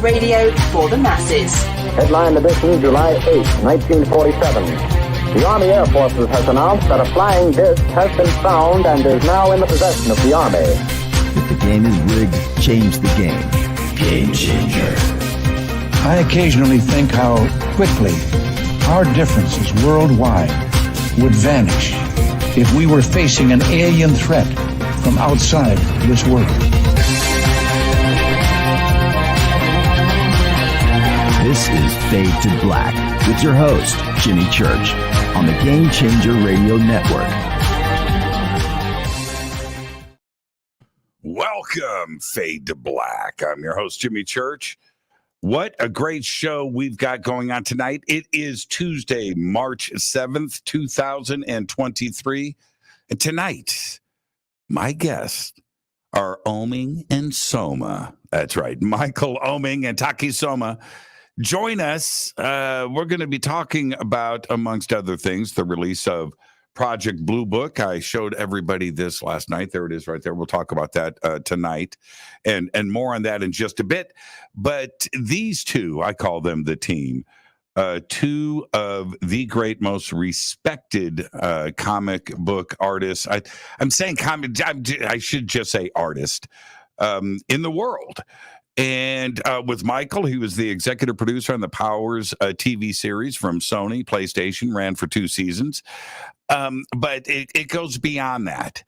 radio for the masses. Headline edition, July 8, 1947. The Army Air Forces has announced that a flying disc has been found and is now in the possession of the Army. If the game is rigged, change the game. Game changer. I occasionally think how quickly our differences worldwide would vanish if we were facing an alien threat from outside this world. This is Fade to Black with your host, Jimmy Church, on the Game Changer Radio Network. Welcome, Fade to Black. I'm your host, Jimmy Church. What a great show we've got going on tonight. It is Tuesday, March 7th, 2023. And tonight, my guests are Oeming and Soma. That's right, Michael Oeming and Taki Soma. Join us. We're going to be talking about, amongst other things, the release of Project Blue Book. I showed everybody this last night. There it is right there. We'll talk about that tonight and more on that in just a bit. But these two, I call them the team, two of the great, most respected comic book artists. I'm saying comic, I should just say artist in the world. And with Michael, he was the executive producer on the Powers TV series from Sony, PlayStation, ran for 2 seasons. But it goes beyond that.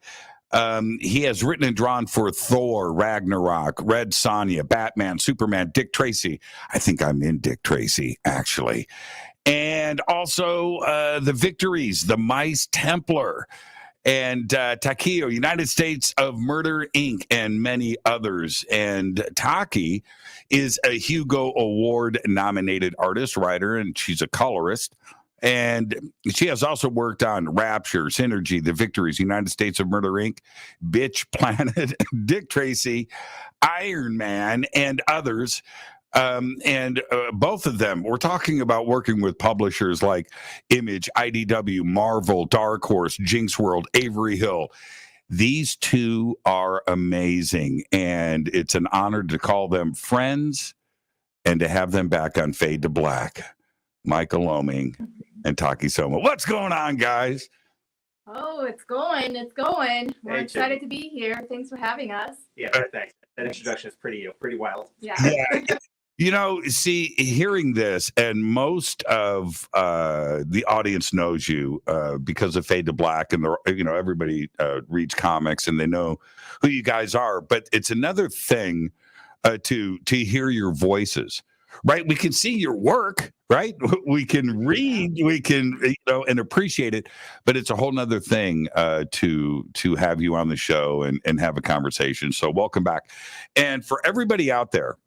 He has written and drawn for Thor, Ragnarok, Red Sonja, Batman, Superman, Dick Tracy. I think I'm in Dick Tracy, actually. And also the Victories, the Mice Templar, and Takio, United States of Murder, Inc., and many others. And Taki is a Hugo Award-nominated artist, writer, and she's a colorist. And she has also worked on Rapture, Synergy, The Victories, United States of Murder, Inc., Bitch Planet, Dick Tracy, Iron Man, and others. And both of them, we're talking about working with publishers like Image, IDW, Marvel, Dark Horse, Jinx World, Avery Hill. These two are amazing, and it's an honor to call them friends and to have them back on Fade to Black. Michael Oeming and Taki Soma. What's going on, guys? Oh, it's going. We're Hey, excited to be here. Thanks for having us. Yeah, thanks. That introduction is pretty wild. Yeah. You know, see, hearing this, and most of the audience knows you because of Fade to Black, and everybody reads comics and they know who you guys are. But it's another thing to hear your voices, right? We can see your work, right? We can read, we can and appreciate it, but it's a whole nother thing to have you on the show and have a conversation. So welcome back, and for everybody out there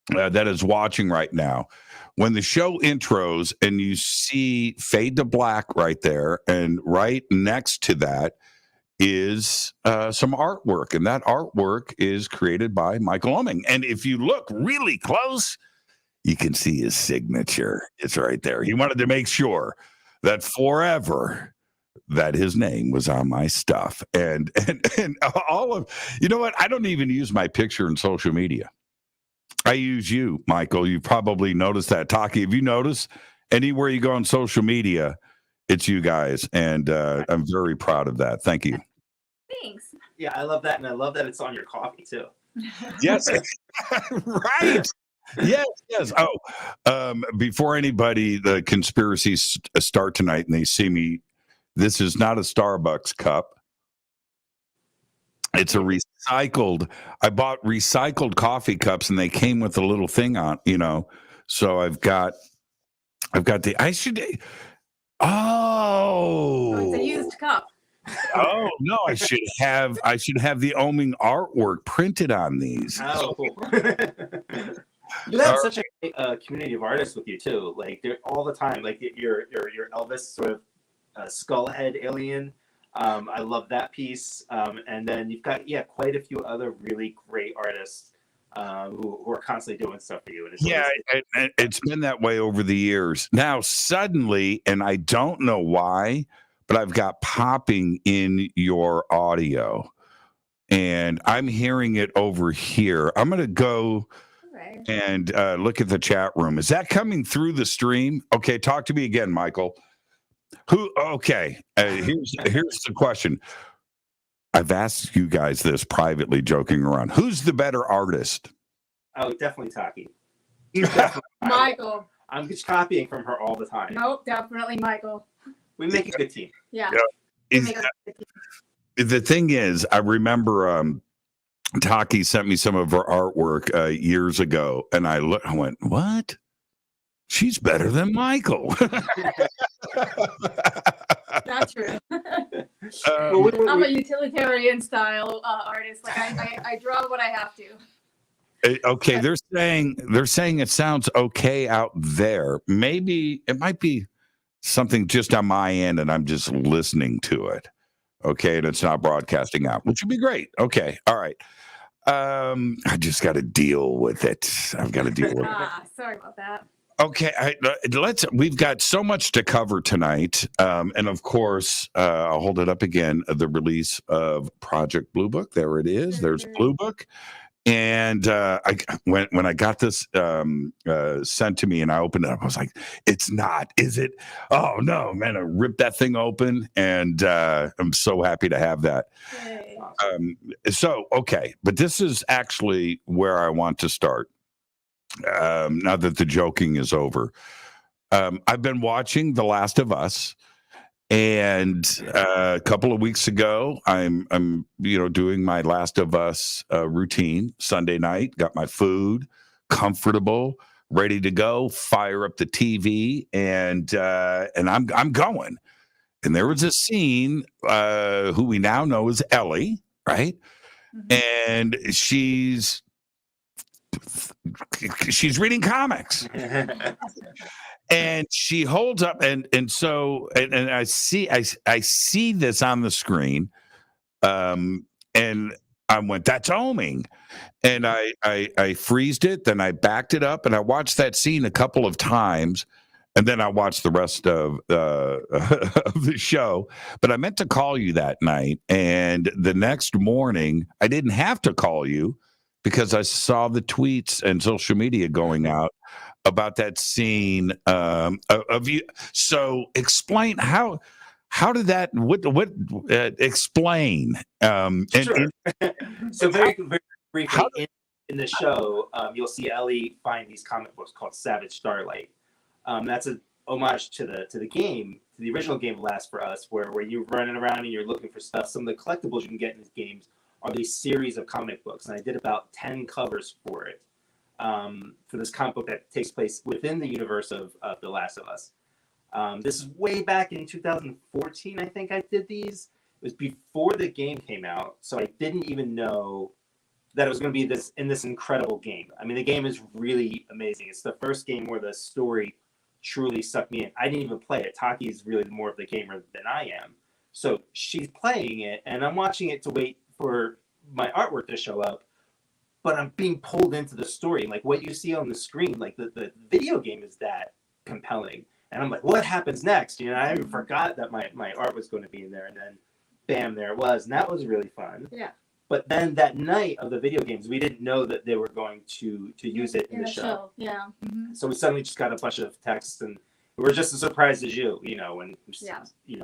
that is watching right now, when the show intros and you see Fade to Black right there, and right next to that is some artwork, and that artwork is created by Michael Oeming. And if you look really close, you can see his signature. It's right there. He wanted to make sure that forever that his name was on my stuff. And all of, you know what? I don't even use my picture in social media. I use you, Michael. You probably noticed that. Taki, have you noticed anywhere you go on social media, it's you guys. And I'm very proud of that. Thank you. Thanks. Yeah, I love that. And I love that it's on your coffee, too. Yes. Right. Yes. Oh, before anybody, the conspiracies start tonight and they see me, this is not a Starbucks cup. It's a recycled. I bought recycled coffee cups, and they came with a little thing on, So I've got the. Oh, it's a used cup. Oh no! I should have the Oeming artwork printed on these. Oh, cool. You have such a community of artists with you too. Like they're all the time. Like your Elvis sort of skull head alien. I love that piece. And then you've got quite a few other really great artists who are constantly doing stuff for you. And it's been that way over the years. Now suddenly, and I don't know why, but I've got popping in your audio, and I'm hearing it over here. I'm going to go Okay. And look at the chat room. Is that coming through the stream? Okay, talk to me again, Michael. Who? Okay, here's the question. I've asked you guys this privately, joking around. Who's the better artist? Oh, definitely Taki. Michael. I'm just copying from her all the time. Nope, definitely Michael. We make a good team. Yeah. The thing is, I remember Taki sent me some of her artwork years ago, and I went, "What? She's better than Michael." Not true. I'm a utilitarian style artist. Like I draw what I have to. Okay, they're saying it sounds okay out there. Maybe it might be something just on my end, and I'm just listening to it. Okay, and it's not broadcasting out, which would be great. Okay, all right. I just got to deal with it. I've got to deal with it. Sorry about that. Okay, we've got so much to cover tonight, and of course, I'll hold it up again. The release of Project Blue Book. There it is. There's Blue Book. And when I got this sent to me and I opened it up, I was like, "It's not, is it? Oh no, man!" I ripped that thing open, and I'm so happy to have that. Okay, but this is actually where I want to start. Now that the joking is over, I've been watching The Last of Us. And a couple of weeks ago, I'm doing my Last of Us routine Sunday night. Got my food, comfortable, ready to go. Fire up the TV, and I'm going. And there was a scene who we now know as Ellie, right? Mm-hmm. And she's reading comics. And she holds up, and I see this on the screen, and I went, "That's Oeming," and I freezed it, then I backed it up, and I watched that scene a couple of times, and then I watched the rest of the show. But I meant to call you that night, and the next morning I didn't have to call you because I saw the tweets and social media going out about that scene of you. So explain how did that? What explain? Sure. So very briefly in the show, you'll see Ellie find these comic books called Savage Starlight. That's an homage to the game, to the original game Last for Us, where you're running around and you're looking for stuff. Some of the collectibles you can get in these games are these series of comic books, and I did about 10 covers for it. For this comic book that takes place within the universe of The Last of Us. This is way back in 2014, I think I did these. It was before the game came out, so I didn't even know that it was going to be this incredible game. I mean, the game is really amazing. It's the first game where the story truly sucked me in. I didn't even play it. Taki is really more of the gamer than I am. So she's playing it, and I'm watching it to wait for my artwork to show up. But I'm being pulled into the story. Like what you see on the screen, like the video game is that compelling. And I'm like, what happens next? I even forgot that my art was going to be in there. And then, bam, there it was. And that was really fun. Yeah. But then that night of the video games, we didn't know that they were going to use it in the show. Yeah. Mm-hmm. So we suddenly just got a bunch of texts, and we were just as surprised as you, when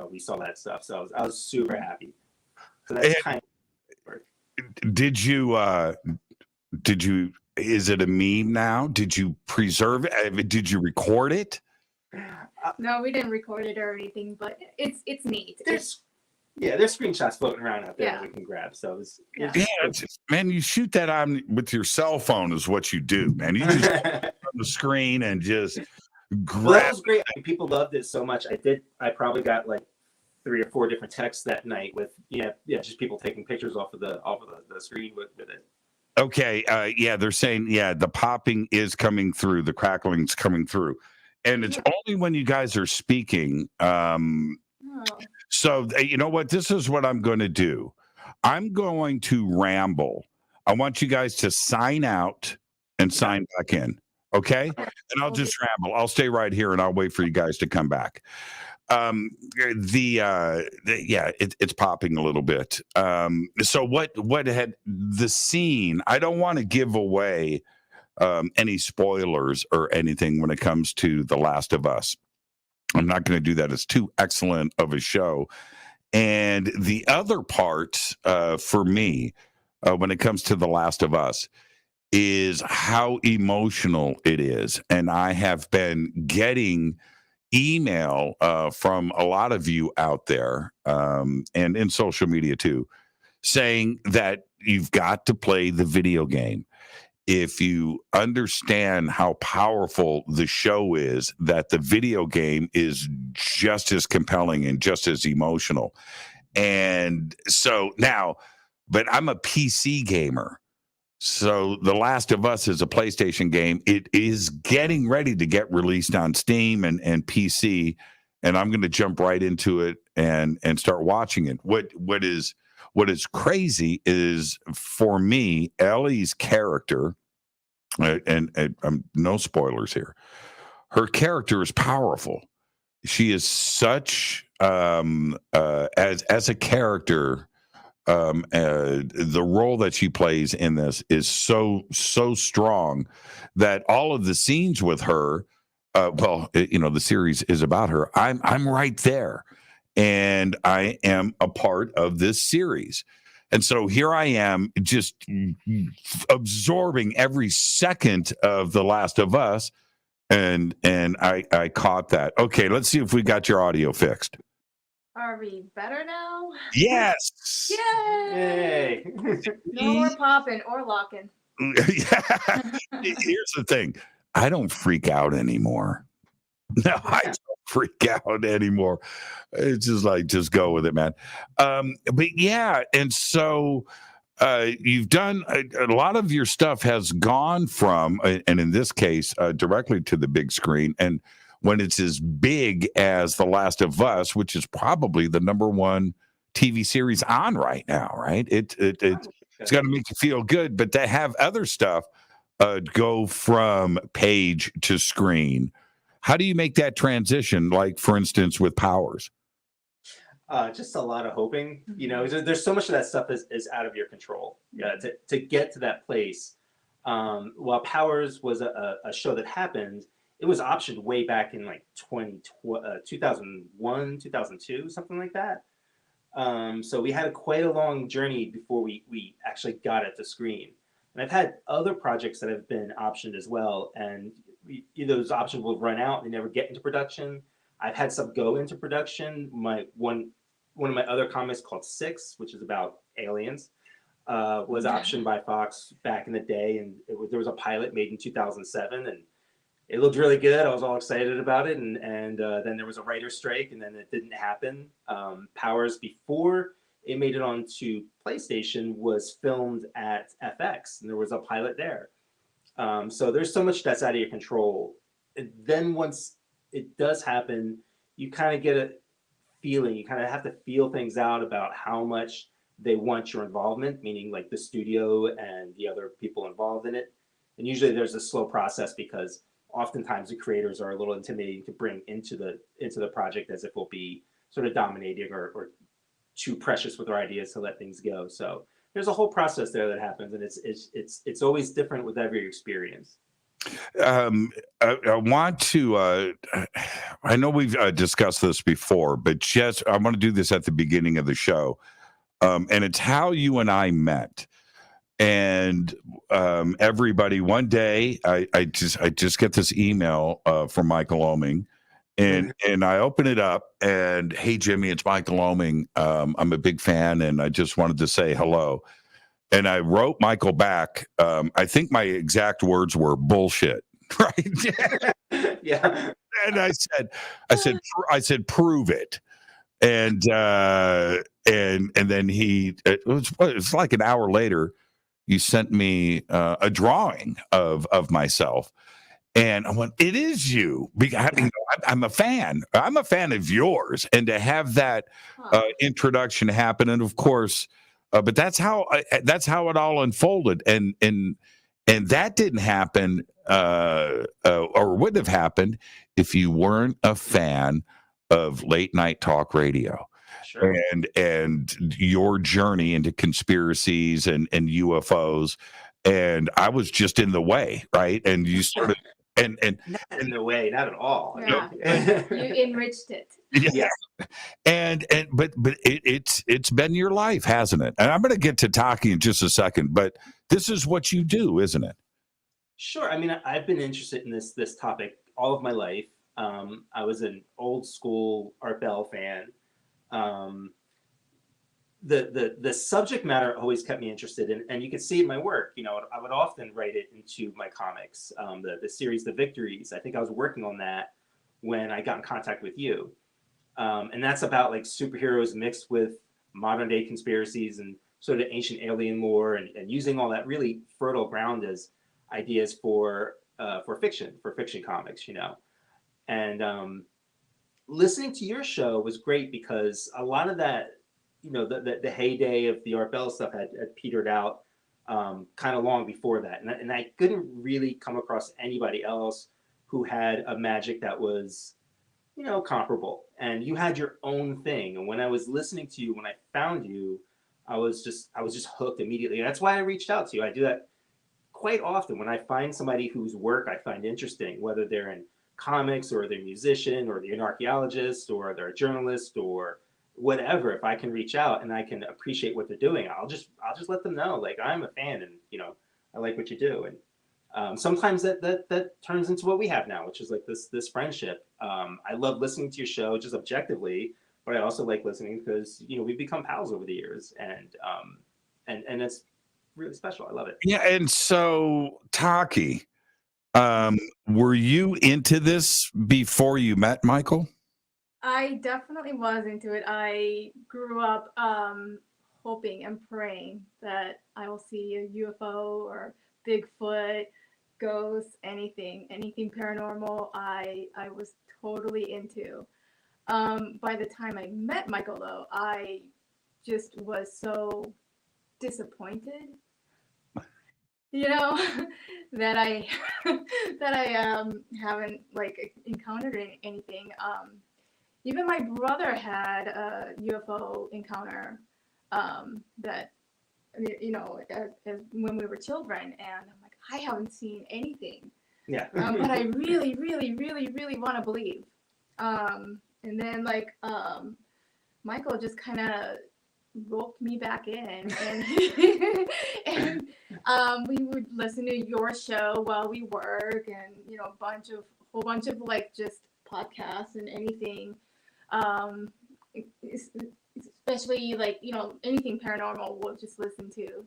we saw that stuff. So I was super happy. So that's kind of. Did you, is it a meme now? Did you preserve it? Did you record it? No, we didn't record it or anything, but it's neat. There's screenshots floating around out there that we can grab. So man, you shoot that on with your cell phone is what you do, man. You just on the screen and just grab. Well, that was great. I mean, people loved it so much. I probably got like 3 or 4 different texts that night with just people taking pictures off of the screen with it. Okay, they're saying, the popping is coming through, the crackling's coming through. And it's only when you guys are speaking. So, you know what? This is what I'm going to do. I'm going to ramble. I want you guys to sign out and sign back in, okay? And I'll just ramble. I'll stay right here, and I'll wait for you guys to come back. It's popping a little bit. So what had the scene? I don't want to give away any spoilers or anything when it comes to The Last of Us. I'm not going to do that. It's too excellent of a show. And the other part for me, when it comes to The Last of Us, is how emotional it is. And I have been getting email from a lot of you out there and in social media too, saying that you've got to play the video game. If you understand how powerful the show is, that the video game is just as compelling and just as emotional. And so now, but I'm a PC gamer. So The Last of Us is a PlayStation game. It is getting ready to get released on Steam and PC. And I'm going to jump right into it and start watching it. What is crazy is, for me, Ellie's character, and no spoilers here, her character is powerful. She is such as a character, the role that she plays in this is so strong that all of the scenes with her, the series is about her. I'm right there, and I am a part of this series. And so here I am, just absorbing every second of The Last of Us, and I caught that. Okay, let's see if we got your audio fixed. Are we better now? Yes. Yay! No more popping or locking. Here's the thing. I don't freak out anymore. No, I don't freak out anymore. It's just like, just go with it, man. But yeah, and so you've done a lot of your stuff has gone from, and in this case, directly to the big screen. And when it's as big as The Last of Us, which is probably the #1 TV series on right now, right? It's got to make you feel good, but to have other stuff go from page to screen, how do you make that transition? Like, for instance, with Powers? Just a lot of hoping. There's so much of that stuff is out of your control. Yeah, to get to that place. While Powers was a show that happened, it was optioned way back in like 2001, 2002, something like that. So we had quite a long journey before we actually got it to screen. And I've had other projects that have been optioned as well, and either those options will run out and never get into production. I've had some go into production. One of my other comics called Six, which is about aliens, was optioned by Fox back in the day, and there was a pilot made in 2007, and it looked really good. I was all excited about it, and then there was a writer's strike, and then it didn't happen. Powers, before it made it onto PlayStation, was filmed at FX, and there was a pilot there. So there's so much that's out of your control. And then once it does happen, you kind of get a feeling. You kind of have to feel things out about how much they want your involvement, meaning like the studio and the other people involved in it. And usually there's a slow process because oftentimes the creators are a little intimidating to bring into the project, as if it will be sort of dominating or too precious with their ideas to let things go. So there's a whole process there that happens, and it's always different with every experience. I want to, I know we've discussed this before, but just, I want to do this at the beginning of the show. And it's how you and I met. And everybody, one day, I just get this email from Michael Oeming, and I open it up, and hey, Jimmy, it's Michael Oeming. I'm a big fan, and I just wanted to say hello. And I wrote Michael back. I think my exact words were bullshit, right? Yeah. And I said, prove it. And then it was like an hour later, you sent me a drawing of myself. And I went, it is you. I'm a fan. I'm a fan of yours. And to have that introduction happen, and of course, but that's how it all unfolded. And that didn't happen or wouldn't have happened if you weren't a fan of late night talk radio. Sure. And your journey into conspiracies and UFOs. and I was just in the way, right? And you started, and Not in the way, not at all. Yeah. You enriched it. yeah. But it's been your life, hasn't it? And I'm going to get to Taki in just a second, but this is what you do, isn't it? Sure. I mean, I've been interested in this topic all of my life. I was an old school Art Bell fan. The subject matter always kept me interested in, and you can see in my work. You know, I would often write it into my comics. The series, The Victories. I think I was working on that when I got in contact with you, and that's about like superheroes mixed with modern day conspiracies and sort of ancient alien lore, and using all that really fertile ground as ideas for fiction comics. You know, and listening to your show was great because a lot of that, you know, the heyday of the Art Bell stuff had petered out kind of long before that. And I couldn't really come across anybody else who had a magic that was, you know, comparable. And you had your own thing. And when I was listening to you, when I found you, I was just hooked immediately. And that's why I reached out to you. I do that quite often when I find somebody whose work I find interesting, whether they're in comics or they're a musician or they're an archaeologist or they're a journalist or whatever. If I can reach out and I can appreciate what they're doing, I'll just let them know, like, I'm a fan and, you know, I like what you do. And sometimes that turns into what we have now, which is like this friendship. I love listening to your show just objectively, but I also like listening because, you know, we've become pals over the years, and it's really special. I love it. Yeah. And so, Taki, were you into this before you met Michael? I definitely was into it. I grew up hoping and praying that I will see a UFO or Bigfoot, ghosts, anything paranormal. I was totally into. By the time I met Michael, though, I just was so disappointed, you know, that I haven't like encountered anything. Even my brother had a UFO encounter that, you know, as when we were children, and I'm like, I haven't seen anything. Yeah. But I really, really, really, really want to believe. And then like Michael just kind of roped me back in, and we would listen to your show while we work, and, you know, whole bunch of like just podcasts and anything. Especially like, you know, anything paranormal we'll just listen to,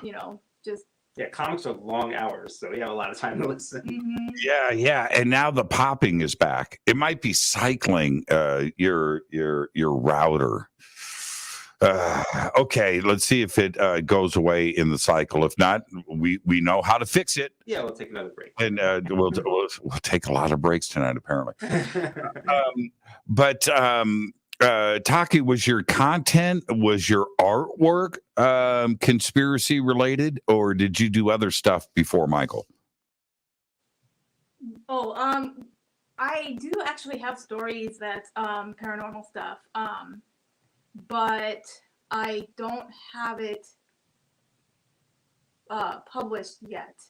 you know, just. Yeah, comics are long hours, so we have a lot of time to listen. Mm-hmm. Yeah, and now the popping is back. It might be cycling your router. Okay, let's see if it goes away in the cycle. If not, we know how to fix it. Yeah, we'll take another break. And we'll take a lot of breaks tonight, apparently. But Taki, was your content, was your artwork conspiracy related, or did you do other stuff before Michael? Oh, I do actually have stories that's paranormal stuff, but I don't have it published yet.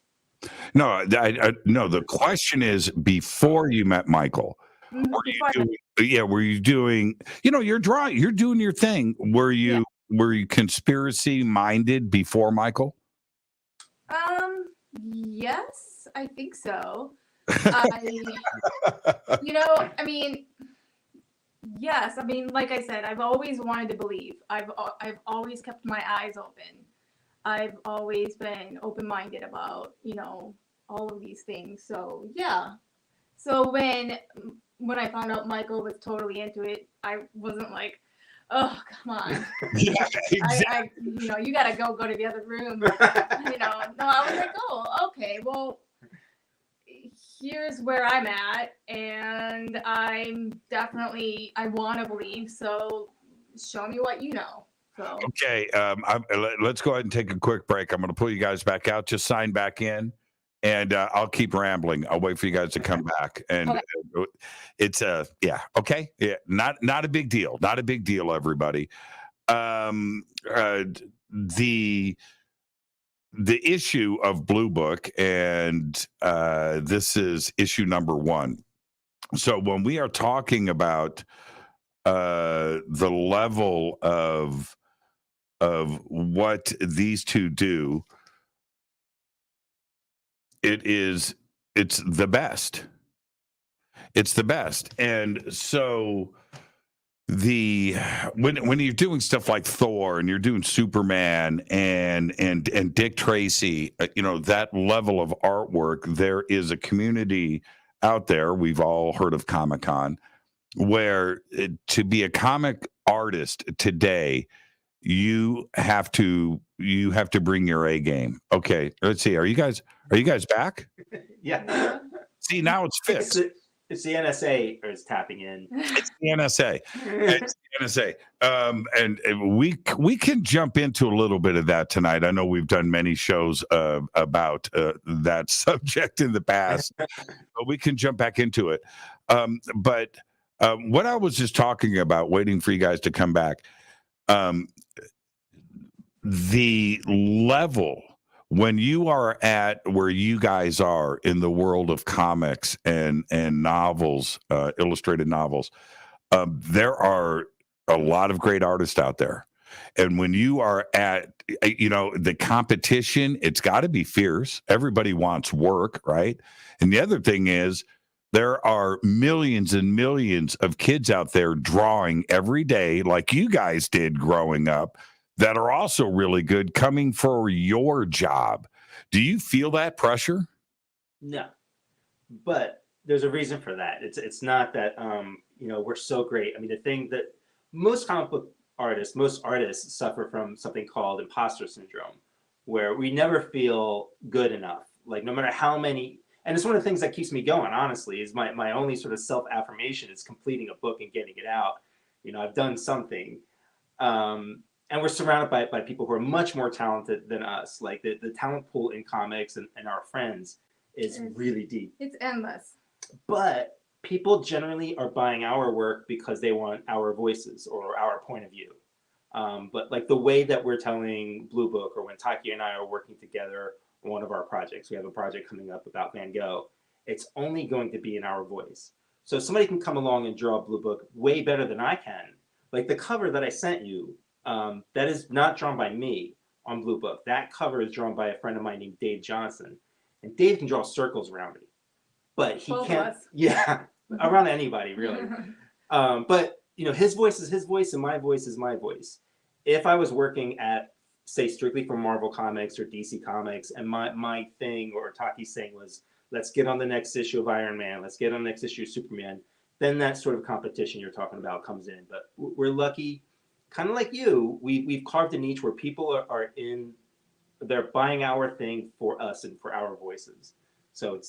No, no. The question is, before you met Michael, were you doing? You know, you're doing your thing. Were you conspiracy minded before Michael? Yes, I think so. You know, I mean, yes, I mean, like I said, I've always wanted to believe. I've always kept my eyes open. I've always been open-minded about, you know, all of these things. So yeah. So when I found out Michael was totally into it, I wasn't like, oh, come on. Yeah, exactly. You know, you gotta go to the other room. You know, no, I was like, oh, okay, well, here's where I'm at, and I want to believe. So show me what you know. So. Okay, let's go ahead and take a quick break. I'm going to pull you guys back out. Just sign back in, and I'll keep rambling. I'll wait for you guys to come back. And okay. It's okay, yeah, not a big deal. Not a big deal, everybody. The the issue of Blue Book, and this is issue number 1. So when we are talking about the level of what these two do, it's the best. It's the best. And so when you're doing stuff like Thor and you're doing Superman and Dick Tracy, that level of artwork, there is a community out there. We've all heard of Comic-Con, where to be a comic artist today, you have to bring your A game. Okay, let's see. Are you guys back? Yeah. See, now it's fixed. It's the NSA is tapping in. It's the NSA. It's the NSA. And we can jump into a little bit of that tonight. I know we've done many shows about that subject in the past, but we can jump back into it. But what I was just talking about, waiting for you guys to come back, the level when you are at where you guys are in the world of comics and novels, illustrated novels, there are a lot of great artists out there. And when you are at, the competition, it's got to be fierce. Everybody wants work, right? And the other thing is, there are millions and millions of kids out there drawing every day, like you guys did growing up, that are also really good, coming for your job. Do you feel that pressure? No, but there's a reason for that. It's not that we're so great. I mean, the thing that most comic book artists, most artists suffer from something called imposter syndrome, where we never feel good enough. Like no matter how many, and it's one of the things that keeps me going. Honestly, is my only sort of self-affirmation is completing a book and getting it out. I've done something. And we're surrounded by people who are much more talented than us. Like the talent pool in comics and our friends is really deep. It's endless. But people generally are buying our work because they want our voices or our point of view. But like the way that we're telling Blue Book, or when Takio and I are working together on one of our projects, we have a project coming up about Van Gogh, it's only going to be in our voice. So somebody can come along and draw Blue Book way better than I can. Like the cover that I sent you, that is not drawn by me on Blue Book. That cover is drawn by a friend of mine named Dave Johnson. And Dave can draw circles around me. But he can't, around anybody, really. But, his voice is his voice and my voice is my voice. If I was working at, say, strictly for Marvel Comics or DC Comics, and my thing or Taki's thing was, let's get on the next issue of Iron Man, let's get on the next issue of Superman, then that sort of competition you're talking about comes in. But we're lucky. Kind of like you, we've carved a niche where people they're buying our thing for us and for our voices. So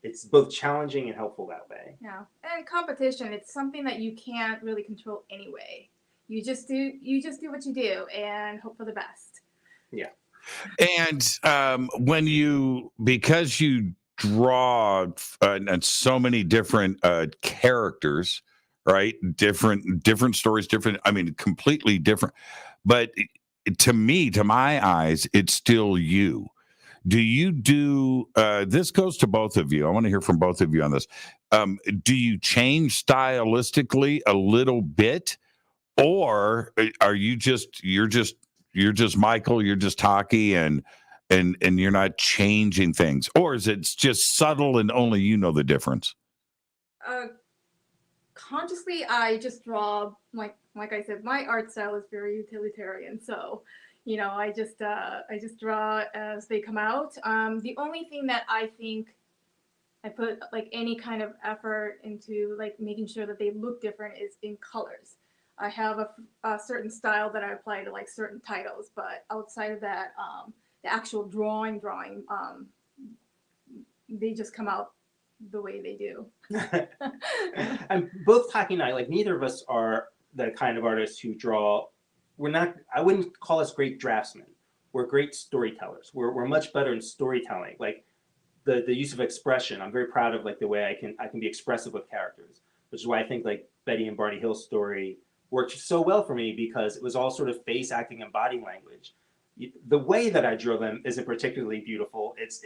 it's both challenging and helpful that way. Yeah, and competition, it's something that you can't really control anyway. You just do what you do and hope for the best. Yeah. And because you draw and so many different characters, right? Different stories, completely different. But to me, to my eyes, it's still you. Do you do, this goes to both of you. I want to hear from both of you on this. Do you change stylistically a little bit, or are you're just Michael, you're just Taki, and you're not changing things, or is it just subtle and only you know the difference? Consciously, I just draw, like I said, my art style is very utilitarian. So, I just draw as they come out. The only thing that I think I put like any kind of effort into, like making sure that they look different, is in colors. I have a certain style that I apply to like certain titles, but outside of that, the actual drawing, they just come out the way they do. And both Taki and I, like neither of us are the kind of artists who draw. I wouldn't call us great draftsmen. We're great storytellers. We're much better in storytelling. Like the use of expression. I'm very proud of like the way I can be expressive with characters, which is why I think like Betty and Barney Hill's story worked so well for me, because it was all sort of face acting and body language. the way that I draw them isn't particularly beautiful. It's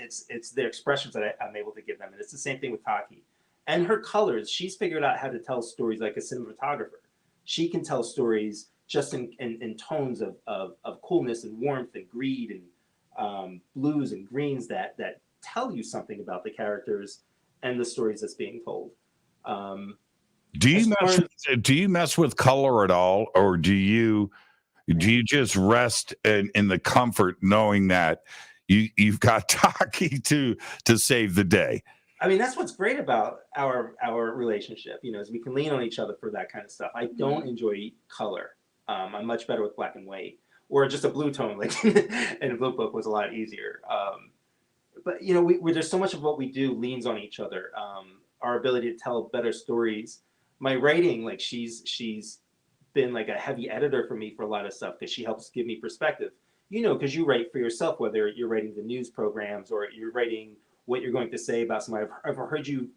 the expressions that I'm able to give them, and it's the same thing with Taki. And her colors, she's figured out how to tell stories like a cinematographer. She can tell stories just in tones of coolness and warmth and greed and blues and greens that tell you something about the characters and the stories that's being told. Do you mess with color at all, or do you just rest in the comfort knowing that you've got Taki to save the day? I mean, that's what's great about our relationship, is we can lean on each other for that kind of stuff. I don't enjoy color. I'm much better with black and white, or just a blue tone, like in a blue book was a lot easier. But there's so much of what we do leans on each other. Our ability to tell better stories. My writing, like she's been like a heavy editor for me for a lot of stuff because she helps give me perspective. Because you write for yourself, whether you're writing the news programs or you're writing what you're going to say about somebody. I've heard you've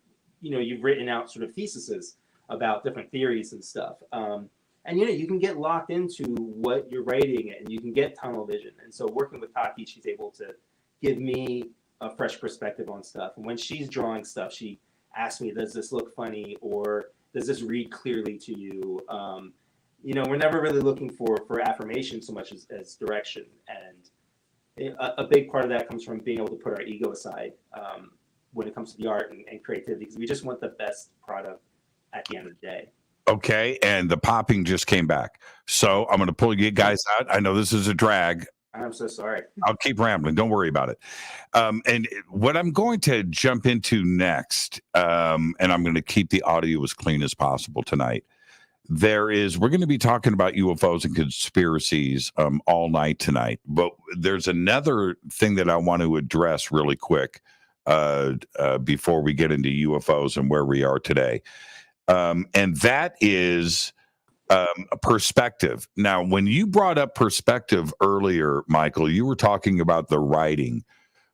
written out sort of theses about different theories and stuff. And you can get locked into what you're writing and you can get tunnel vision. And so working with Taki, she's able to give me a fresh perspective on stuff. And when she's drawing stuff, she asks me, does this look funny? Or does this read clearly to you? We're never really looking for affirmation so much as direction. And a big part of that comes from being able to put our ego aside when it comes to the art and creativity, because we just want the best product at the end of the day. Okay, and the popping just came back. So I'm going to pull you guys out. I know this is a drag. I'm so sorry. I'll keep rambling. Don't worry about it. And what I'm going to jump into next, and I'm going to keep the audio as clean as possible tonight. We're going to be talking about UFOs and conspiracies all night tonight. But there's another thing that I want to address really quick before we get into UFOs and where we are today. And that is a perspective. Now, when you brought up perspective earlier, Michael, you were talking about the writing,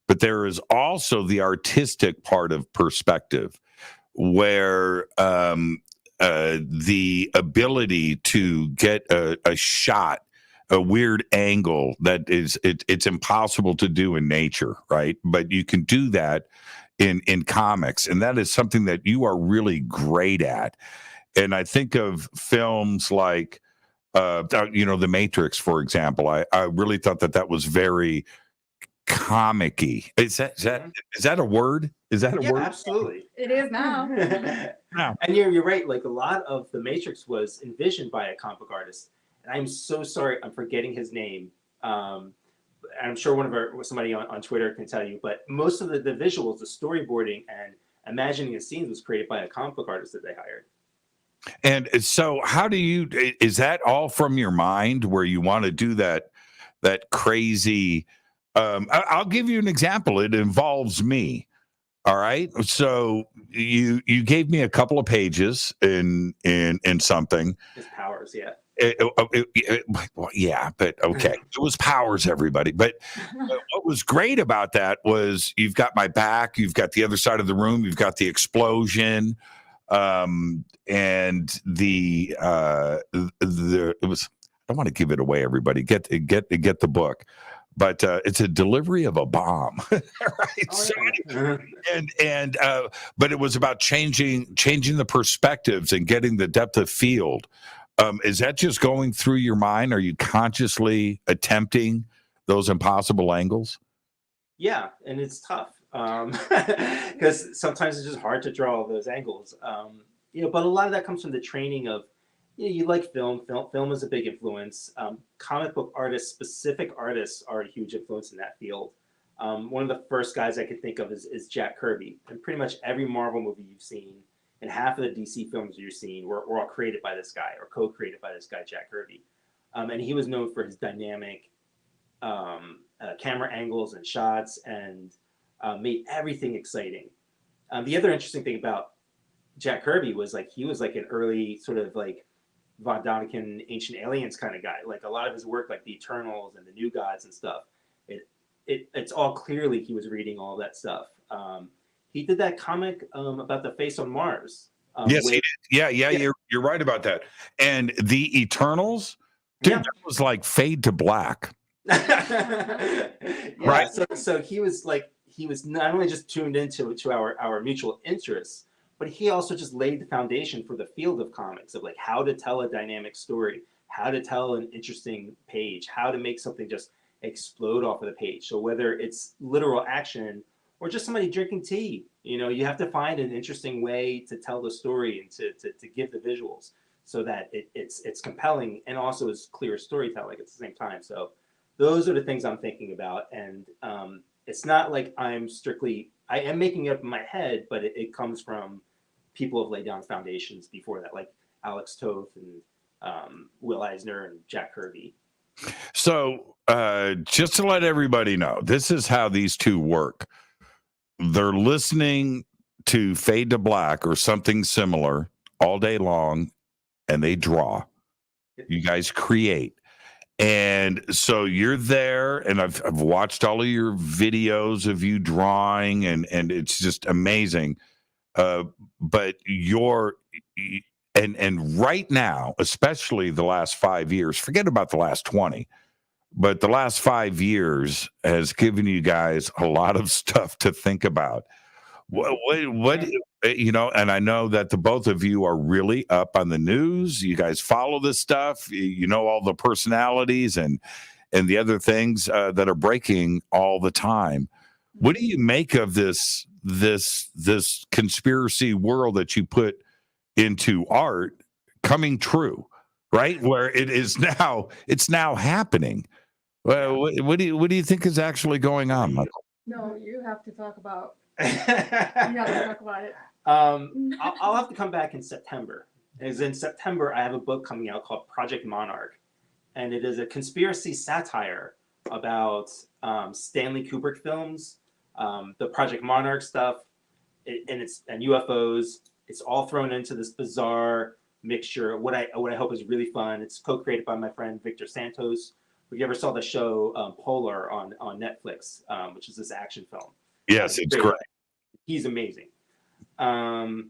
but there is also the artistic part of perspective where the ability to get a shot, a weird angle that it's impossible to do in nature, right? But you can do that in comics, and that is something that you are really great at. And I think of films like The Matrix, for example. I really thought that was very comic-y. Is that a word? Is that a word? Absolutely. It is now. No. And you're right. Like a lot of The Matrix was envisioned by a comic book artist, and I'm so sorry, I'm forgetting his name. I'm sure somebody on Twitter can tell you, but most of the visuals, the storyboarding, and imagining the scenes was created by a comic book artist that they hired. And so is that all from your mind where you want to do that crazy? I'll give you an example. It involves me. All right. So you gave me a couple of pages in something. His powers. Yeah. Yeah, but okay. It was powers, everybody. But what was great about that was you've got my back, you've got the other side of the room, you've got the explosion, and it was. I don't want to give it away, everybody. Get the book, but it's a delivery of a bomb, right? Oh, yeah. But it was about changing the perspectives and getting the depth of field. Is that just going through your mind? Are you consciously attempting those impossible angles? Yeah, and it's tough because sometimes it's just hard to draw all those angles. But a lot of that comes from the training of, you like film. Film is a big influence. Comic book artists, specific artists, are a huge influence in that field. One of the first guys I could think of is Jack Kirby, and pretty much every Marvel movie you've seen and half of the DC films you're seeing were all created by this guy or co-created by this guy, Jack Kirby. And he was known for his dynamic camera angles and shots and made everything exciting. The other interesting thing about Jack Kirby was he was an early sort of Von Däniken Ancient Aliens kind of guy. Like a lot of his work, like the Eternals and the New Gods and stuff, it's all clearly he was reading all that stuff. He did that comic about the face on Mars. Yes, he did. Yeah. You're right about that. And the Eternals, dude, that was like Fade to Black. Yeah, Right. So he was not only just tuned into our mutual interests, but he also just laid the foundation for the field of comics, of like how to tell a dynamic story, how to tell an interesting page, how to make something just explode off of the page. So whether it's literal action or just somebody drinking tea, you have to find an interesting way to tell the story and to give the visuals so that it's compelling and also is clear storytelling at the same time. So those are the things I'm thinking about. And it's not like I am making it up in my head, but it comes from people who have laid down foundations before that, like Alex Toth and Will Eisner and Jack Kirby. So just to let everybody know, this is how these two work. They're listening to Fade to Black or something similar all day long, and they draw. You guys create. And so you're there, and I've watched all of your videos of you drawing, and it's just amazing. But and right now, especially the last 5 years, forget about the last 20, but the last 5 years has given you guys a lot of stuff to think about. What and I know that the both of you are really up on the news. You guys follow this stuff. You know all the personalities and the other things that are breaking all the time. What do you make of this conspiracy world that you put into art coming true, right? Where it's now happening. Well, what do you think is actually going on, Michael? No, you have to talk about. You have to talk about it. I'll have to come back in September. As in September, I have a book coming out called Project Monarch, and it is a conspiracy satire about Stanley Kubrick films, the Project Monarch stuff, and UFOs. It's all thrown into this bizarre mixture. What I hope is really fun. It's co-created by my friend Victor Santos. If you ever saw the show Polar on Netflix, which is this action film. Yes, it's great. He's amazing. I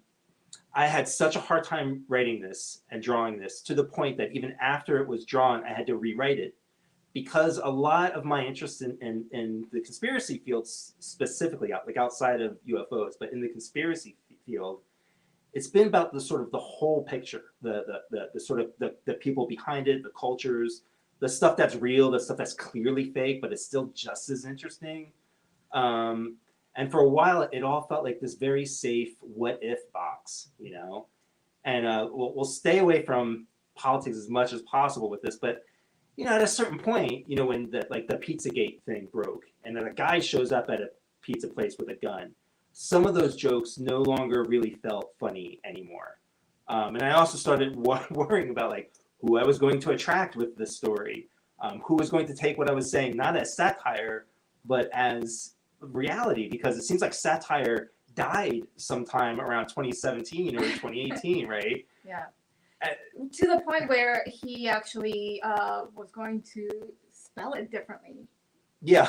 had such a hard time writing this and drawing this, to the point that even after it was drawn, I had to rewrite it, because a lot of my interest in the conspiracy field, specifically outside of UFOs, but in the conspiracy field, it's been about the sort of the whole picture, the sort of the people behind it, the cultures, the stuff that's real, the stuff that's clearly fake, but it's still just as interesting. And for a while, it all felt like this very safe what if box, and we'll stay away from politics as much as possible with this. But, at a certain point, when the Pizzagate thing broke and then a guy shows up at a pizza place with a gun, some of those jokes no longer really felt funny anymore. And I also started worrying about who I was going to attract with this story, who was going to take what I was saying, not as satire, but as reality, because it seems like satire died sometime around 2017 or 2018, right? Yeah. To the point where he actually was going to spell it differently. Yeah.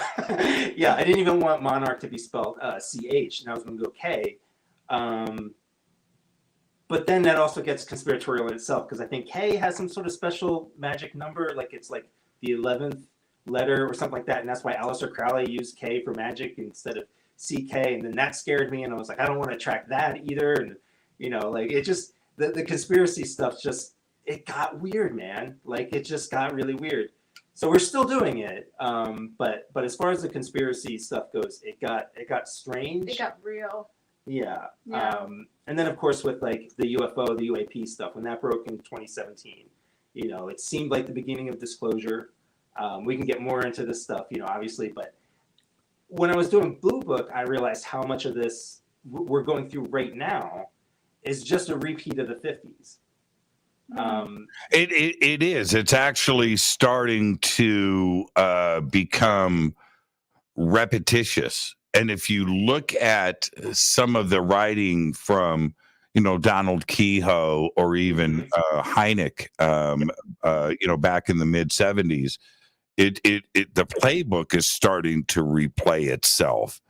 Yeah, I didn't even want Monarch to be spelled CH, and I was going to go K. But then that also gets conspiratorial in itself, because I think K has some sort of special magic number, it's like the 11th letter or something like that, and that's why Aleister Crowley used K for magic instead of CK, and then that scared me, and I was like, I don't want to track that either. And it just the conspiracy stuff it got weird, man. It just got really weird. So we're still doing it, but as far as the conspiracy stuff goes, it got strange. It got real. Yeah. And then of course with the UFO, the UAP stuff, when that broke in 2017, it seemed like the beginning of disclosure. We can get more into this stuff, obviously, but when I was doing Blue Book, I realized how much of this we're going through right now is just a repeat of the 50s. It is. It's actually starting to become repetitious. And if you look at some of the writing from, Donald Kehoe or even Hynek, back in the mid 70s, the playbook is starting to replay itself,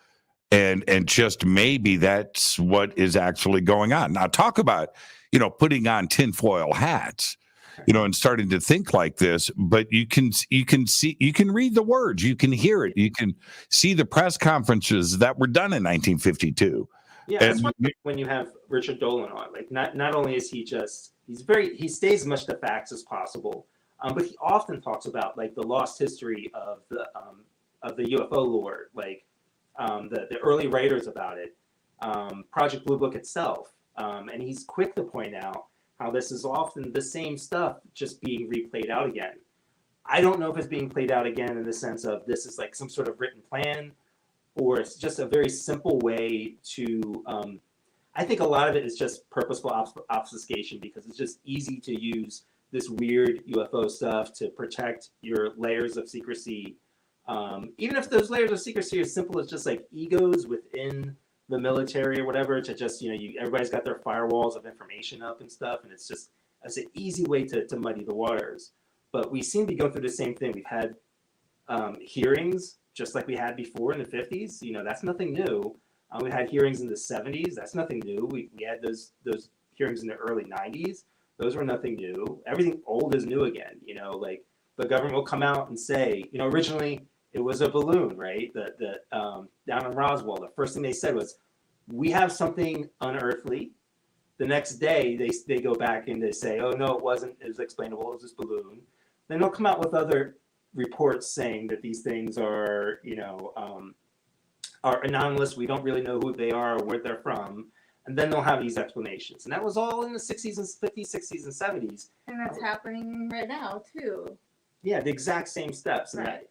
and just maybe that's what is actually going on. Now, talk about putting on tinfoil hats. and starting to think like this. But you can read the words, you can hear it, you can see the press conferences that were done in 1952. Yeah, and that's why when you have Richard Dolan on, like not only is he stays as much the facts as possible, but he often talks about like the lost history of the UFO lore, like the early writers about it, Project Blue Book itself, and he's quick to point out how this is often the same stuff just being replayed out again. I don't know if it's being played out again in the sense of this is like some sort of written plan, or it's just a very simple way to, I think a lot of it is just purposeful obfuscation, because it's just easy to use this weird UFO stuff to protect your layers of secrecy. Even if those layers of secrecy are as simple as just like egos within the military or whatever, to just, everybody's got their firewalls of information up and stuff. And it's an easy way to muddy the waters. But we seem to be going through the same thing. We've had hearings just like we had before in the 50s. That's nothing new. We had hearings in the 70s. That's nothing new. We had those hearings in the early 90s. Those were nothing new. Everything old is new again. Like the government will come out and say, originally it was a balloon, right? The down in Roswell, the first thing they said was, we have something unearthly. The next day they go back and they say, oh no, it wasn't. It was explainable. It was this balloon. Then they'll come out with other reports saying that these things are, are anomalous. We don't really know who they are or where they're from. And then they'll have these explanations. And that was all in the 60s and 50s, 60s, and 70s. And that's happening right now, too. Yeah, the exact same steps. Right. And that,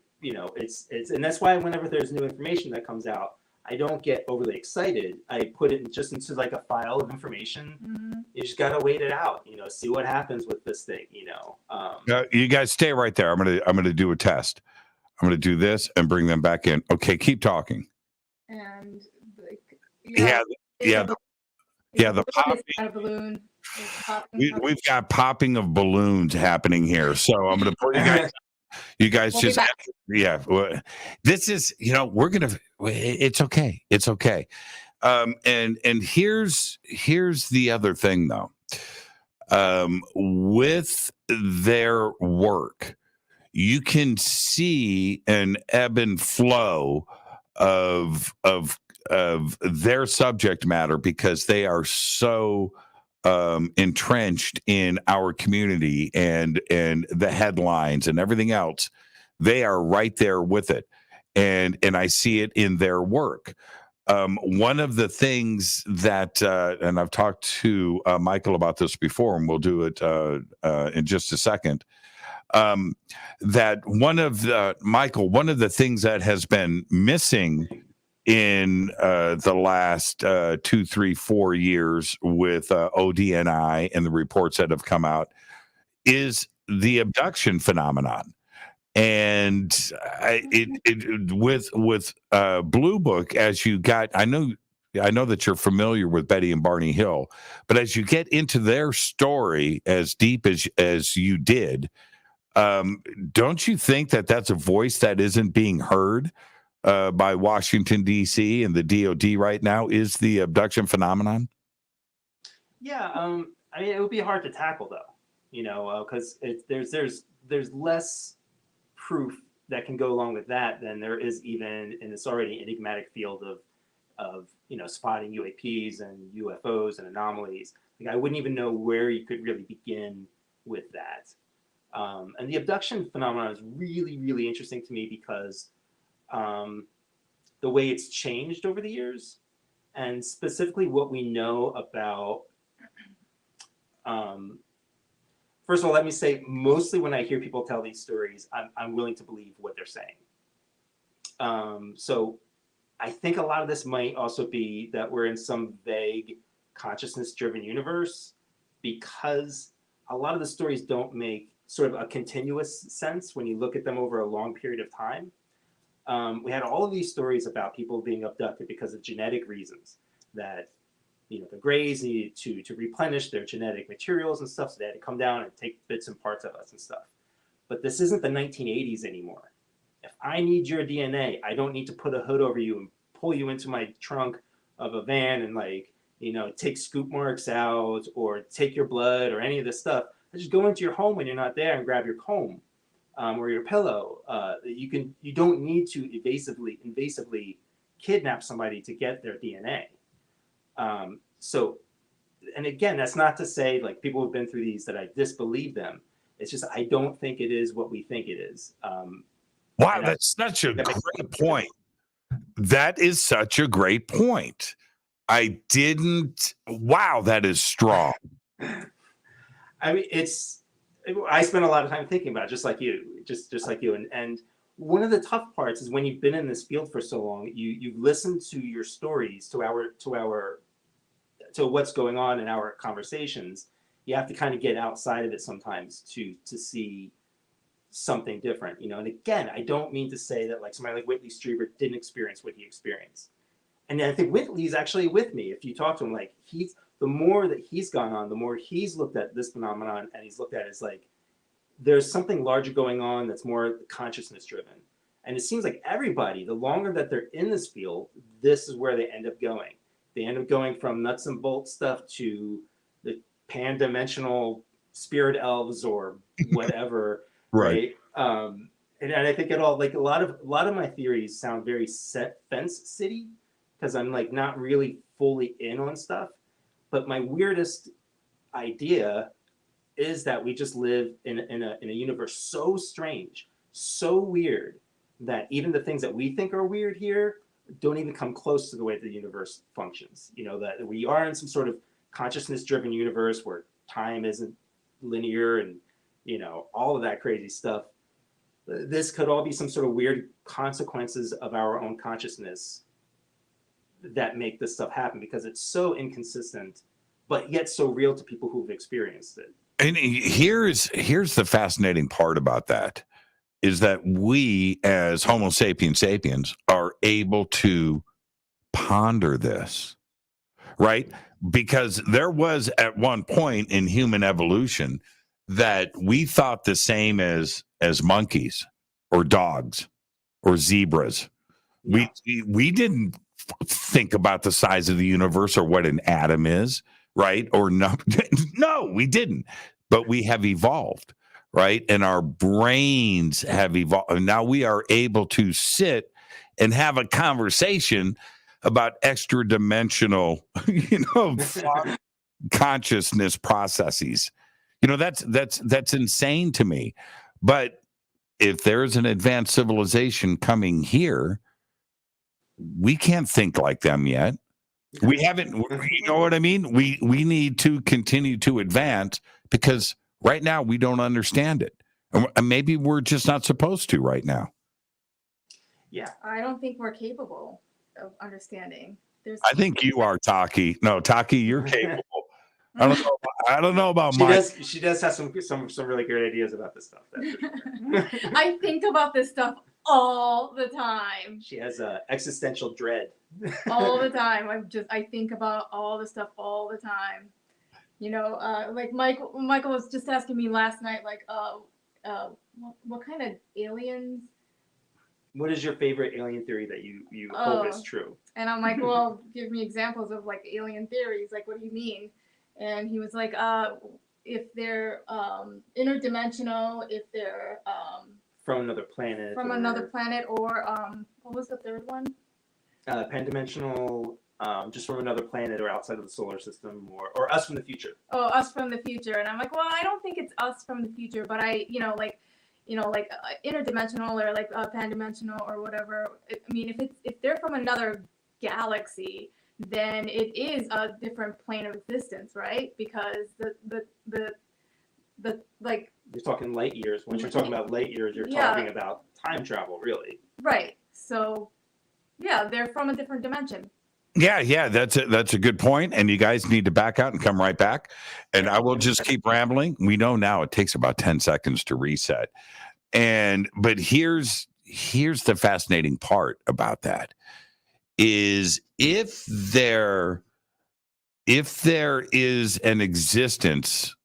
it's and that's why whenever there's new information that comes out, I don't get overly excited. I put it just into like a file of information. Mm-hmm. You just got to wait it out, see what happens with this thing, You guys stay right there. I'm gonna do a test. I'm gonna do this and bring them back in. Okay, keep talking. And like, the popping. Balloon. We've got popping of balloons happening here. So I'm gonna put you guys. You guys just, this is, we're going to, it's okay. It's okay. And here's the other thing though. With their work, you can see an ebb and flow of their subject matter, because they are so entrenched in our community and the headlines and everything else. They are right there with it, and I see it in their work. One of the things that and I've talked to Michael about this before, and we'll do it in just a second, that one of the things that has been missing in the last 2, 3, 4 years with ODNI and the reports that have come out is the abduction phenomenon. And with Blue Book, as you got, I know that you're familiar with Betty and Barney Hill, but as you get into their story as deep as you did, don't you think that that's a voice that isn't being heard by Washington, D.C. and the DOD right now, is the abduction phenomenon? Yeah, I mean, it would be hard to tackle though, because there's less proof that can go along with that than there is even in this already enigmatic field of spotting UAPs and UFOs and anomalies. Like, I wouldn't even know where you could really begin with that. And the abduction phenomenon is really, really interesting to me because the way it's changed over the years, and specifically what we know about, first of all, let me say, mostly when I hear people tell these stories, I'm willing to believe what they're saying. So I think a lot of this might also be that we're in some vague consciousness-driven universe, because a lot of the stories don't make sort of a continuous sense when you look at them over a long period of time. We had all of these stories about people being abducted because of genetic reasons, that the Greys needed to replenish their genetic materials and stuff, so they had to come down and take bits and parts of us and stuff. But this isn't the 1980s anymore. If I need your DNA, I don't need to put a hood over you and pull you into my trunk of a van and take scoop marks out or take your blood or any of this stuff. Just go into your home when you're not there and grab your comb or your pillow. You don't need to invasively kidnap somebody to get their DNA. So, and again, that's not to say like people who've been through these that I disbelieve them. It's just I don't think it is what we think it is. Wow, that's such a great point. That is such a great point. Wow, that is strong. I mean, I spend a lot of time thinking about it, just like you. And one of the tough parts is when you've been in this field for so long, you've listened to your stories, to what's going on in our conversations. You have to kind of get outside of it sometimes to see something different, And again, I don't mean to say that like somebody like Whitley Strieber didn't experience what he experienced. And I think Whitley's actually with me. If you talk to him, like the more that he's gone on, the more he's looked at this phenomenon, and he's looked at it as like there's something larger going on that's more consciousness driven. And it seems like everybody, the longer that they're in this field, this is where they end up going. They end up going from nuts and bolts stuff to the pan-dimensional spirit elves or whatever. Right. And I think it all like a lot of my theories sound very fence city because I'm like not really fully in on stuff. But my weirdest idea is that we just live in a universe so strange, so weird that even the things that we think are weird here don't even come close to the way the universe functions. That we are in some sort of consciousness-driven universe where time isn't linear and all of that crazy stuff. This could all be some sort of weird consequences of our own consciousness that make this stuff happen because it's so inconsistent, but yet so real to people who've experienced it. And here's the fascinating part about that is that we as Homo sapiens are able to ponder this, right? Because there was at one point in human evolution that we thought the same as monkeys or dogs or zebras. Yeah. We didn't think about the size of the universe or what an atom is, right? Or no, we didn't. But we have evolved, right? And our brains have evolved. And now we are able to sit and have a conversation about extra dimensional, consciousness processes. That's insane to me. But if there's an advanced civilization coming here, we can't think like them yet. We haven't, you know what I mean? We need to continue to advance because right now we don't understand it. And maybe we're just not supposed to right now. Yeah. I don't think we're capable of understanding. I think you are, Taki. No, Taki, you're capable. I don't know about Mike. She does have some really great ideas about this stuff. I think about this stuff all the time. She has existential dread. All the time. I think about all the stuff all the time. Like Michael was just asking me last night, like, what kind of aliens? What is your favorite alien theory that you hope is true? And I'm like, well, give me examples of like alien theories. Like, what do you mean? And he was like, if they're interdimensional, if they're from another planet, or what was the third one? Pan-dimensional, just from another planet or outside of the solar system, or us from the future. Oh, us from the future. And I'm like, well, I don't think it's us from the future, but interdimensional or like pan-dimensional or whatever. I mean, if they're from another galaxy, then it is a different plane of existence, right? Because the like you're talking light years. Once you're talking about light years, you're talking about time travel, really. Right. So, yeah, they're from a different dimension. Yeah, that's a good point. And you guys need to back out and come right back. And I will just keep rambling. We know now it takes about 10 seconds to reset. But here's the fascinating part about that is if there is an existence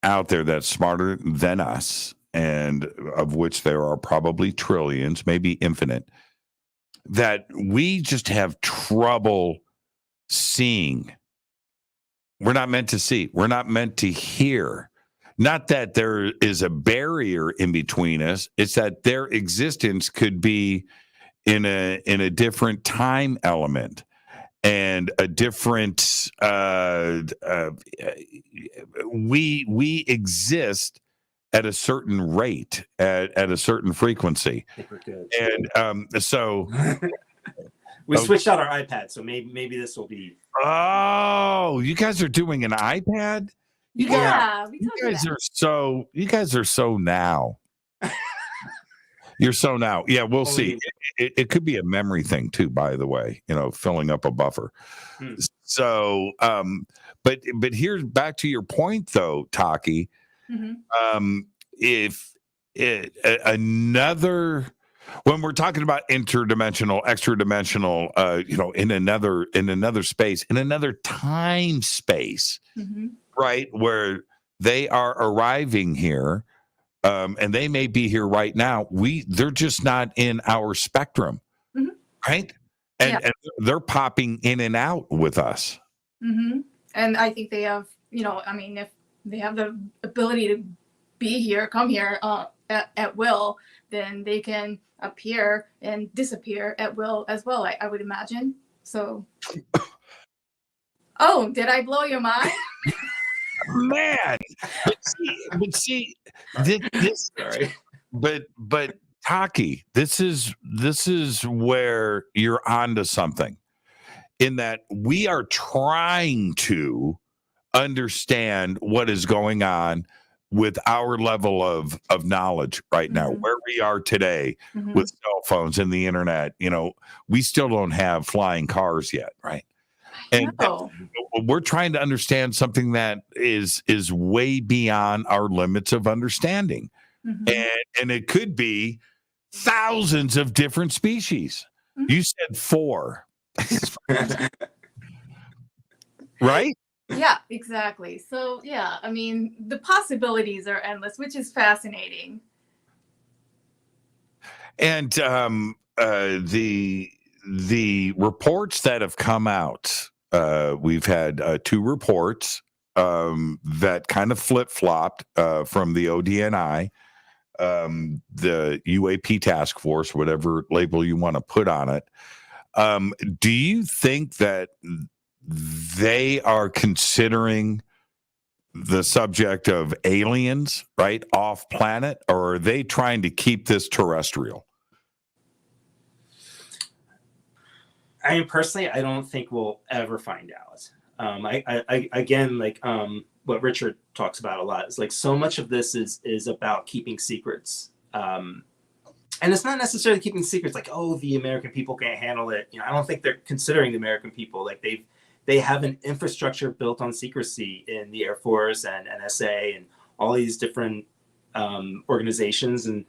out there that's smarter than us, and of which there are probably trillions, maybe infinite, that we just have trouble seeing. We're not meant to see. We're not meant to hear. not that there is a barrier in between us. It's that their existence could be in a different time element and a different. We exist at a certain rate, at a certain frequency, I think we're good. and so we switched out our iPad, so maybe this will be. Oh, you guys are doing an iPad? You guys are so now. You're so now. Yeah, we'll see. It could be a memory thing too, by the way, filling up a buffer. So, but here's back to your point though, Taki. If another, when we're talking about interdimensional, extra dimensional, in another space, in another time space, right, where they are arriving here, and they may be here right now. They're just not in our spectrum, right? And they're popping in and out with us. And I think they have, if they have the ability to be here, come here at will, then they can appear and disappear at will as well, I would imagine. So, oh, did I blow your mind? Man, but see, this. Sorry, but Taki, this is where you're onto something, in that we are trying to understand what is going on with our level of knowledge right now, where we are today with cell phones and the internet. We still don't have flying cars yet, right? And we're trying to understand something that is way beyond our limits of understanding. And it could be thousands of different species. You said 4. Right? Yeah, exactly. So, yeah, the possibilities are endless, which is fascinating. And the reports that have come out, we've had 2 reports that kind of flip-flopped from the ODNI, the UAP task force, whatever label you want to put on it. Do you think that they are considering the subject of aliens, right, off planet, or are they trying to keep this terrestrial? Personally, I don't think we'll ever find out. Again, what Richard talks about a lot is so much of this is about keeping secrets. And it's not necessarily keeping secrets the American people can't handle it. I don't think they're considering the American people. They have an infrastructure built on secrecy in the Air Force and NSA and all these different organizations. And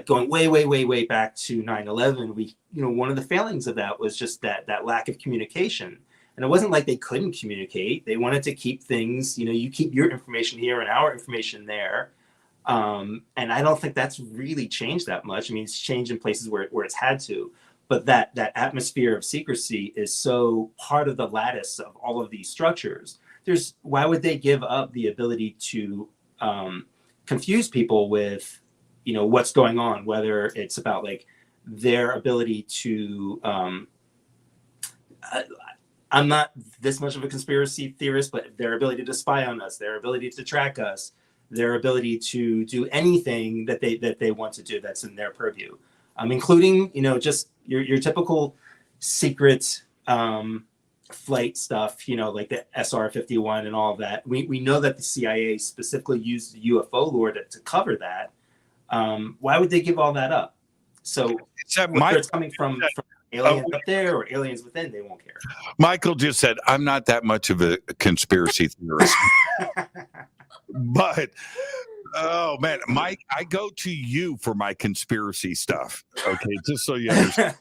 going way back to 9/11, one of the failings of that was just that lack of communication. And it wasn't like they couldn't communicate. They wanted to keep things, you keep your information here and our information there. And I don't think that's really changed that much. It's changed in places where it's had to. But that atmosphere of secrecy is so part of the lattice of all of these structures. Why would they give up the ability to confuse people with, what's going on, whether it's about their ability to, I'm not this much of a conspiracy theorist, but their ability to spy on us, their ability to track us, their ability to do anything that they want to do that's in their purview, including, just your typical secret flight stuff, the SR-51 and all of that. We know that the CIA specifically used the UFO lore to cover that. Why would they give all that up? So whether it's coming from aliens up there or aliens within, they won't care. Michael just said, I'm not that much of a conspiracy theorist. But, oh, man, Mike, I go to you for my conspiracy stuff. Okay, just so you understand.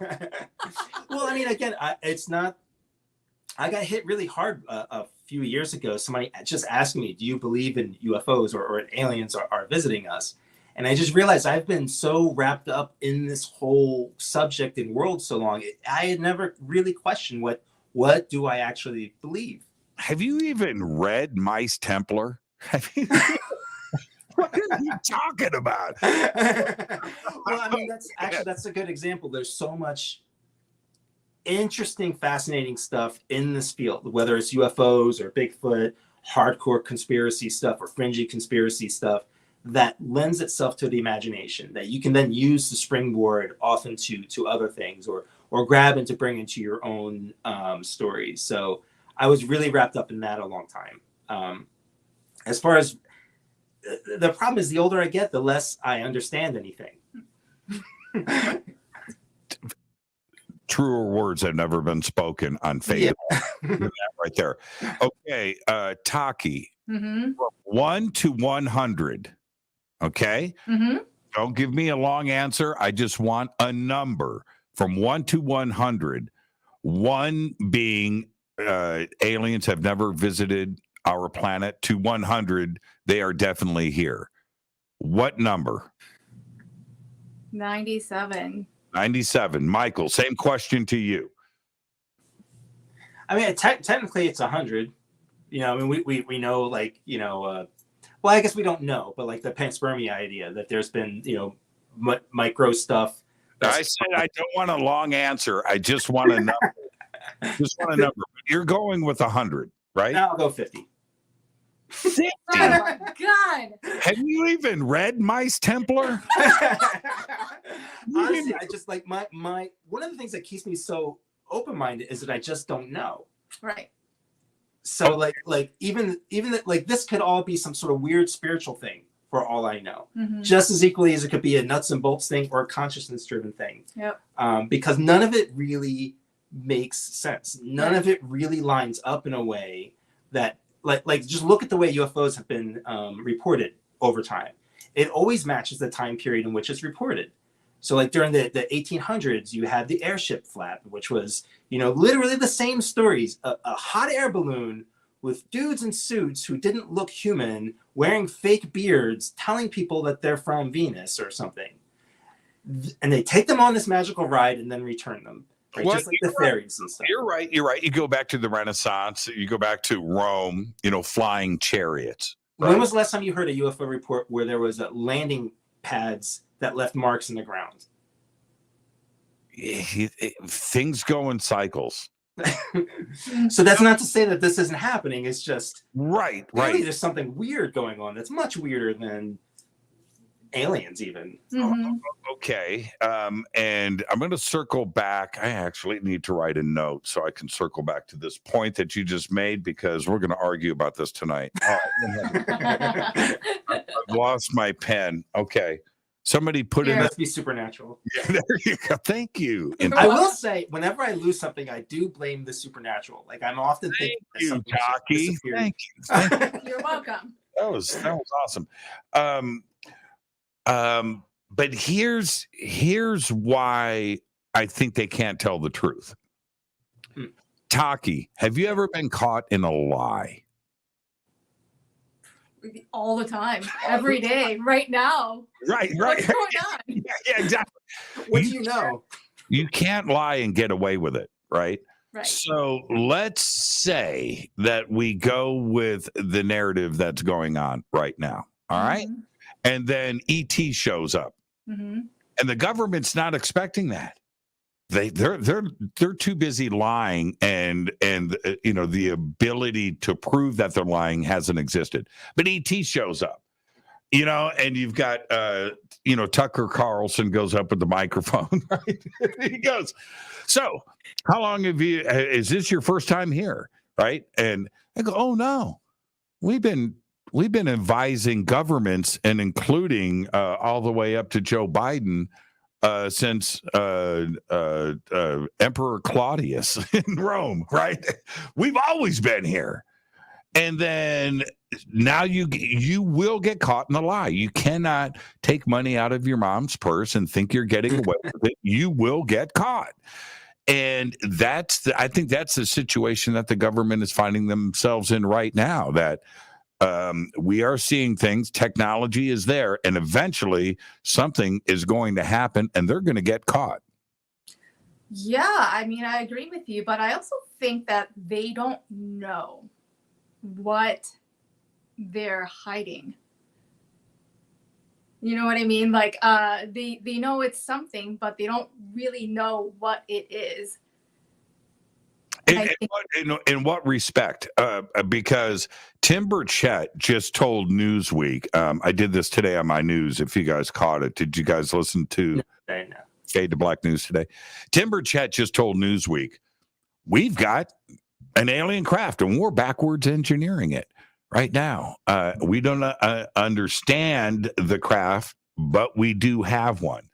Well, again, it's not... I got hit really hard a few years ago. Somebody just asked me, do you believe in UFOs or aliens are visiting us? And I just realized I've been so wrapped up in this whole subject and world so long. I had never really questioned what do I actually believe. Have you even read Mice Templar? What are you talking about? Well, I mean, that's a good example. There's so much interesting, fascinating stuff in this field, whether it's UFOs or Bigfoot, hardcore conspiracy stuff or fringy conspiracy stuff that lends itself to the imagination that you can then use to springboard off into other things or grab and to bring into your own stories. So I was really wrapped up in that a long time. As far as the problem is, the older I get, the less I understand anything. Truer words have never been spoken on Fate. Yeah. Right there. Okay, Taki, from 1 to 100. Okay? Don't give me a long answer. I just want a number from 1 to 100. 1 being aliens have never visited our planet, to 100, they are definitely here. What number? 97. 97. Michael, same question to you. I mean, technically it's 100. You know, I mean, we know, like, you know, well, I guess we don't know, but like the panspermia idea that there's been, you know, micro stuff. I said I don't want a long answer. I just want a number. Just want a number. You're going with 100, right? I'll go 50. 50? Oh my God. Have you even read Mice Templar? Honestly, I just like my one of the things that keeps me so open-minded is that I just don't know. Right. So like even that, like, this could all be some sort of weird spiritual thing for all I know. Just as equally as it could be a nuts and bolts thing or a consciousness-driven thing. Yep. Because none of it really makes sense. None of it really lines up in a way that like just look at the way UFOs have been reported over time. It always matches the time period in which it's reported. So like during the 1800s, you had the airship flap, which was, you know, literally the same stories. A hot air balloon with dudes in suits who didn't look human, wearing fake beards, telling people that they're from Venus or something. And they take them on this magical ride and then return them. Right? Just like the fairies and stuff. You're right. You go back to the Renaissance. You go back to Rome, you know, flying chariots. Right? When was the last time you heard a UFO report where there was landing pads that left marks in the ground? Things go in cycles. So that's not to say that this isn't happening. It's just right. There's something weird going on that's much weirder than aliens even. Okay. And I'm going to circle back. I actually need to write a note so I can circle back to this point that you just made, because we're going to argue about this tonight. I've lost my pen. Okay. Somebody put in. It must be supernatural. Yeah, there you go. Thank you. And I will say, whenever I lose something, I do blame the supernatural. Like, I'm often thinking you, Taki. Thank you. You're welcome. That was awesome. But here's why I think they can't tell the truth. Taki, have you ever been caught in a lie? All the time, every day, right now. Right. What's going on? Yeah, exactly. What do you know? You can't lie and get away with it, right? Right. So let's say that we go with the narrative that's going on right now. All right. And then ET shows up. And the government's not expecting that. They're too busy lying, and you know, the ability to prove that they're lying hasn't existed. But ET shows up, you know, and you've got you know, Tucker Carlson goes up with the microphone, right? He goes, "So, how long have you? Is this your first time here?" Right? And I go, "Oh no, we've been advising governments, and including all the way up to Joe Biden, since Emperor Claudius in Rome, right? We've always been here." And then now you will get caught in the lie. You cannot take money out of your mom's purse and think you're getting away with it. You will get caught. And I think that's the situation that the government is finding themselves in right now, that we are seeing things, technology is there, and eventually something is going to happen and they're going to get caught. Yeah, I mean, I agree with you, but I also think that they don't know what they're hiding. You know what I mean? Like, they know it's something, but they don't really know what it is. In what respect? Because Tim Burchett just told Newsweek. I did this today on my news. If you guys caught it, did you guys listen to Fade to Black News today? Tim Burchett just told Newsweek, we've got an alien craft and we're backwards engineering it right now. We don't understand the craft, but we do have one.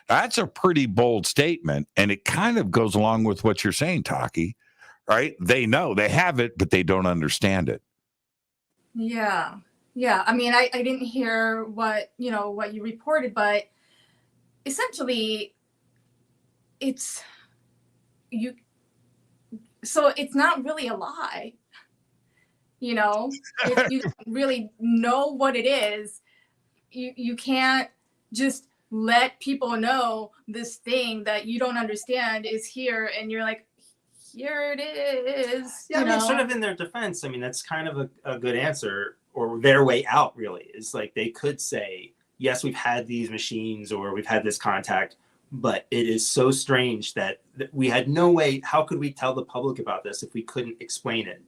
That's a pretty bold statement, and it kind of goes along with what you're saying, Taki. Right? They know they have it, but they don't understand it. Yeah. I mean, I didn't hear what you reported, but essentially so it's not really a lie. If you don't really know what it is, you can't just let people know this thing that you don't understand is here, and you're like, here it is. Yeah, I mean, sort of in their defense, I mean, that's kind of a good answer, or their way out, really, is like they could say, yes, we've had these machines or we've had this contact, but it is so strange that we had no way. How could we tell the public about this if we couldn't explain it?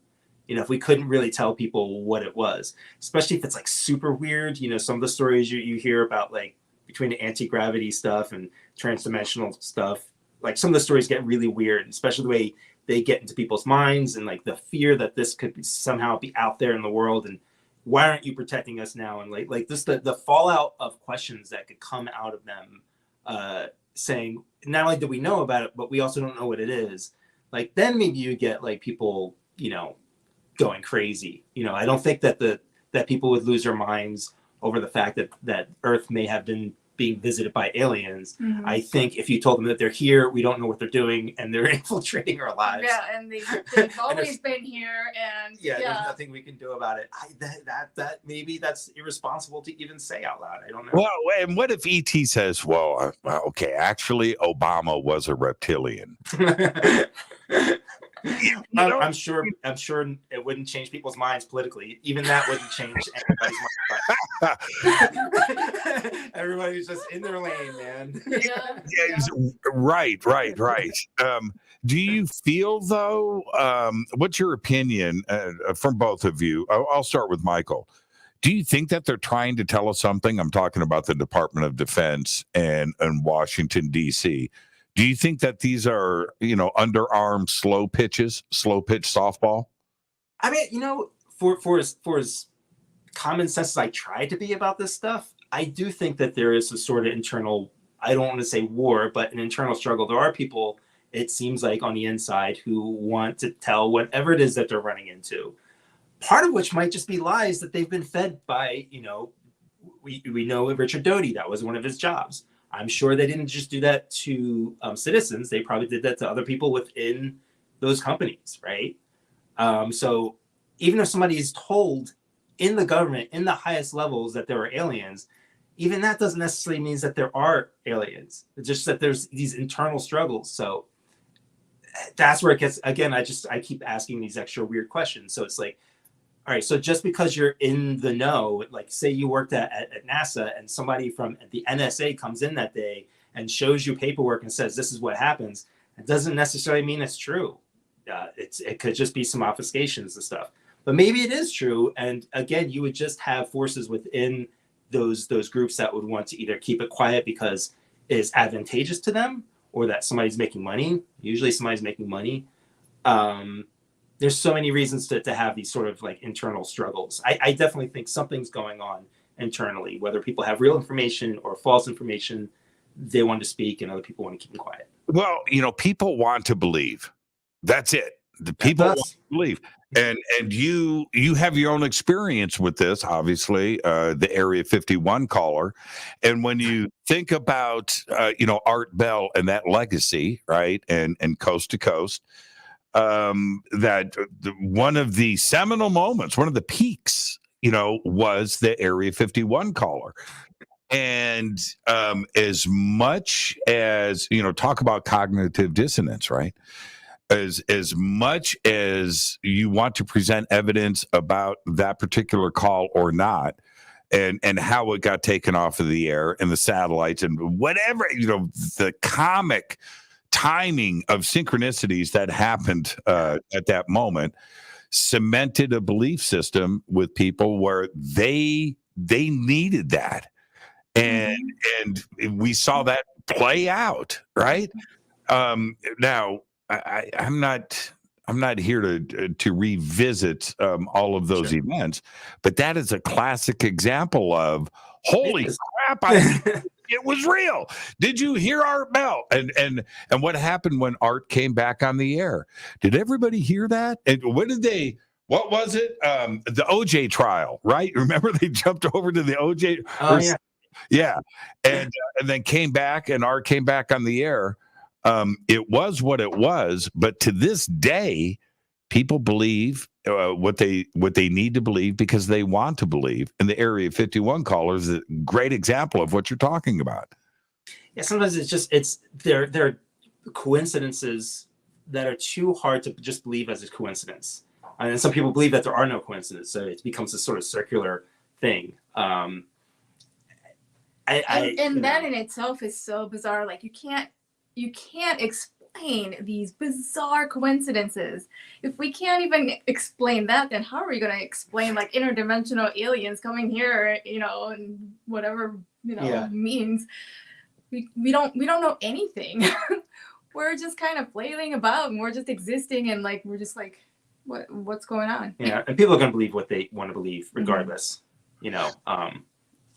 If we couldn't really tell people what it was, especially if it's like super weird. Some of the stories you hear about, like between the anti-gravity stuff and transdimensional stuff, like some of the stories get really weird, especially the way they get into people's minds and like the fear that this could somehow be out there in the world. And why aren't you protecting us now? And like this, the fallout of questions that could come out of them saying, not only do we know about it, but we also don't know what it is. Like, then maybe you get like people, going crazy. I don't think that that people would lose their minds over the fact that Earth may have been being visited by aliens. Mm-hmm. I think if you told them that they're here, we don't know what they're doing, and they're infiltrating our lives. Yeah, and they've always been here, and there's nothing we can do about it. That maybe that's irresponsible to even say out loud. I don't know. Well, and what if ET says, well, okay, actually, Obama was a reptilian? I'm sure it wouldn't change people's minds politically. Even that wouldn't change anybody's mind. Everybody's just in their lane, man. Right. Do you feel, though, what's your opinion from both of you? I'll start with Michael. Do you think that they're trying to tell us something? I'm talking about the Department of Defense and Washington, D.C. Do you think that these are, underarm slow pitch softball? I mean, for as common sense as I try to be about this stuff, I do think that there is a sort of internal, I don't want to say war, but an internal struggle. There are people, it seems like, on the inside who want to tell whatever it is that they're running into. Part of which might just be lies that they've been fed by, we know Richard Doty, that was one of his jobs. I'm sure they didn't just do that to citizens. They probably did that to other people within those companies, right? So even if somebody is told in the government, in the highest levels, that there are aliens, even that doesn't necessarily mean that there are aliens. It's just that there's these internal struggles. So that's where it gets, again, I keep asking these extra weird questions. So it's like, all right, so just because you're in the know, like say you worked at NASA and somebody from the NSA comes in that day and shows you paperwork and says this is what happens, it doesn't necessarily mean it's true. It could just be some obfuscations and stuff. But maybe it is true. And again, you would just have forces within those groups that would want to either keep it quiet because it's advantageous to them, or that somebody's making money. Usually somebody's making money. There's so many reasons to have these sort of like internal struggles. I definitely think something's going on internally, whether people have real information or false information. They want to speak and other people want to keep them quiet. Well, people want to believe. That's it. The people want to believe. And you have your own experience with this, obviously, the Area 51 caller. And when you think about, Art Bell and that legacy, right, and Coast to Coast, that one of the seminal moments, one of the peaks, was the Area 51 caller. And as much as, talk about cognitive dissonance, right? As much as you want to present evidence about that particular call or not, and how it got taken off of the air and the satellites and whatever, the comic timing of synchronicities that happened at that moment cemented a belief system with people where they needed that. And we saw that play out, right? Now, I'm not here to revisit all of those events, but that is a classic example of holy crap! It was real. Did you hear Art Bell? And what happened when Art came back on the air? Did everybody hear that? And what was it? The OJ trial, right? Remember they jumped over to the OJ? Oh, yeah. Yeah. And then came back, and Art came back on the air. It was what it was, but to this day, people believe what they need to believe because they want to believe. And the Area 51 caller is a great example of what you're talking about. Yeah, sometimes they're coincidences that are too hard to just believe as a coincidence. And some people believe that there are no coincidences, so it becomes a sort of circular thing. That in itself is so bizarre. Like you can't explain these bizarre coincidences. If we can't even explain that, then how are we going to explain like interdimensional aliens coming here, and whatever, means? We don't know anything. We're just kind of flailing about, and we're just existing, and like we're just like, what's going on? Yeah, and people are going to believe what they want to believe regardless.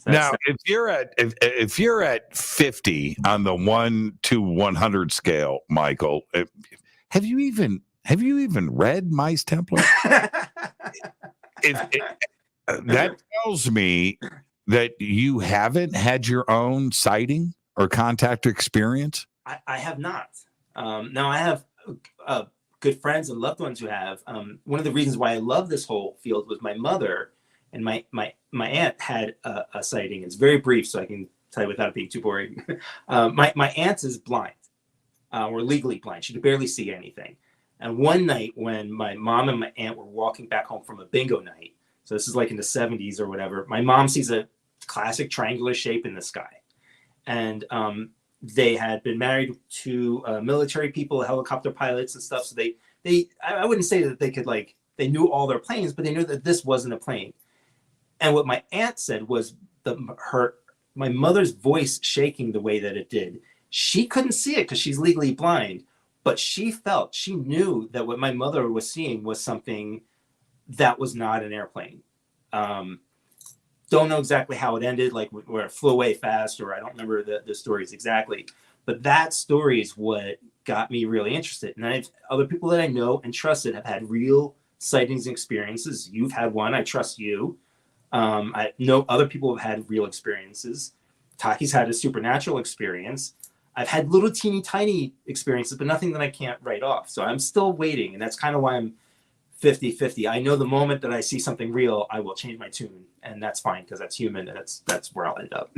Now, if you're at 50 on the 1 to 100 scale, Michael, have you even read Mice Templar? That tells me that you haven't had your own sighting or contact experience. I have not. Now I have good friends and loved ones who have. One of the reasons why I love this whole field was my mother and my aunt had a sighting. It's very brief, so I can tell you without it being too boring. My aunt is blind, or legally blind. She could barely see anything. And one night when my mom and my aunt were walking back home from a bingo night, so this is like in the 70s or whatever, my mom sees a classic triangular shape in the sky. And they had been married to military people, helicopter pilots and stuff. So I wouldn't say that they knew all their planes, but they knew that this wasn't a plane. And what my aunt said was my mother's voice shaking the way that it did. She couldn't see it because she's legally blind, but she knew that what my mother was seeing was something that was not an airplane. Don't know exactly how it ended, like where it flew away fast, or I don't remember the stories exactly. But that story is what got me really interested. And other people that I know and trusted have had real sightings and experiences. You've had one. I trust you. I know other people have had real experiences. Taki's had a supernatural experience. I've had little teeny tiny experiences, but nothing that I can't write off. So I'm still waiting. And that's kind of why I'm 50-50. I know the moment that I see something real, I will change my tune. And that's fine because that's human. And that's where I'll end up.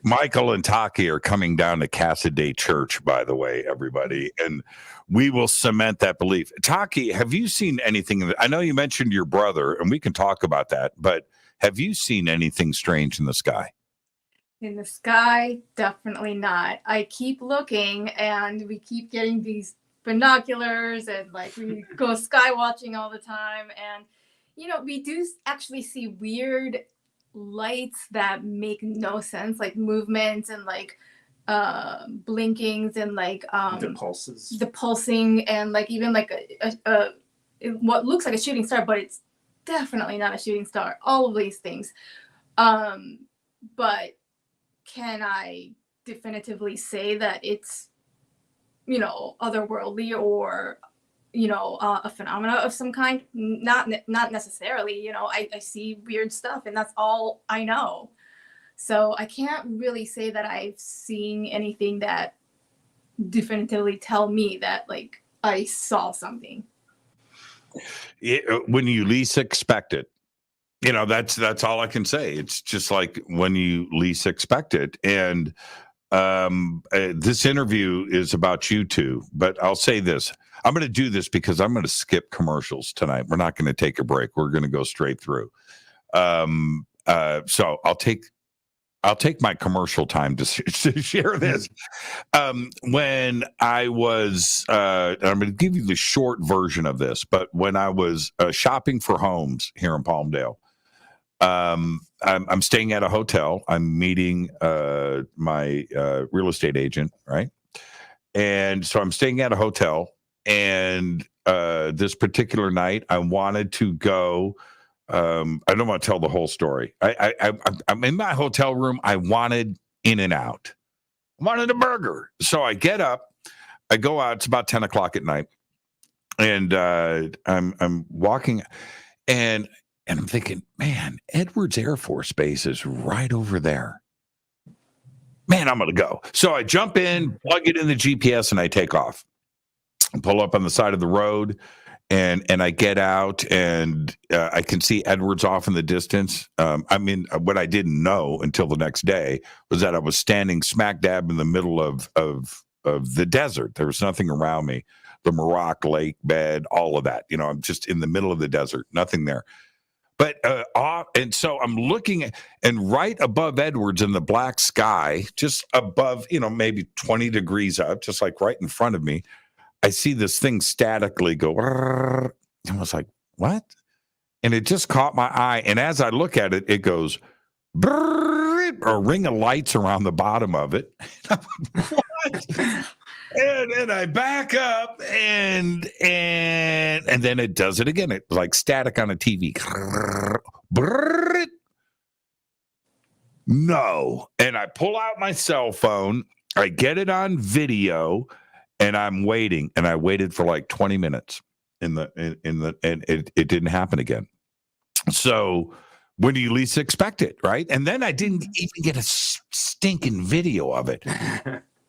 Michael and Taki are coming down to Cassaday Church, by the way, everybody. And we will cement that belief. Taki, have you seen anything? I know you mentioned your brother, and we can talk about that. But have you seen anything strange in the sky? In the sky, definitely not. I keep looking, and we keep getting these binoculars, and like we go sky watching all the time. And, we do actually see weird lights that make no sense, like movements and like blinkings and like the pulsing, and like even like what looks like a shooting star, but it's definitely not a shooting star. All of these things. But can I definitively say that it's, otherworldly or, a phenomena of some kind? Not necessarily. I see weird stuff, and that's all I know. So I can't really say that I've seen anything that definitively tell me that like I saw something. When you least expect it, that's all I can say. It's just like when you least expect it. And this interview is about you two, but I'll say this. I'm going to do this because I'm going to skip commercials tonight. We're not going to take a break. We're going to go straight through. So I'll take my commercial time to share this. When I was, I'm going to give you the short version of this, but when I was shopping for homes here in Palmdale, I'm staying at a hotel. I'm meeting my real estate agent, right? And so I'm staying at a hotel, and this particular night, I wanted to go. I don't want to tell the whole story. I'm in my hotel room. I wanted In-N-Out. I wanted a burger. So I get up. I go out. It's about 10 o'clock at night, and I'm walking, and I'm thinking, man, Edwards Air Force Base is right over there. Man, I'm going to go. So I jump in, plug it in the GPS, and I take off. I pull up on the side of the road, and I get out, and I can see Edwards off in the distance. I mean, what I didn't know until the next day was that I was standing smack dab in the middle of the desert. There was nothing around me. The Muroc Lake bed, all of that. I'm just in the middle of the desert, nothing there. But and so I'm looking, and right above Edwards in the black sky, just above, maybe 20 degrees up, just like right in front of me, I see this thing statically go. And I was like, what? And it just caught my eye. And as I look at it, it goes, a ring of lights around the bottom of it. What? And I back up, and then it does it again. It's like static on a TV. No. And I pull out my cell phone. I get it on video, and I'm waiting. And I waited for like 20 minutes and it didn't happen again. So when do you least expect it, right? And then I didn't even get a stinking video of it.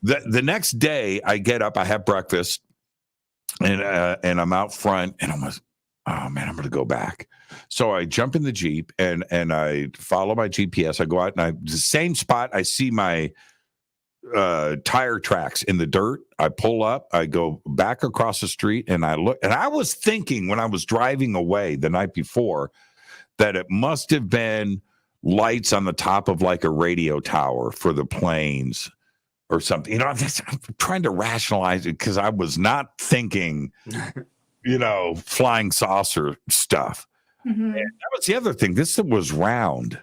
The next day, I get up, I have breakfast, and I'm out front, and I'm like, oh man, I'm going to go back. So I jump in the Jeep, and I follow my GPS. I go out, and the same spot, I see my tire tracks in the dirt. I pull up, I go back across the street, and I look, and I was thinking when I was driving away the night before that it must have been lights on the top of like a radio tower for the planes or something. I'm trying to rationalize it because I was not thinking, flying saucer stuff. Mm-hmm. And that was the other thing. This was round.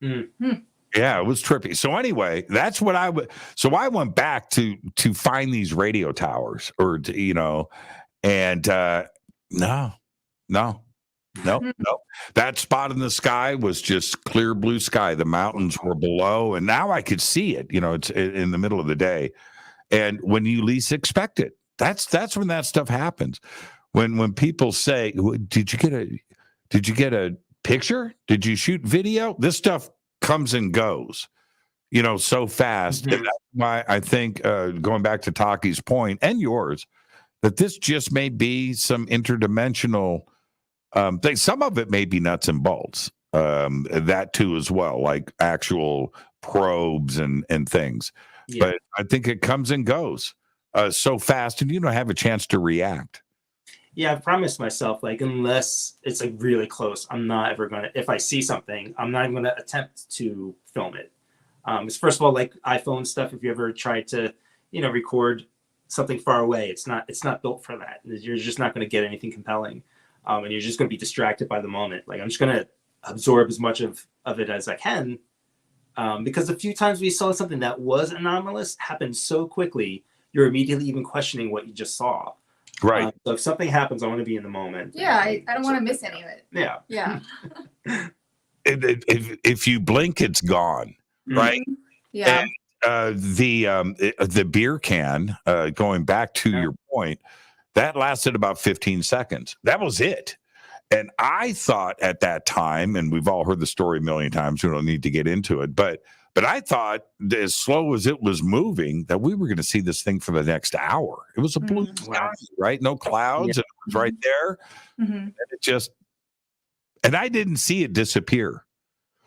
Mm-hmm. Yeah, it was trippy. So anyway, that's what I would. So I went back to find these radio towers, and no. That spot in the sky was just clear blue sky. The mountains were below, and now I could see it. It's in the middle of the day, and when you least expect it, that's when that stuff happens. When people say, "Did you get a picture? Did you shoot video?" This stuff comes and goes, so fast. Mm-hmm. And that's why I think, going back to Taki's point and yours, that this just may be some interdimensional thing. Some of it may be nuts and bolts, that too as well, like actual probes and things. Yeah. But I think it comes and goes so fast, and you don't have a chance to react. Yeah, I've promised myself, like, unless it's like really close, I'm not ever gonna. If I see something, I'm not even gonna attempt to film it. Because first of all, like iPhone stuff, if you ever try to, record something far away, it's not built for that. You're just not gonna get anything compelling. And you're just going to be distracted by the moment. Like, I'm just going to absorb as much of it as I can, because a few times we saw something that was anomalous happen so quickly, you're immediately even questioning what you just saw. Right. So if something happens, I want to be in the moment. Yeah, I don't want to miss any of it. Yeah. Yeah. If you blink, it's gone. Mm-hmm. Right. Yeah. And, the beer can, going back to your point, that lasted about 15 seconds. That was it. And I thought at that time, and we've all heard the story a million times, we don't need to get into it, but I thought as slow as it was moving, that we were going to see this thing for the next hour. It was a blue sky, right? No clouds. Yeah. And it was right there. Mm-hmm. And I didn't see it disappear.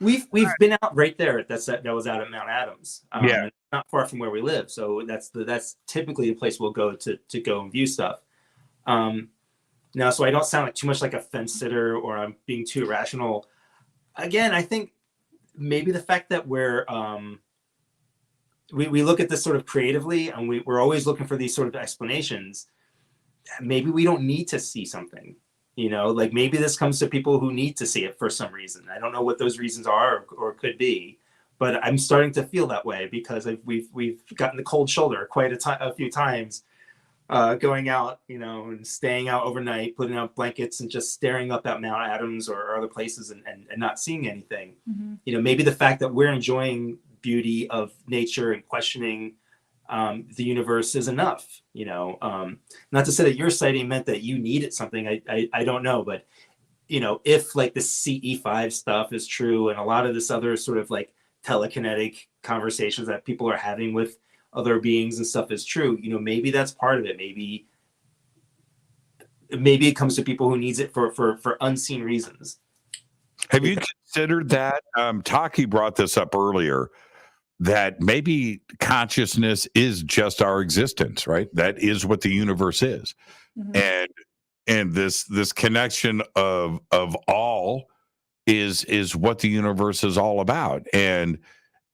We've been out right there. That was out at Mount Adams. It's not far from where we live. So that's typically the place we'll go to go and view stuff. Now, so I don't sound like too much like a fence sitter or I'm being too irrational. Again, I think maybe the fact that we look at this sort of creatively, and we're always looking for these sort of explanations. Maybe we don't need to see something, like maybe this comes to people who need to see it for some reason. I don't know what those reasons are or could be, but I'm starting to feel that way because we've gotten the cold shoulder quite a few times, going out, and staying out overnight, putting out blankets and just staring up at Mount Adams or other places and not seeing anything. Mm-hmm. Maybe the fact that we're enjoying beauty of nature and questioning the universe is enough. Not to say that your sighting meant that you needed something. I don't know, but if like the CE5 stuff is true and a lot of this other sort of like telekinetic conversations that people are having with other beings and stuff is true, maybe that's part of it. Maybe it comes to people who needs it for unseen reasons. Have you considered that? Taki brought this up earlier, that maybe consciousness is just our existence, right? That is what the universe is. Mm-hmm. And this connection of all is what the universe is all about. And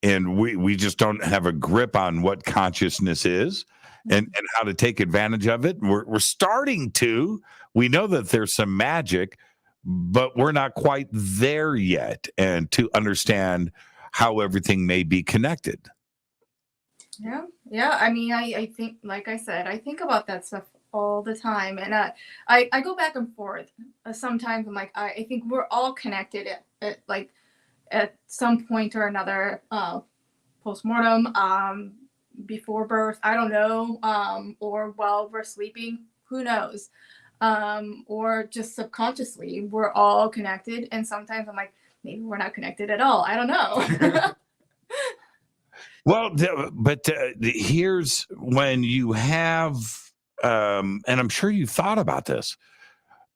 we just don't have a grip on what consciousness is and how to take advantage of it. We're starting to. We know that there's some magic, but we're not quite there yet, and to understand how everything may be connected. Yeah. I mean, I think, like I said, I think about that stuff all the time, and I go back and forth. Sometimes I'm like, I think we're all connected at some point or another, postmortem, before birth, I don't know, or while we're sleeping, who knows, or just subconsciously, we're all connected. And sometimes I'm like, maybe we're not connected at all. I don't know. Well, but here's when you have, and I'm sure you thought about this.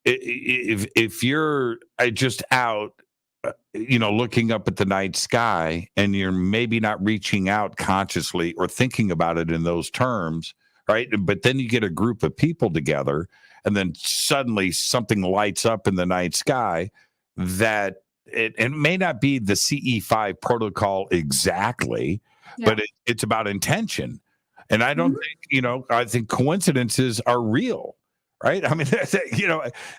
If you're just out, looking up at the night sky, and you're maybe not reaching out consciously or thinking about it in those terms, right? But then you get a group of people together, and then suddenly something lights up in the night sky that it may not be the CE5 protocol exactly, but it's about intention. And I don't think, I think coincidences are real, right? I mean,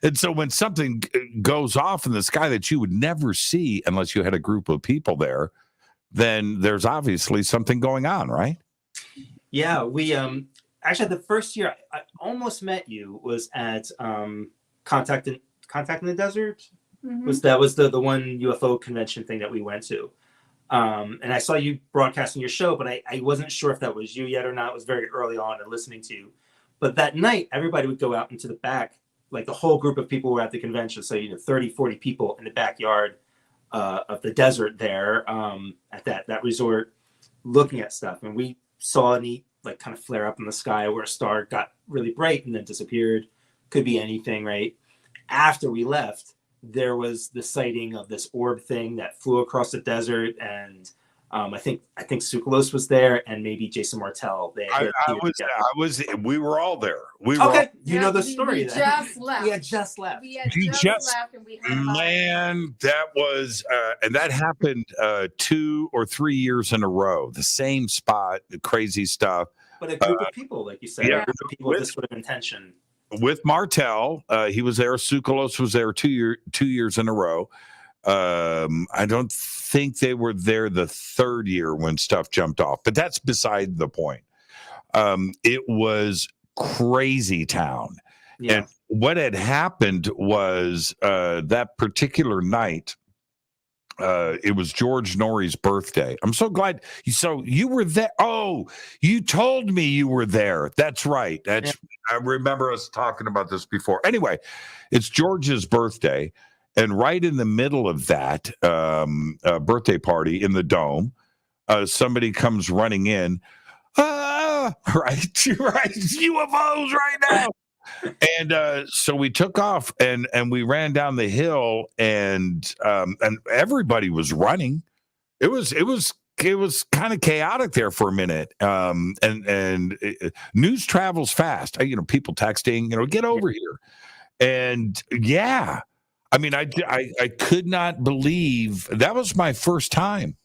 and so when something goes off in the sky that you would never see unless you had a group of people there, then there's obviously something going on, right? Yeah, we actually the first year I almost met you was at Contact in the Desert. Mm-hmm. That was the one UFO convention thing that we went to. And I saw you broadcasting your show, but I wasn't sure if that was you yet or not. It was very early on and listening to you. But that night, everybody would go out into the back. Like the whole group of people were at the convention. So, 30, 40 people in the backyard of the desert there at that resort looking at stuff. And we saw an kind of flare up in the sky where a star got really bright and then disappeared. Could be anything, right? After we left, there was the sighting of this orb thing that flew across the desert, and I think Tsoukalos was there, and maybe Jason Martell. We were all there. You know the story. We just left. We had just left. And we had man, that was, and that happened 2 or 3 years in a row. The same spot, the crazy stuff. But a group of people, like you said, a group of people with this sort of intention. With Martell, he was there. Tsoukalos was there 2 years in a row. I don't think they were there the third year when stuff jumped off, but that's beside the point. It was crazy town. Yeah. And what had happened was that particular night, it was George Norrie's birthday. I'm so glad. So you were there. Oh, you told me you were there. That's right. I remember us talking about this before. Anyway, it's George's birthday. And right in the middle of that birthday party in the dome, somebody comes running in. Right. UFOs right now. And so we took off and we ran down the hill, and everybody was running. It was kind of chaotic there for a minute. And news travels fast. People texting, get over here. And I mean, I could not believe that was my first time.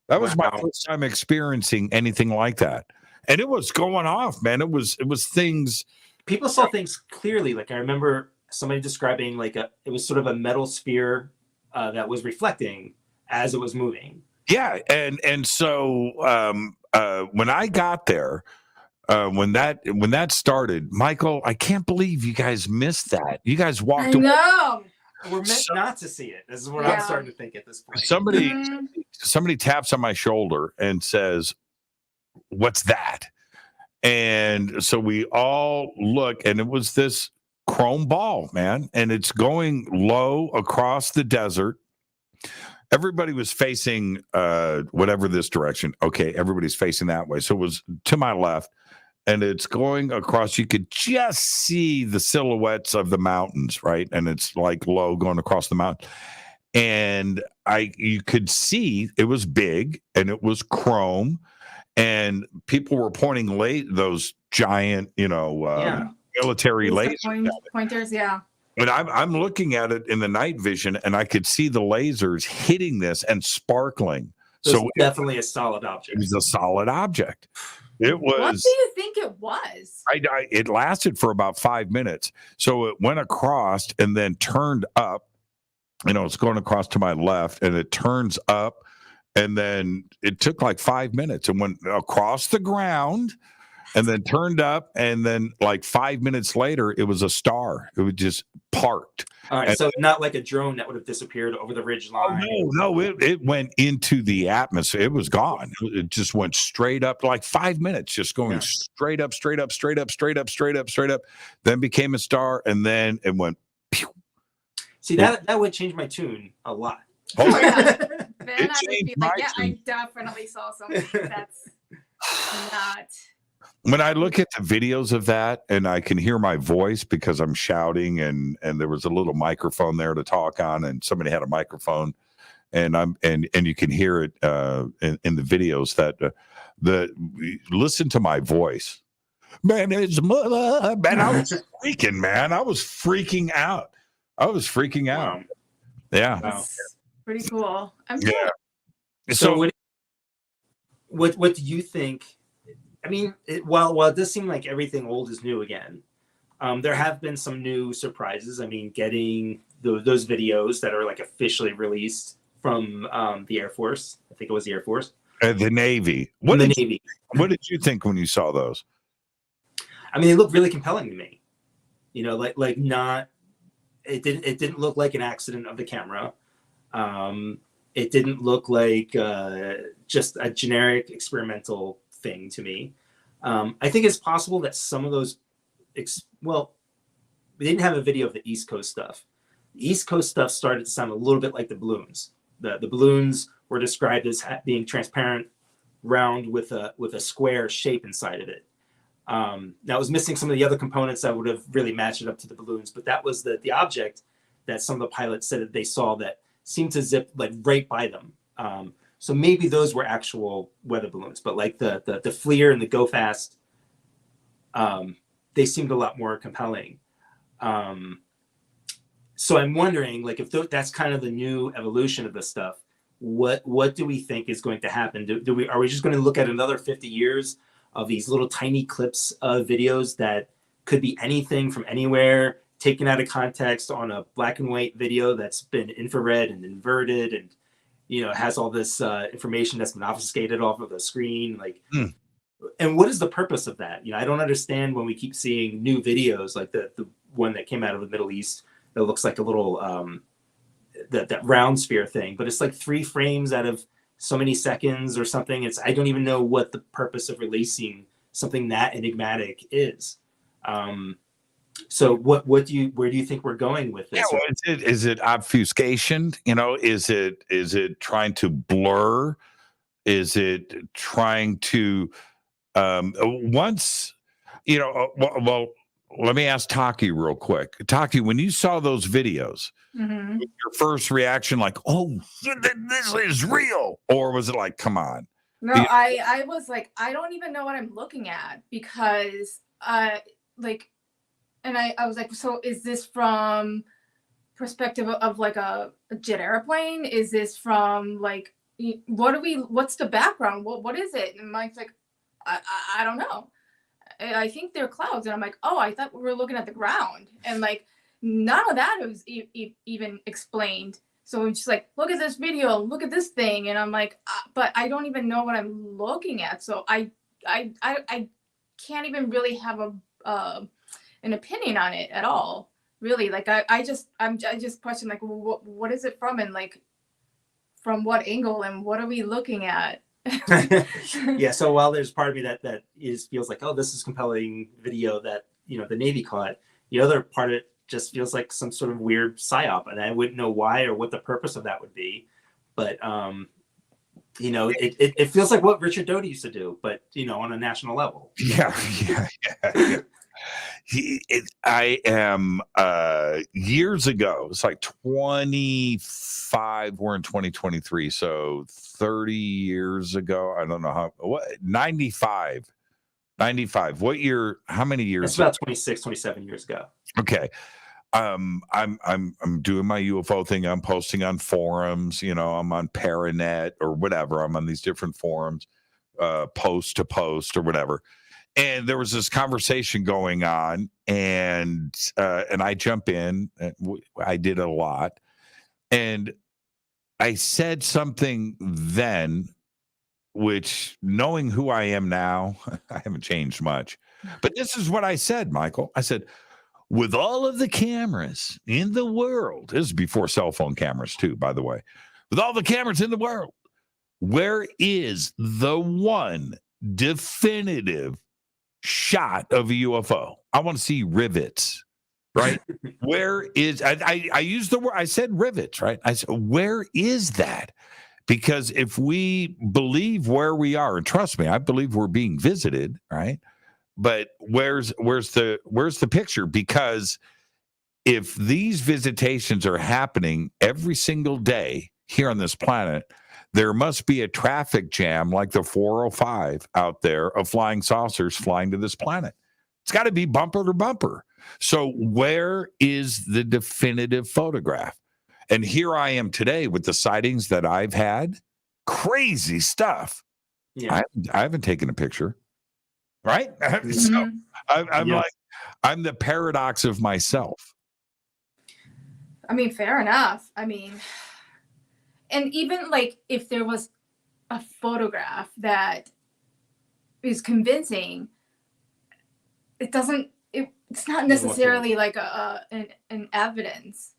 That was my first time experiencing anything like that. And it was going off, man. It was things. People saw things clearly. Like I remember somebody describing it was sort of a metal sphere that was reflecting as it was moving. Yeah, and so when I got there, when that started, Michael, I can't believe you guys missed that. You guys walked away. No. We're meant not to see it. This is what I'm starting to think at this point. Somebody taps on my shoulder and says, "What's that?" And so we all look, and it was this chrome ball, man, and it's going low across the desert. Everybody was facing whatever this direction. Okay, everybody's facing that way. So it was to my left, and it's going across. You could just see the silhouettes of the mountains, right? And it's like low going across the mountain. And you could see it was big and it was chrome, and people were pointing those giant, military lasers. Pointers, yeah. But I'm looking at it in the night vision, and I could see the lasers hitting this and sparkling. So definitely a solid object. It was a solid object. It was. What do you think it was? It lasted for about 5 minutes. So it went across and then turned up. It's going across to my left, and it turns up, and then it took like 5 minutes and went across the ground. And then turned up, and then like 5 minutes later, it was a star. It was just parked. All right, so not like a drone that would have disappeared over the ridge line. No, it went into the atmosphere. It was gone. It just went straight up, like 5 minutes, just going straight up, straight up, straight up, straight up, straight up, straight up. Then became a star, and then it went. Pew. See, that would change my tune a lot. Oh yeah, then I would be like, yeah, I definitely saw something that's not. When I look at the videos of that, and I can hear my voice because I'm shouting, and there was a little microphone there to talk on, and somebody had a microphone, and you can hear it in the videos that listen to my voice, man. It's mother, man. I was freaking, man. I was freaking out. Wow. Yeah, that's pretty cool. So what do you think? I mean, while it does seem like everything old is new again, there have been some new surprises. I mean, getting those videos that are like officially released from the Air Force. I think it was the Air Force. The Navy. What did you think when you saw those? I mean, they look really compelling to me. Like not. It didn't look like an accident of the camera. It didn't look like just a generic experimental thing to me. I think it's possible that some of those we didn't have a video of the East Coast stuff. The East Coast stuff started to sound a little bit like the balloons. The balloons were described as being transparent, round with a square shape inside of it. Now it was missing some of the other components that would have really matched it up to the balloons, but that was the object that some of the pilots said that they saw that seemed to zip like right by them. So maybe those were actual weather balloons, but like the FLIR and the Go Fast, they seemed a lot more compelling. So I'm wondering, like, if that's kind of the new evolution of this stuff, what do we think is going to happen? Are we just going to look at another 50 years of these little tiny clips of videos that could be anything from anywhere, taken out of context on a black and white video that's been infrared and inverted and has all this information that's been obfuscated off of the screen, and what is the purpose of that? I don't understand when we keep seeing new videos like the one that came out of the Middle East that looks like a little that round sphere thing, but it's like 3 frames out of so many seconds or something. I don't even know what the purpose of releasing something that enigmatic is. So where do you think we're going with this? Yeah, well, is it obfuscation? Is it trying to blur? Is it trying to well, let me ask Taki real quick. Taki, when you saw those videos, Mm-hmm. your first reaction like, "Oh, this is real," or was it like, "Come on"? No, I was like, I don't even know what I'm looking at because and I was like, so is this from perspective of like a jet airplane? Is this from like, what's the background? What is it? And Mike's like, I don't know. I think they're clouds. And I'm like, oh, I thought we were looking at the ground. And like, none of that was even explained. So I'm just like, look at this video, look at this thing. And I'm like, but I don't even know what I'm looking at. So I can't even really have an opinion on it at all. Really. Like I just question like, what is it from? And like, from what angle and what are we looking at? Yeah. So while there's part of me that feels like, oh, this is compelling video that, the Navy caught, the other part of it just feels like some sort of weird psyop, and I wouldn't know why or what the purpose of that would be. But, it feels like what Richard Doty used to do, but, on a national level. Yeah. I am years ago, it's like 25, we're in 2023, so 30 years ago, I don't know 95, what year, how many years? It's about 26, 27 years ago. Okay. I'm doing my UFO thing. I'm posting on forums, I'm on Paranet or whatever. I'm on these different forums, post to post or whatever. And there was this conversation going on, and I jump in. I did a lot, and I said something then, which, knowing who I am now, I haven't changed much. But this is what I said, Michael. I said, with all of the cameras in the world, this is before cell phone cameras too, by the way. With all the cameras in the world, where is the one definitive shot of a UFO? I want to see rivets, right? Where is, I used the word, I said rivets, right? I said, where is that? Because if we believe where we are, and trust me, I believe we're being visited, right? But where's the picture? Because if these visitations are happening every single day here on this planet, there must be a traffic jam like the 405 out there of flying saucers flying to this planet. It's got to be bumper to bumper. So where is the definitive photograph? And here I am today with the sightings that I've had. Crazy stuff. Yeah. I haven't taken a picture. Right? So I'm like, I'm the paradox of myself. I mean, fair enough. I mean, and even like if there was a photograph that is convincing, it's not necessarily like an evidence.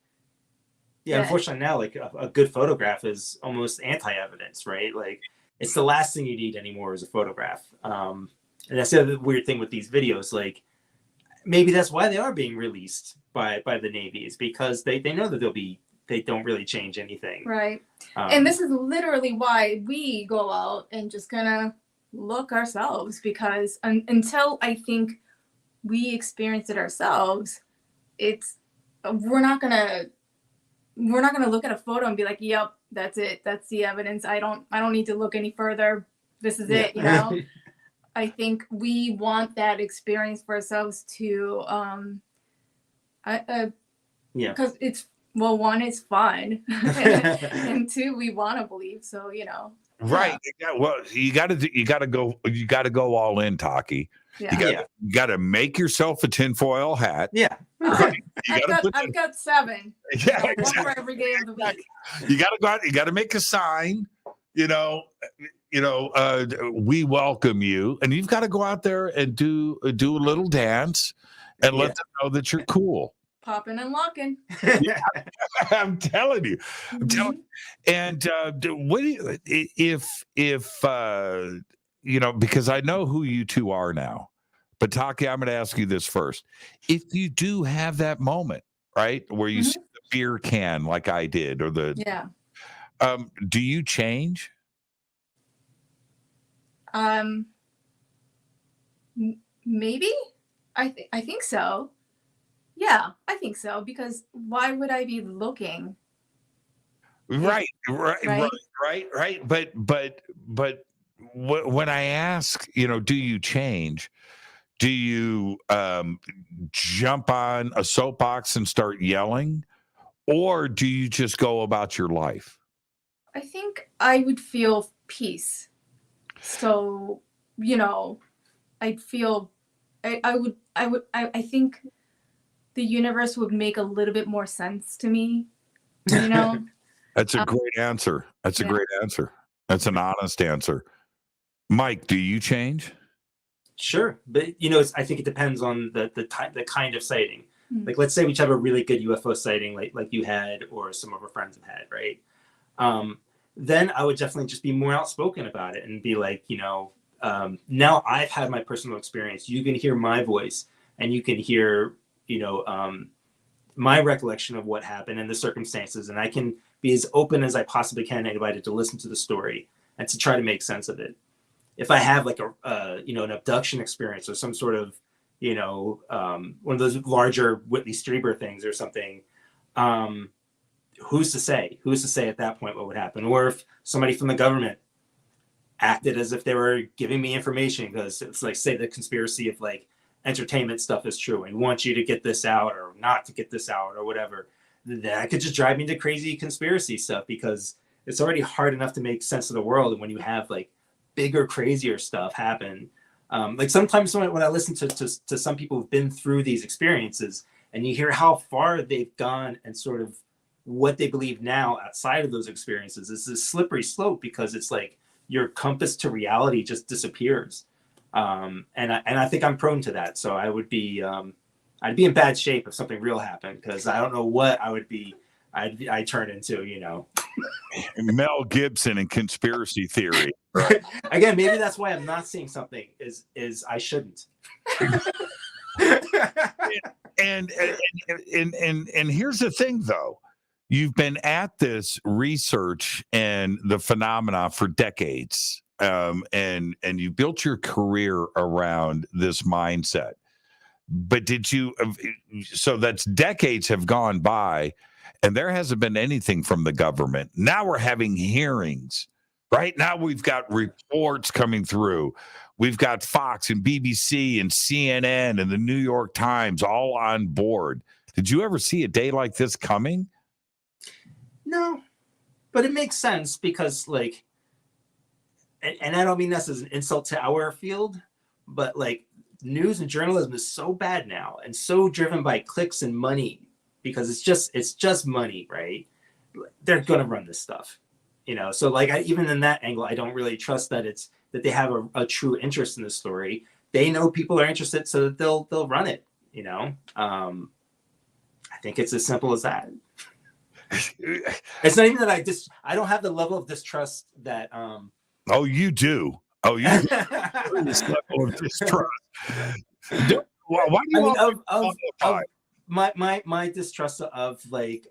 Yeah, unfortunately now, like a good photograph is almost anti-evidence, right? Like it's the last thing you need anymore is a photograph. And that's the other weird thing with these videos. Like maybe that's why they are being released by the Navy, is because they know that they don't really change anything. Right. And this is literally why we go out and just kind of look ourselves, because until I think we experience it ourselves, we're not gonna look at a photo and be like, yep, that's it, that's the evidence. I don't need to look any further. This is it, I think we want that experience for ourselves to, because it's, well, one, it's fun, and two, we want to believe. So, Right. Yeah. Well, you got to go all in, Taki. Yeah. You got to make yourself a tinfoil hat. Yeah. Right. I've got 7. Yeah. One Exactly. for every day of the week. You got to go out. You got to make a sign. We welcome you, and you've got to go out there and do a little dance and let them know that you're cool. Popping and locking. Yeah, I'm telling you. And what do you, if because I know who you two are now, but Taki, I'm going to ask you this first. If you do have that moment, right, where you see the beer can like I did, or do you change? Maybe. I think so. Yeah, I think so, because why would I be looking? Right. But when I ask, do you change? Do you jump on a soapbox and start yelling? Or do you just go about your life? I think I would feel peace. So, I'd feel, I think the universe would make a little bit more sense to me, That's a great answer. That's a great answer. That's an honest answer. Mike, do you change? Sure, but I think it depends on the kind of sighting. Like, let's say we have a really good UFO sighting, like you had, or some of our friends have had, right? Then I would definitely just be more outspoken about it and be like, now I've had my personal experience. You can hear my voice, and you can hear, my recollection of what happened and the circumstances, and I can be as open as I possibly can to anybody to listen to the story and to try to make sense of it. If I have like an abduction experience or some sort of, one of those larger Whitley Strieber things or something, who's to say? Who's to say at that point what would happen? Or if somebody from the government acted as if they were giving me information, because it's like, say the conspiracy of like entertainment stuff is true and want you to get this out or not to get this out or whatever, that could just drive me into crazy conspiracy stuff, because it's already hard enough to make sense of the world. And when you have like bigger, crazier stuff happen, like sometimes when I listen to some people who've been through these experiences, and you hear how far they've gone and sort of what they believe now outside of those experiences, it's a slippery slope, because it's like your compass to reality just disappears. And I think I'm prone to that. So I would be, I'd be in bad shape if something real happened, because I don't know what I would be. I'd turn into, Mel Gibson and conspiracy theory. Right? Again, maybe that's why I'm not seeing something is I shouldn't. and here's the thing, though. You've been at this research and the phenomena for decades, and you built your career around this mindset. But did you? So that's decades have gone by, and there hasn't been anything from the government. Now we're having hearings. Right now we've got reports coming through. We've got Fox and BBC and CNN and the New York Times all on board. Did you ever see a day like this coming? No, but it makes sense, because like, and I don't mean this as an insult to our field, but like news and journalism is so bad now and so driven by clicks and money, because it's just money, right? They're going to run this stuff, So like, even in that angle, I don't really trust that they have a true interest in this story. They know people are interested, so that they'll run it, I think it's as simple as that. It's not even that I don't have the level of distrust that Oh, you do. Oh, you do. This level of distrust. Why do you my distrust of like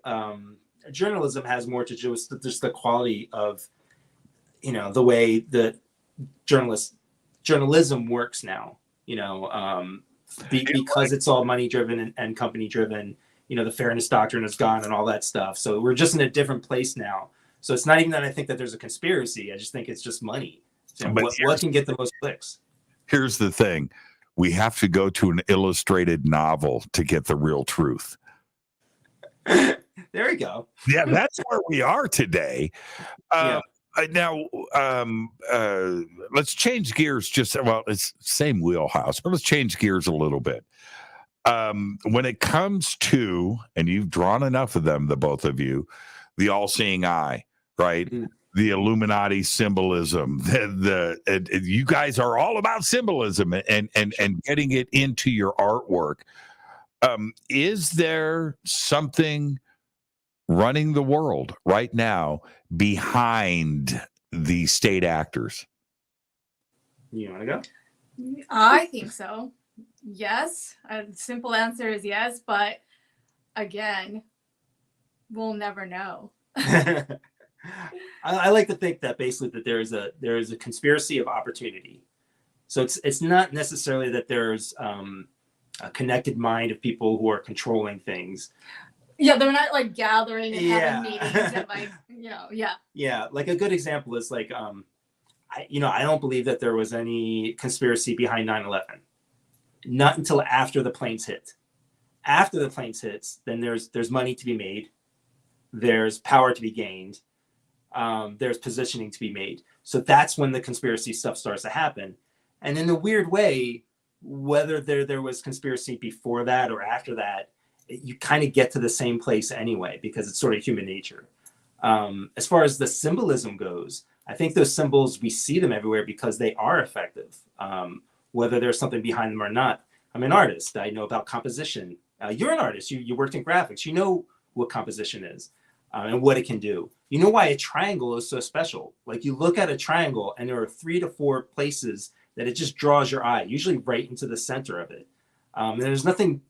journalism has more to do with just the quality of the way that journalism works now, because it's all money driven and company driven. The fairness doctrine is gone and all that stuff. So we're just in a different place now. So it's not even that I think that there's a conspiracy. I just think it's just money. So what can get the most clicks? Here's the thing. We have to go to an illustrated novel to get the real truth. There we go. Yeah, that's where we are today. Now, let's change gears. It's same wheelhouse, but let's change gears a little bit. When it comes to, and you've drawn enough of them, the both of you, the all-seeing eye, right? Mm. The Illuminati symbolism, you guys are all about symbolism and getting it into your artwork. Is there something running the world right now behind the state actors? You want to go? I think so. Yes. A simple answer is yes, but again, we'll never know. I like to think that basically that there is a conspiracy of opportunity. So it's not necessarily that there's a connected mind of people who are controlling things. Yeah, they're not like gathering and having meetings and like, yeah. Yeah, like a good example is like I don't believe that there was any conspiracy behind 9/11. Not until after the planes hit. After the planes hits, then there's money to be made. there's power to be gained, there's positioning to be made. So that's when the conspiracy stuff starts to happen. And in a weird way, whether there was conspiracy before that or after that, you kind of get to the same place anyway, because it's sort of human nature. As far as the symbolism goes, I think those symbols, we see them everywhere because they are effective, whether there's something behind them or not. I'm an artist. I know about composition. You're an artist. You worked in graphics. You know what composition is and what it can do. You know why a triangle is so special. Like, you look at a triangle and there are 3 to 4 places that it just draws your eye, usually right into the center of it. And there's nothing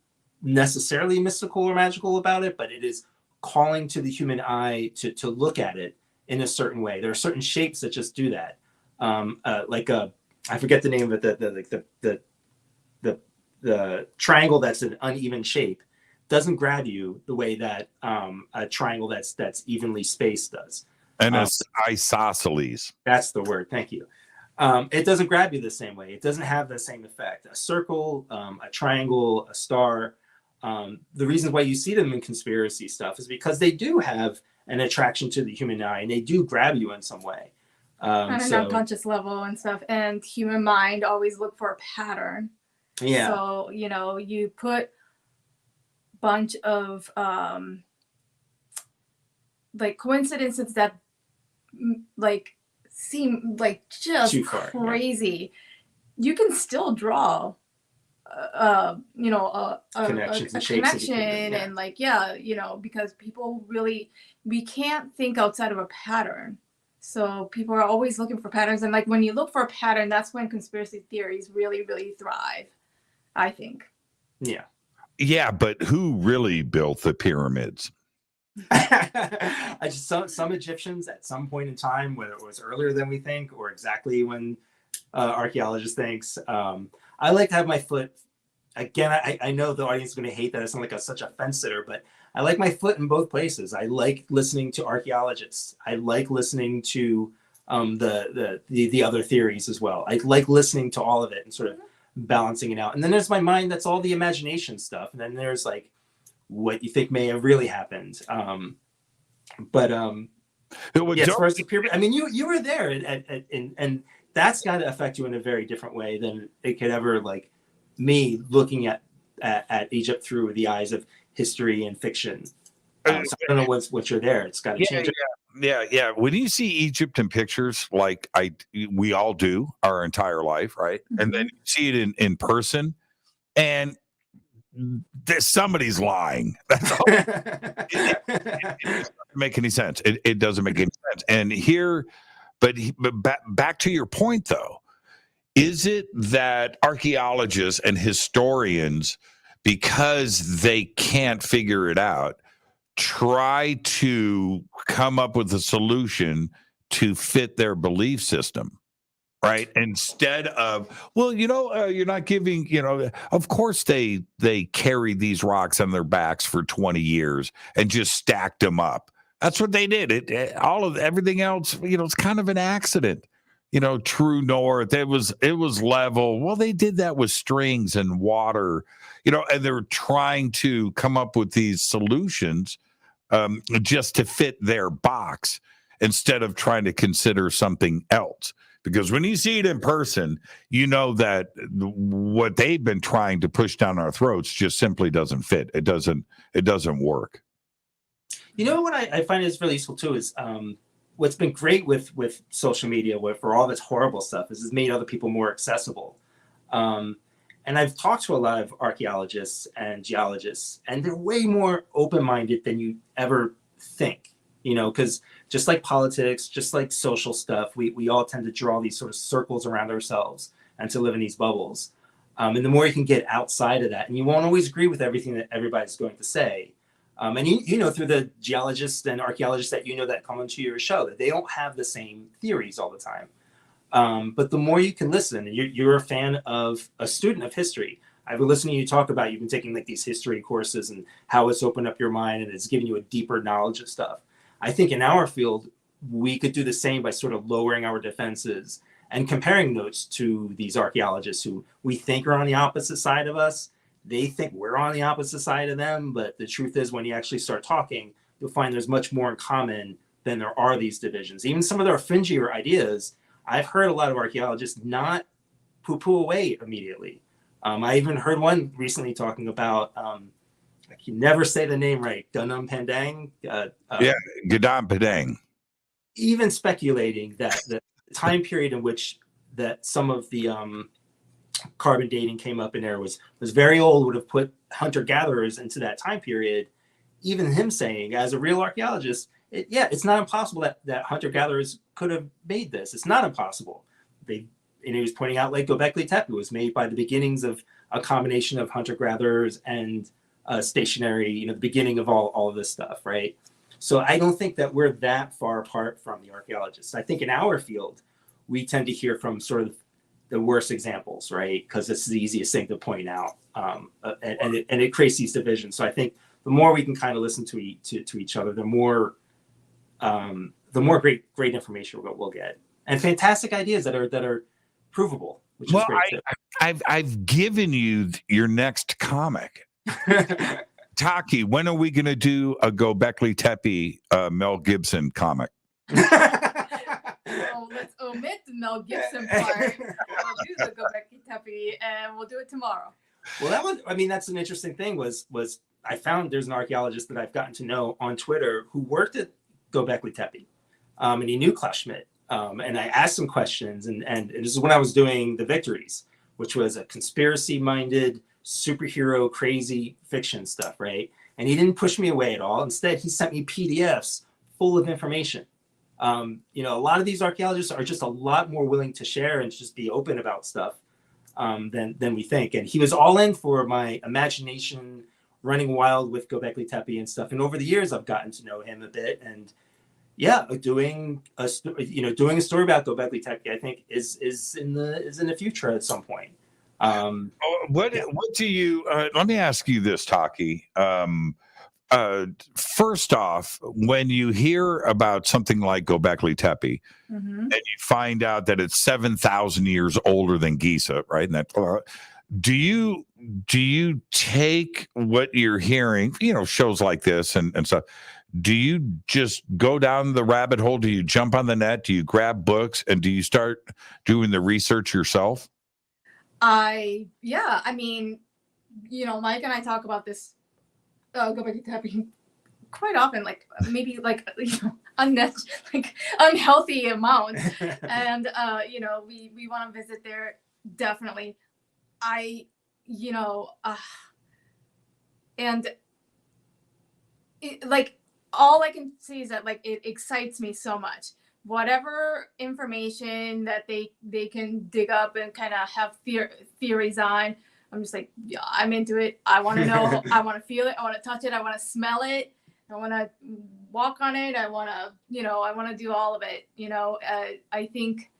necessarily mystical or magical about it, but it is calling to the human eye to look at it in a certain way. There are certain shapes that just do that. I forget the name of it, the triangle that's an uneven shape doesn't grab you the way that a triangle that's evenly spaced does. And it's isosceles. That's the word. Thank you. It doesn't grab you the same way. It doesn't have the same effect. A circle, a triangle, a star. The reason why you see them in conspiracy stuff is because they do have an attraction to the human eye, and they do grab you in some way. On an unconscious level and stuff. And human mind always look for a pattern. Yeah. So, you put bunch of coincidences that seem just crazy. You can still draw a connection and because people really, we can't think outside of a pattern. So people are always looking for patterns, and when you look for a pattern, that's when conspiracy theories really, really thrive, I think. Yeah, but who really built the pyramids? Some Egyptians at some point in time, whether it was earlier than we think or exactly when archaeologists thinks. I like to have my foot, again, I know the audience is going to hate that I sound like such a fence sitter, but I like my foot in both places. I like listening to archaeologists. I like listening to the other theories as well. I like listening to all of it and sort of balancing it out. And then there's my mind, that's all the imagination stuff. And then there's what you think may have really happened. As far as the pyramid, I mean, you were there, and that's got to affect you in a very different way than it could ever, me looking at Egypt through the eyes of history and fiction. So I don't know what you're there. It's got to change. Yeah. When you see Egypt in pictures, we all do our entire life, right? Mm-hmm. And then you see it in person, and somebody's lying. That's all. It doesn't make any sense. It doesn't make any sense. And here, but back to your point, though, is it that archaeologists and historians, because they can't figure it out, try to come up with a solution to fit their belief system, right? Instead of, you're not giving, of course they carried these rocks on their backs for 20 years and just stacked them up. That's what they did. Everything else, it's kind of an accident. True north, it was level. Well, they did that with strings and water, and they're trying to come up with these solutions just to fit their box instead of trying to consider something else. Because when you see it in person, that what they've been trying to push down our throats just simply doesn't fit. It doesn't work. What I find is really useful too is what's been great with social media, for all this horrible stuff, is it's made other people more accessible. And I've talked to a lot of archaeologists and geologists, and they're way more open-minded than you ever think, because just like politics, just like social stuff, we all tend to draw these sort of circles around ourselves and to live in these bubbles. And the more you can get outside of that, and you won't always agree with everything that everybody's going to say. And through the geologists and archaeologists that that come onto your show, that they don't have the same theories all the time. But the more you can listen, and you're a fan of a student of history. I've been listening to you talk about, you've been taking these history courses and how it's opened up your mind and it's giving you a deeper knowledge of stuff. I think in our field, we could do the same by sort of lowering our defenses and comparing notes to these archaeologists who we think are on the opposite side of us. They think we're on the opposite side of them, but the truth is, when you actually start talking, you'll find there's much more in common than there are these divisions. Even some of their fringier ideas, I've heard a lot of archaeologists not poo-poo away immediately. I even heard one recently talking about, I can never say the name right, Gunam Pandang. Gadam Padang. Even speculating that the time period in which that some of the carbon dating came up in there was very old, would have put hunter-gatherers into that time period. Even him saying, as a real archaeologist, it's not impossible that hunter-gatherers could have made this. It's not impossible. And he was pointing out, like, Göbekli Tepe was made by the beginnings of a combination of hunter-gatherers and stationary, the beginning of all of this stuff, right? So I don't think that we're that far apart from the archaeologists. I think in our field, we tend to hear from sort of the worst examples, right? Because it's the easiest thing to point out, and it creates these divisions. So I think the more we can kind of listen to each other, the more great information we'll get, and fantastic ideas that are provable, which is great too. I've given you your next comic. Taki, when are we going to do a Göbekli Tepe Mel Gibson comic? Oh, let's omit the Mel Gibson part. We'll do the Göbekli Tepe, and we'll do it tomorrow. Well, that's an interesting thing. Was I found there's an archaeologist that I've gotten to know on Twitter who worked at Göbekli Tepe, and he knew Klaus Schmidt. And I asked him questions, and this is when I was doing the Victories, which was a conspiracy-minded, superhero, crazy fiction stuff, right? And he didn't push me away at all. Instead, he sent me PDFs full of information. A lot of these archaeologists are just a lot more willing to share and just be open about stuff than we think. And he was all in for my imagination running wild with Göbekli Tepe and stuff. And over the years, I've gotten to know him a bit, and doing a story about Göbekli Tepe, I think is in the future at some point. What do you? Let me ask you this, Taki. First off, when you hear about something like Göbekli Tepe, and you find out that it's 7,000 years older than Giza, right? And that, do you take what you're hearing? Shows like this and stuff. Do you just go down the rabbit hole? Do you jump on the net? Do you grab books? And do you start doing the research yourself? Mike and I talk about this Göbekli Tepe quite often, maybe unhealthy amounts. And, we want to visit there. Definitely. All I can say is that it excites me so much. Whatever information that they can dig up and kind of have theories on, I'm just I'm into it. I want to know. I want to feel it. I want to touch it. I want to smell it. I want to walk on it. I want to do all of it. I think.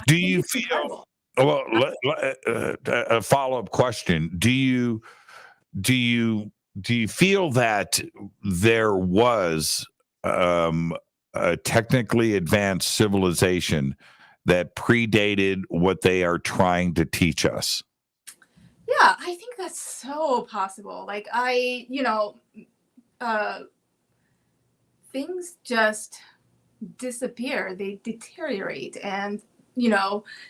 Do you feel? Well, a follow-up question. Do you feel that there was a technically advanced civilization that predated what they are trying to teach us? Yeah, I think that's so possible. Things just disappear. They deteriorate. And,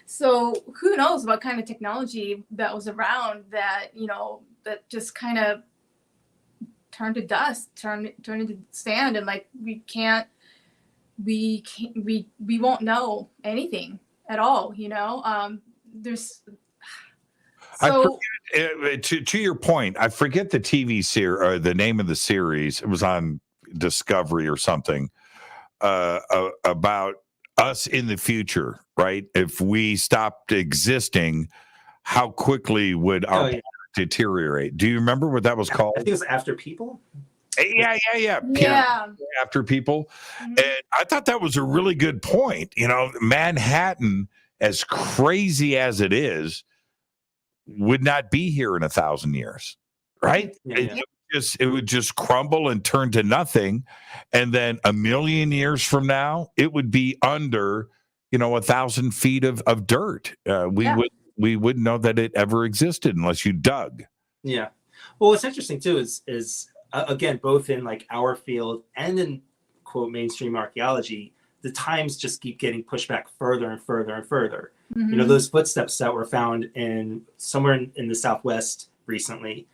so who knows what kind of technology that was around that, that just kind of turned to dust, turned into sand, and we won't know anything at all. There's so to your point. I forget the TV series or the name of the series. It was on Discovery or something about us in the future, right? If we stopped existing, how quickly would our deteriorate? Do you remember what that was called? I think it was After People. Yeah. After People. Mm-hmm. And I thought that was a really good point. Manhattan, as crazy as it is, would not be here in 1,000 years, right? Yeah. It would just crumble and turn to nothing. And then 1,000,000 years from now, it would be under, 1,000 feet of dirt. We wouldn't know that it ever existed unless you dug. Yeah. Well, what's interesting too is again, both in like our field and in quote mainstream archaeology, the times just keep getting pushed back further and further and further. Mm-hmm. You know, those footsteps that were found in somewhere in the Southwest recently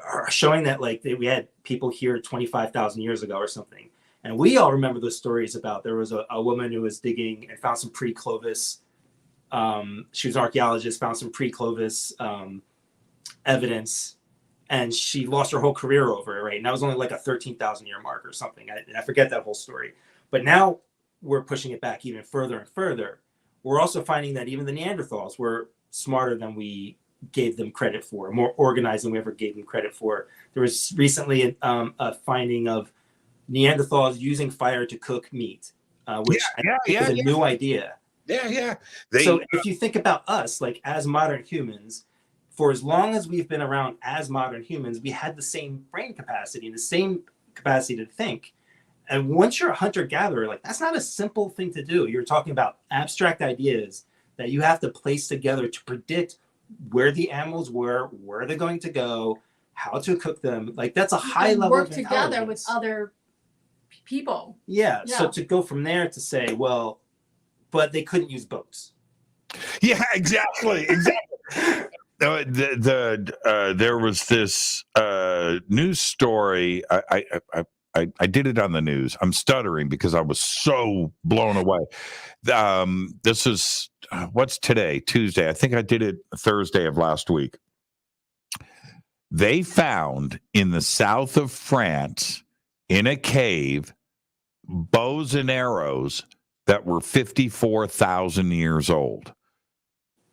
are showing that like we had people here 25,000 years ago or something. And we all remember those stories about there was a woman who was digging and found some pre-Clovis. She was an archaeologist, found some pre-Clovis evidence, and she lost her whole career over it, right? And that was only like a 13,000 year mark or something. I forget that whole story. But now we're pushing it back even further and further. We're also finding that even the Neanderthals were smarter than we gave them credit for, more organized than we ever gave them credit for. There was recently a finding of Neanderthals using fire to cook meat, which is a new idea. Yeah. So if you think about us, like as modern humans, for as long as we've been around as modern humans, we had the same brain capacity, the same capacity to think. And once you're a hunter-gatherer, like that's not a simple thing to do. You're talking about abstract ideas that you have to place together to predict where the animals were, where they're going to go, how to cook them. Like that's a high level work of together with other people. Yeah. So to go from there to say, well, but they couldn't use boats. Yeah, exactly. There was this news story. I did it on the news. I'm stuttering because I was so blown away. This is what's today? Tuesday. I think I did it Thursday of last week. They found in the south of France in a cave bows and arrows that were 54,000 years old.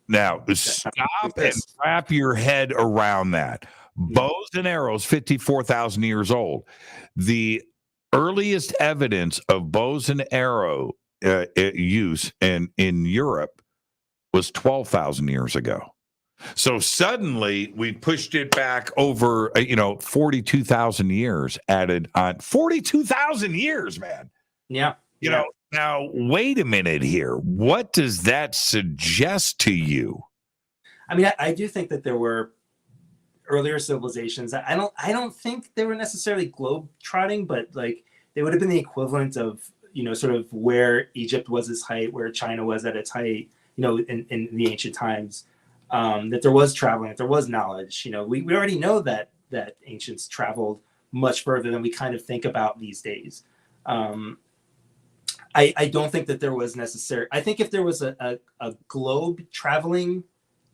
Now, stop and wrap your head around that. Bows and arrows, 54,000 years old. The earliest evidence of bows and arrow use in Europe was 12,000 years ago. So suddenly we pushed it back over, 42,000 years added on. 42,000 years, man. Yeah. You know, now wait a minute here. What does that suggest to you? I mean, I do think that there were earlier civilizations. I don't think they were necessarily globe trotting, but like they would have been the equivalent of, sort of where Egypt was its height, where China was at its height, in the ancient times. That there was traveling, that there was knowledge. We already know that ancients traveled much further than we kind of think about these days. I don't think that there was necessary. I think if there was a globe traveling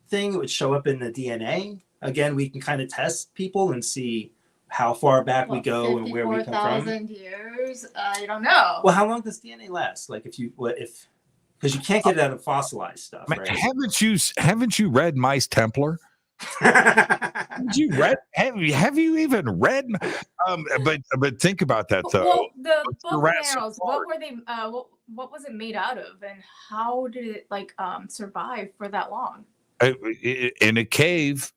thing, it would show up in the DNA. Again, we can kind of test people and see how far back we go and where we come from. 54,000 years? I don't know. Well, how long does DNA last? Like because you can't get it out of fossilized stuff, right? Haven't you read Mice Templar? Have you even read? But think about that though. Well, the bow and arrows. What were they? What was it made out of, and how did it survive for that long? In a cave,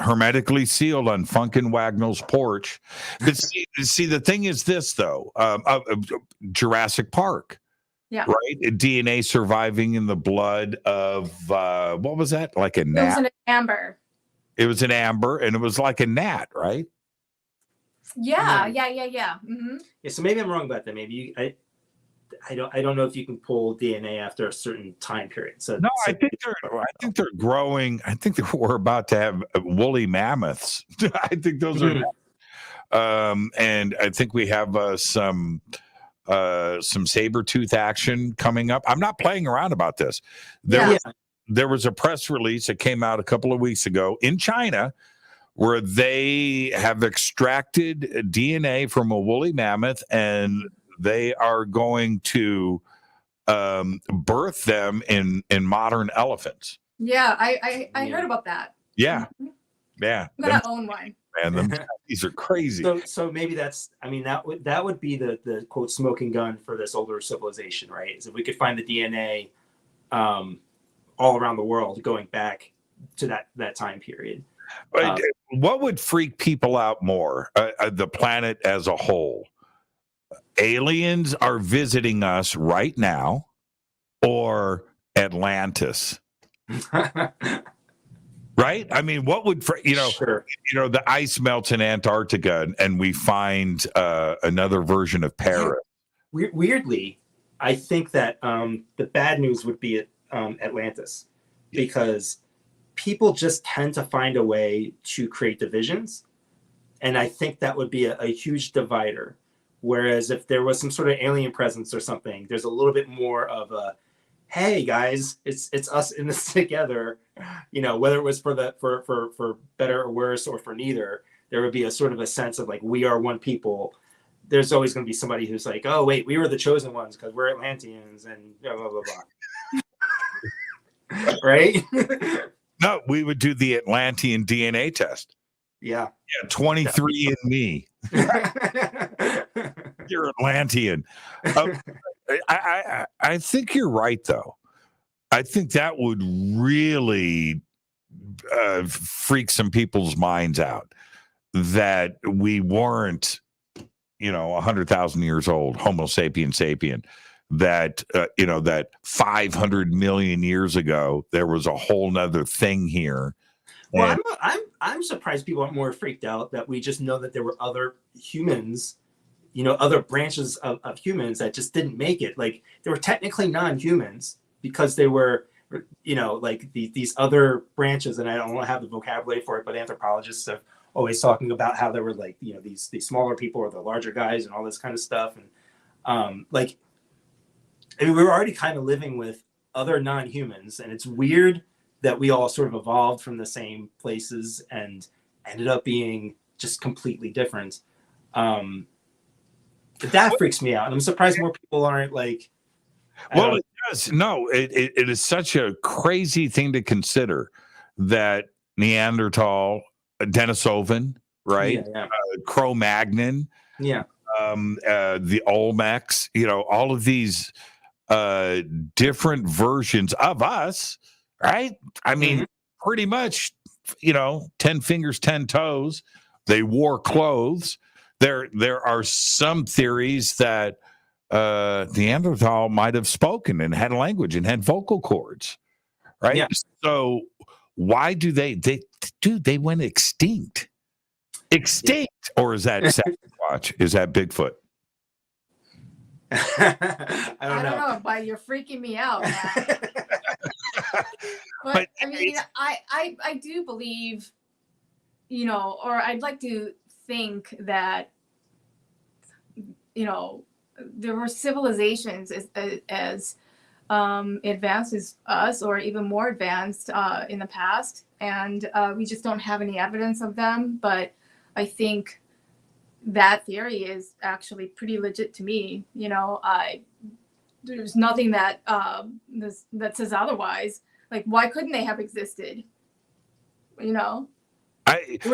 hermetically sealed on Funkin' Wagnall's porch. But see, the thing is this though, Jurassic Park. Yeah. Right. DNA surviving in the blood of what was that? Like a gnat. It was an amber. It was an amber, and it was like a gnat, right? Yeah. Mm-hmm. Yeah. So maybe I'm wrong about that. Maybe I don't know if you can pull DNA after a certain time period. So no, I think they're growing. I think that we're about to have woolly mammoths. I think those are, and I think we have some saber-tooth action coming up. I'm not playing around about this. There was a press release that came out a couple of weeks ago in China where they have extracted DNA from a woolly mammoth, and they are going to birth them in modern elephants. Yeah, I heard about that. Yeah. Yeah. I'm gonna own one. Man, these are crazy. So maybe that would be the quote smoking gun for this older civilization, right? Is if we could find the DNA all around the world going back to that time period. What would freak people out more? The planet as a whole. Aliens are visiting us right now, or Atlantis? right? I mean, what would Sure. The ice melts in Antarctica, and we find another version of Paris. Weirdly, I think that the bad news would be Atlantis, because people just tend to find a way to create divisions, and I think that would be a huge divider. Whereas if there was some sort of alien presence or something, there's a little bit more of a, hey guys, it's us in this together. Whether it was for better or worse, or for neither, there would be a sort of a sense of like, we are one people. There's always going to be somebody who's like, oh wait, we were the chosen ones because we're Atlanteans and blah blah blah blah. Right? No, we would do the Atlantean DNA test. Yeah. 23andMe. You're Atlantean. I think you're right, though. I think that would really freak some people's minds out, that we weren't, 100,000 years old, Homo sapien, that, that 500 million years ago, there was a whole nother thing here. Well, I'm surprised people aren't more freaked out that we just know that there were other humans, other branches of humans that just didn't make it. Like, they were technically non-humans because they were, like these other branches, and I don't have the vocabulary for it, but anthropologists are always talking about how there were like, these smaller people or the larger guys and all this kind of stuff. And we were already kind of living with other non-humans, and it's weird that we all sort of evolved from the same places and ended up being just completely different. But that freaks me out, and I'm surprised more people aren't like. Well, it does. No, it is such a crazy thing to consider that Neanderthal, Denisovan, right? Yeah. Cro-Magnon, Yeah. The Olmecs, all of these different versions of us, right? I mean, pretty much, 10 fingers, 10 toes. They wore clothes. There are some theories that Neanderthal might have spoken and had a language and had vocal cords, right? Yeah. So why do they went extinct? Or is that Sasquatch? Is that Bigfoot? I don't know, but you're freaking me out, man. But I mean, I do believe, or I'd like to think that, there were civilizations as advanced as us, or even more advanced in the past, and we just don't have any evidence of them. But I think that theory is actually pretty legit to me. There's nothing that that says otherwise. Like, why couldn't they have existed? We're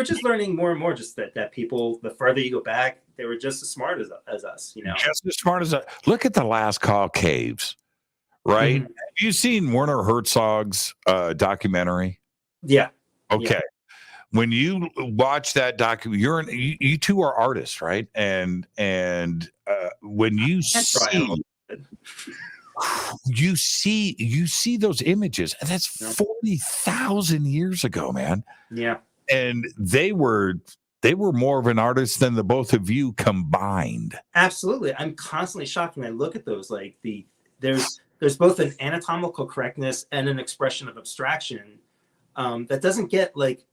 just learning more and more just that people, the further you go back, they were just as smart as us, Just as smart as us. Look at the Last Call caves, right? Mm-hmm. Have you seen Werner Herzog's documentary? Yeah. Okay. Yeah. When you watch that documentary, you two are artists, right? And when you see those images, and that's 40,000 years ago, man. Yeah. And they were more of an artist than the both of you combined. Absolutely. I'm constantly shocked when I look at those. Like, there's both an anatomical correctness and an expression of abstraction that doesn't get, like,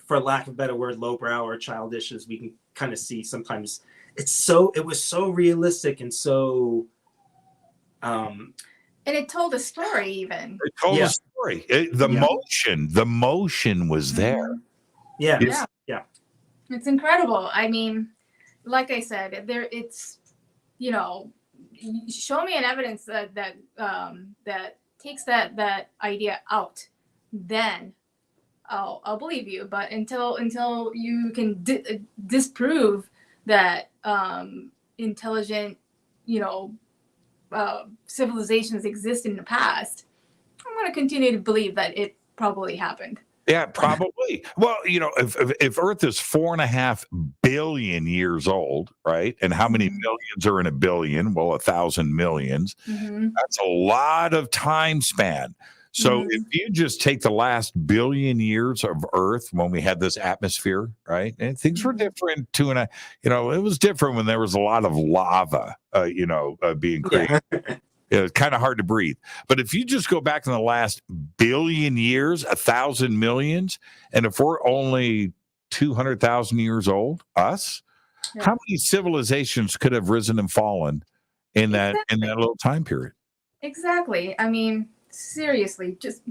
for lack of a better word, lowbrow or childish, as we can kind of see sometimes. It was so realistic and so and it told a story. Even it told a story. The motion was there. Yeah. It's incredible. I mean, like I said, it's show me an evidence that takes that idea out, then I'll believe you. But until you can disprove that intelligent, civilizations exist in the past, I'm going to continue to believe that it probably happened. Yeah, probably. Well, if Earth is 4.5 billion years old, right? And how many millions are in a billion? Well, 1,000 millions. Mm-hmm. That's a lot of time span. So if you just take the last billion years of Earth when we had this atmosphere, right? And things were different it was different when there was a lot of lava, being created. Yeah. It's kind of hard to breathe. But if you just go back in the last billion years, 1,000 millions, and if we're only 200,000 years old, us, how many civilizations could have risen and fallen in that little time period? Exactly. I mean, seriously, just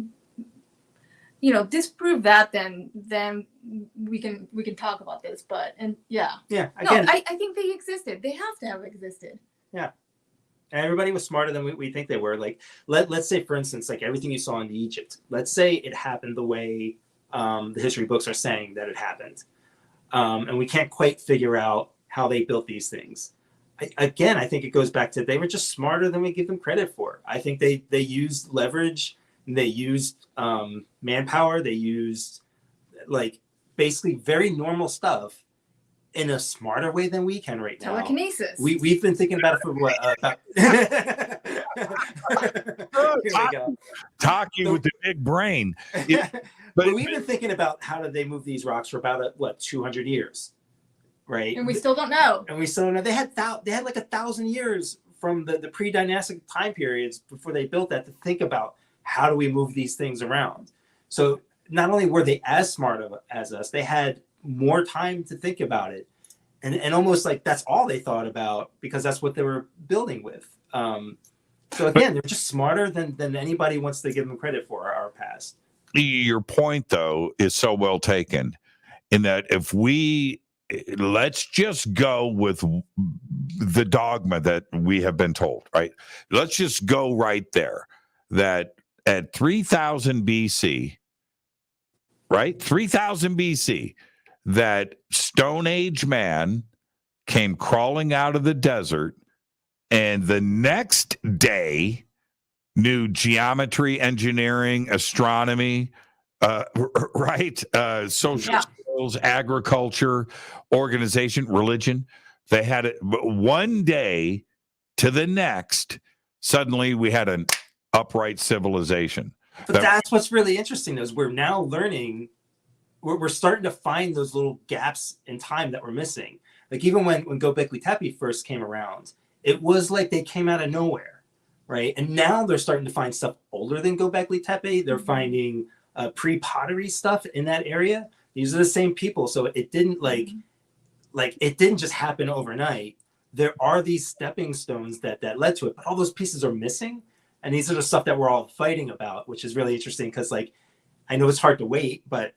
disprove that, then we can talk about this. But again, I think they existed. They have to have existed. Yeah. And everybody was smarter than we think they were. Like, let's say, for instance, like everything you saw in Egypt, let's say it happened the way the history books are saying that it happened. And we can't quite figure out how they built these things. I think it goes back to they were just smarter than we give them credit for. I think they used leverage, they used manpower, they used like basically very normal stuff in a smarter way than we can right now. Telekinesis. We've been thinking about it for what? Talking with the big brain. But we've been thinking about how did they move these rocks for about 200 years, right? And we still don't know. They had like 1,000 years from the pre-dynastic time periods before they built that to think about how do we move these things around. So not only were they as smart as us, they had more time to think about it, and almost like that's all they thought about because that's what they were building with. So again, they're just smarter than anybody wants to give them credit for our past. Your point, though, is so well taken in that if let's just go with the dogma that we have been told, right? Let's just go right there that at 3000 BC, right? 3000 BC, that Stone Age man came crawling out of the desert, and the next day knew geometry, engineering, astronomy, right? Social skills, agriculture, organization, religion. They had it one day to the next. Suddenly, we had an upright civilization. But that's what's really interesting is we're now learning. We're starting to find those little gaps in time that we're missing. Like even when Göbekli Tepe first came around, it was like they came out of nowhere, right? And now they're starting to find stuff older than Göbekli Tepe. They're finding pre-pottery stuff in that area. These are the same people, so it didn't it didn't just happen overnight. There are these stepping stones that led to it, but all those pieces are missing, and these are the stuff that we're all fighting about, which is really interesting because I know it's hard to wait, but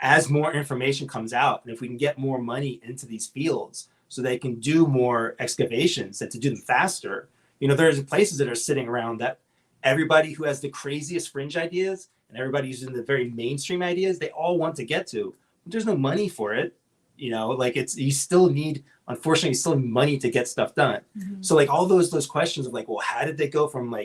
as more information comes out, and if we can get more money into these fields so they can do more excavations and to do them faster, there's places that are sitting around that everybody who has the craziest fringe ideas and everybody using the very mainstream ideas, they all want to get to. But there's no money for it. You still need money to get stuff done. Mm-hmm. So all those questions of well, how did they go from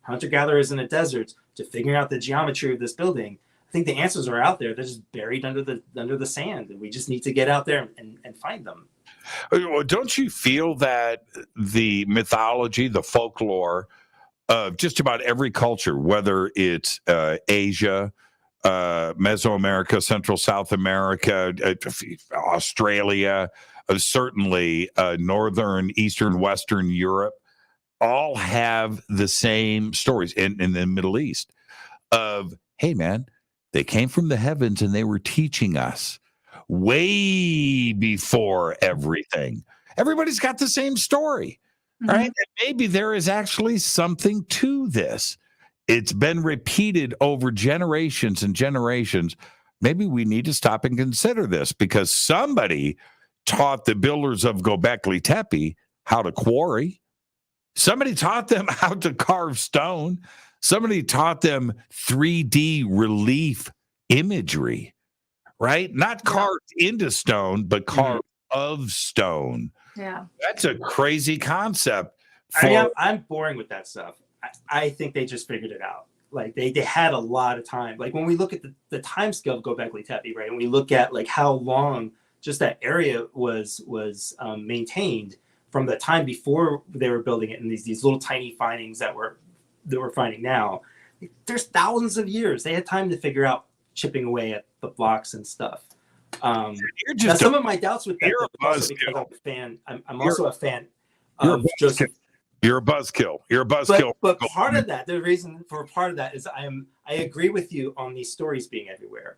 hunter-gatherers in the deserts to figuring out the geometry of this building? I think the answers are out there. They're just buried under the sand, and we just need to get out there and find them. Well, don't you feel that the mythology, the folklore of just about every culture, whether it's Asia, Mesoamerica, Central South America, Australia, certainly Northern, Eastern, Western Europe, all have the same stories in the Middle East of, hey, man, they came from the heavens and they were teaching us way before everything. Everybody's got the same story, right? And maybe there is actually something to this. It's been repeated over generations and generations. Maybe we need to stop and consider this because somebody taught the builders of Göbekli Tepe how to quarry. Somebody taught them how to carve stone. Somebody taught them 3D relief imagery, right? Not carved into stone, but carved of stone. Yeah. That's a crazy concept. I'm boring with that stuff. I think they just figured it out. They had a lot of time. When we look at the time scale of Göbekli Tepe, right? And we look at how long just that area was maintained from the time before they were building it, and these little tiny findings that we're finding now. there's thousands of years. They had time to figure out chipping away at the blocks and stuff. Some of my doubts with that, also because I'm a fan. I'm also a fan of Joseph. You're a buzzkill. You're a buzzkill. But part of that, the reason for part of that is I agree with you on these stories being everywhere.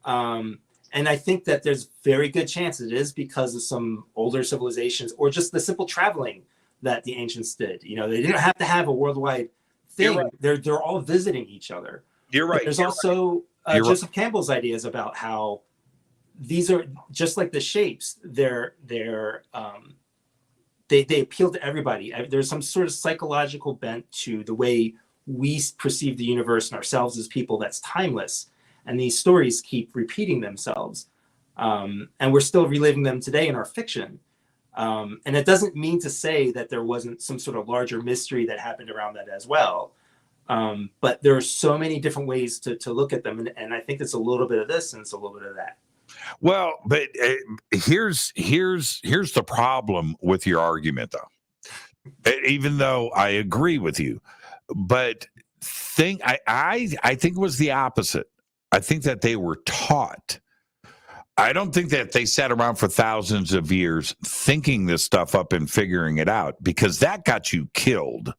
And I think that there's very good chance it is because of some older civilizations or just the simple traveling that the ancients did. You know, they didn't have to have a worldwide thing. Right. They're all visiting each other. You're right. But there's also Joseph Campbell's ideas about how these are just like the shapes. They appeal to everybody. There's some sort of psychological bent to the way we perceive the universe and ourselves as people that's timeless. And these stories keep repeating themselves. And we're still reliving them today in our fiction. And it doesn't mean to say that there wasn't some sort of larger mystery that happened around that as well. But there are so many different ways to look at them. And I think it's a little bit of this and it's a little bit of that. Well, but here's the problem with your argument, though. Even though I agree with you, but I think it was the opposite. I think that they were taught. I don't think that they sat around for thousands of years thinking this stuff up and figuring it out, because that got you killed.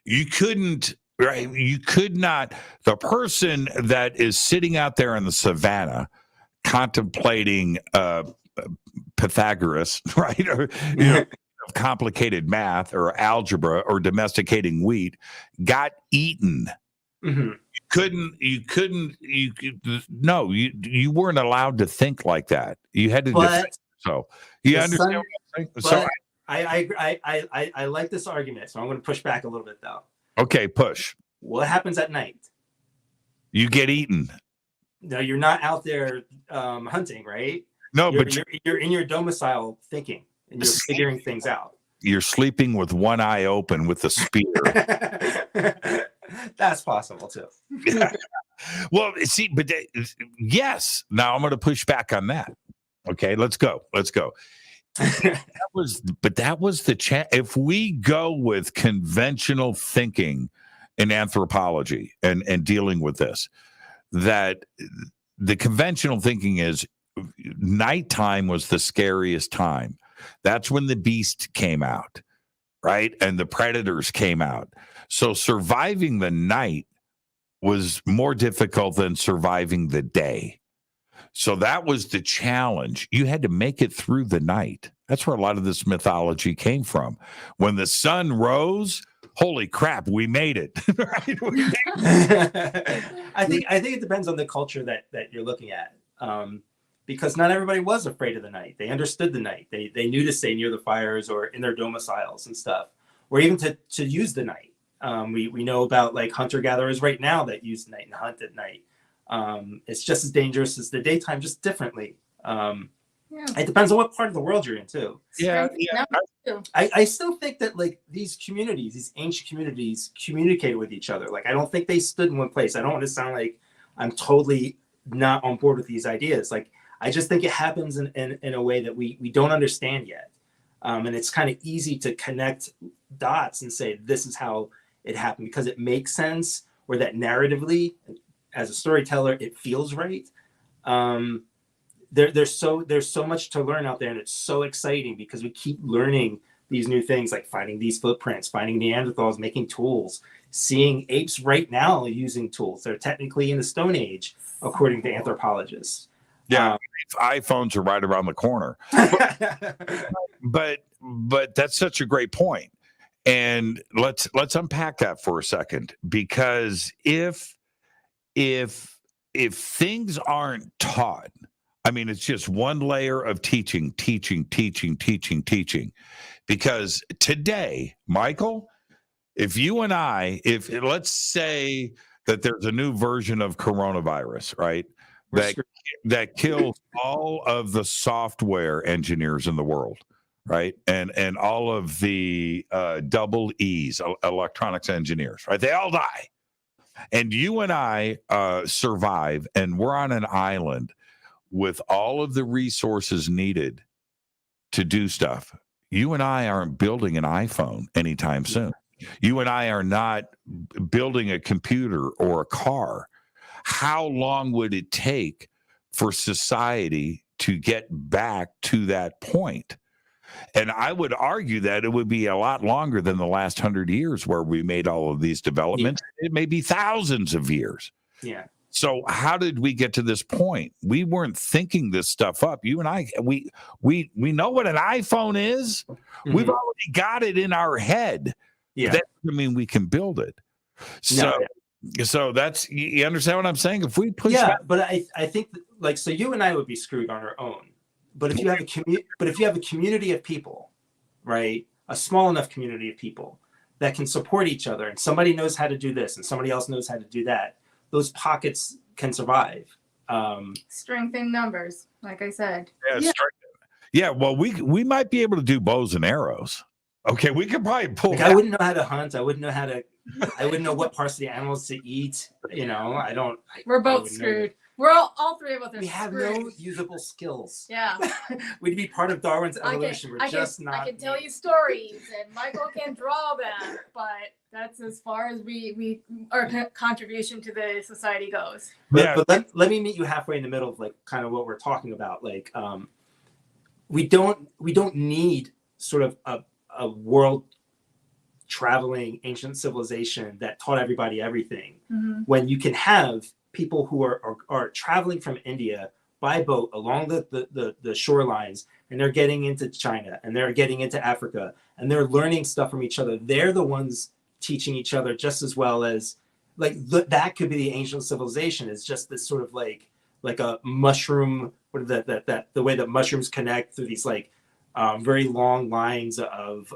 You couldn't, right? You could not. The person that is sitting out there in the savannah contemplating Pythagoras, right? Or, complicated math or algebra or domesticating wheat got eaten. Mm-hmm. You weren't allowed to think like that. You had to defend. So you understand what I'm saying? So I like this argument, so I'm going to push back a little bit though. Okay, push. What happens at night? You get eaten. No, you're not out there hunting, right? No, you're in your domicile thinking and you're figuring things out. You're sleeping with one eye open with a spear. That's possible too. Yeah. Well, see, but yes. Now I'm going to push back on that. Okay, let's go. That was the chance. If we go with conventional thinking in anthropology and dealing with this, that the conventional thinking is nighttime was the scariest time. That's when the beast came out, right? And the predators came out. So surviving the night was more difficult than surviving the day. So that was the challenge. You had to make it through the night. That's where a lot of this mythology came from. When the sun rose, holy crap, we made it. Right? I think it depends on the culture that you're looking at. Because not everybody was afraid of the night. They understood the night. They knew to stay near the fires or in their domiciles and stuff, or even to use the night. We know about like hunter-gatherers right now that use the night and hunt at night. It's just as dangerous as the daytime, just differently. It depends on what part of the world you're in too. Yeah. I still think that like these communities, these ancient communities, communicated with each other. Like I don't think they stood in one place. I don't want to sound like I'm totally not on board with these ideas. Like I just think it happens in a way that we don't understand yet. And it's kind of easy to connect dots and say, this is how it happened because it makes sense, or that narratively, as a storyteller, it feels right. There's so much to learn out there, and it's so exciting because we keep learning these new things, like finding these footprints, finding Neanderthals making tools, seeing apes right now using tools. They're technically in the Stone Age, according to anthropologists. Yeah, iPhones are right around the corner. But that's such a great point. And let's unpack that for a second, because if things aren't taught, I mean, it's just one layer of teaching. Because today, Michael, if you and if let's say that there's a new version of coronavirus, right? That kills all of the software engineers in the world, right? And all of the double E's, electronics engineers, right? They all die. And you and I survive, and we're on an island with all of the resources needed to do stuff. You and I aren't building an iPhone anytime soon. You and I are not building a computer or a car. How long would it take for society to get back to that point? And I would argue that it would be a lot longer than the last 100 years where we made all of these developments. Yeah. It may be thousands of years. Yeah. So how did we get to this point? We weren't thinking this stuff up. You and I, we know what an iPhone is. Mm-hmm. We've already got it in our head. Yeah. That doesn't mean we can build it. So, so that's, you understand what I'm saying? If we push back, but I think like, so you and I would be screwed on our own. But if you have a community of people, right, a small enough community of people that can support each other, and somebody knows how to do this and somebody else knows how to do that, those pockets can survive. Strength in numbers, like I said. Yeah. Well, we might be able to do bows and arrows. Okay, we could probably pull. Like, I wouldn't know how to hunt. I wouldn't know what parts of the animals to eat. You know, We're both screwed. We're all three of us are We have screwed. no usable skills. Yeah. We'd be part of Darwin's evolution. I can tell you stories, and Michael can draw them, but that's as far as we our contribution to the society goes. But let me meet you halfway in the middle of like kind of what we're talking about. Like, we don't need sort of a world traveling ancient civilization that taught everybody everything, when you can have people who are traveling from India by boat along the shorelines, and they're getting into China and they're getting into Africa and they're learning stuff from each other. They're the ones teaching each other just as well as like that could be the ancient civilization. Is just this sort of like a mushroom, the way that mushrooms connect through these like very long lines of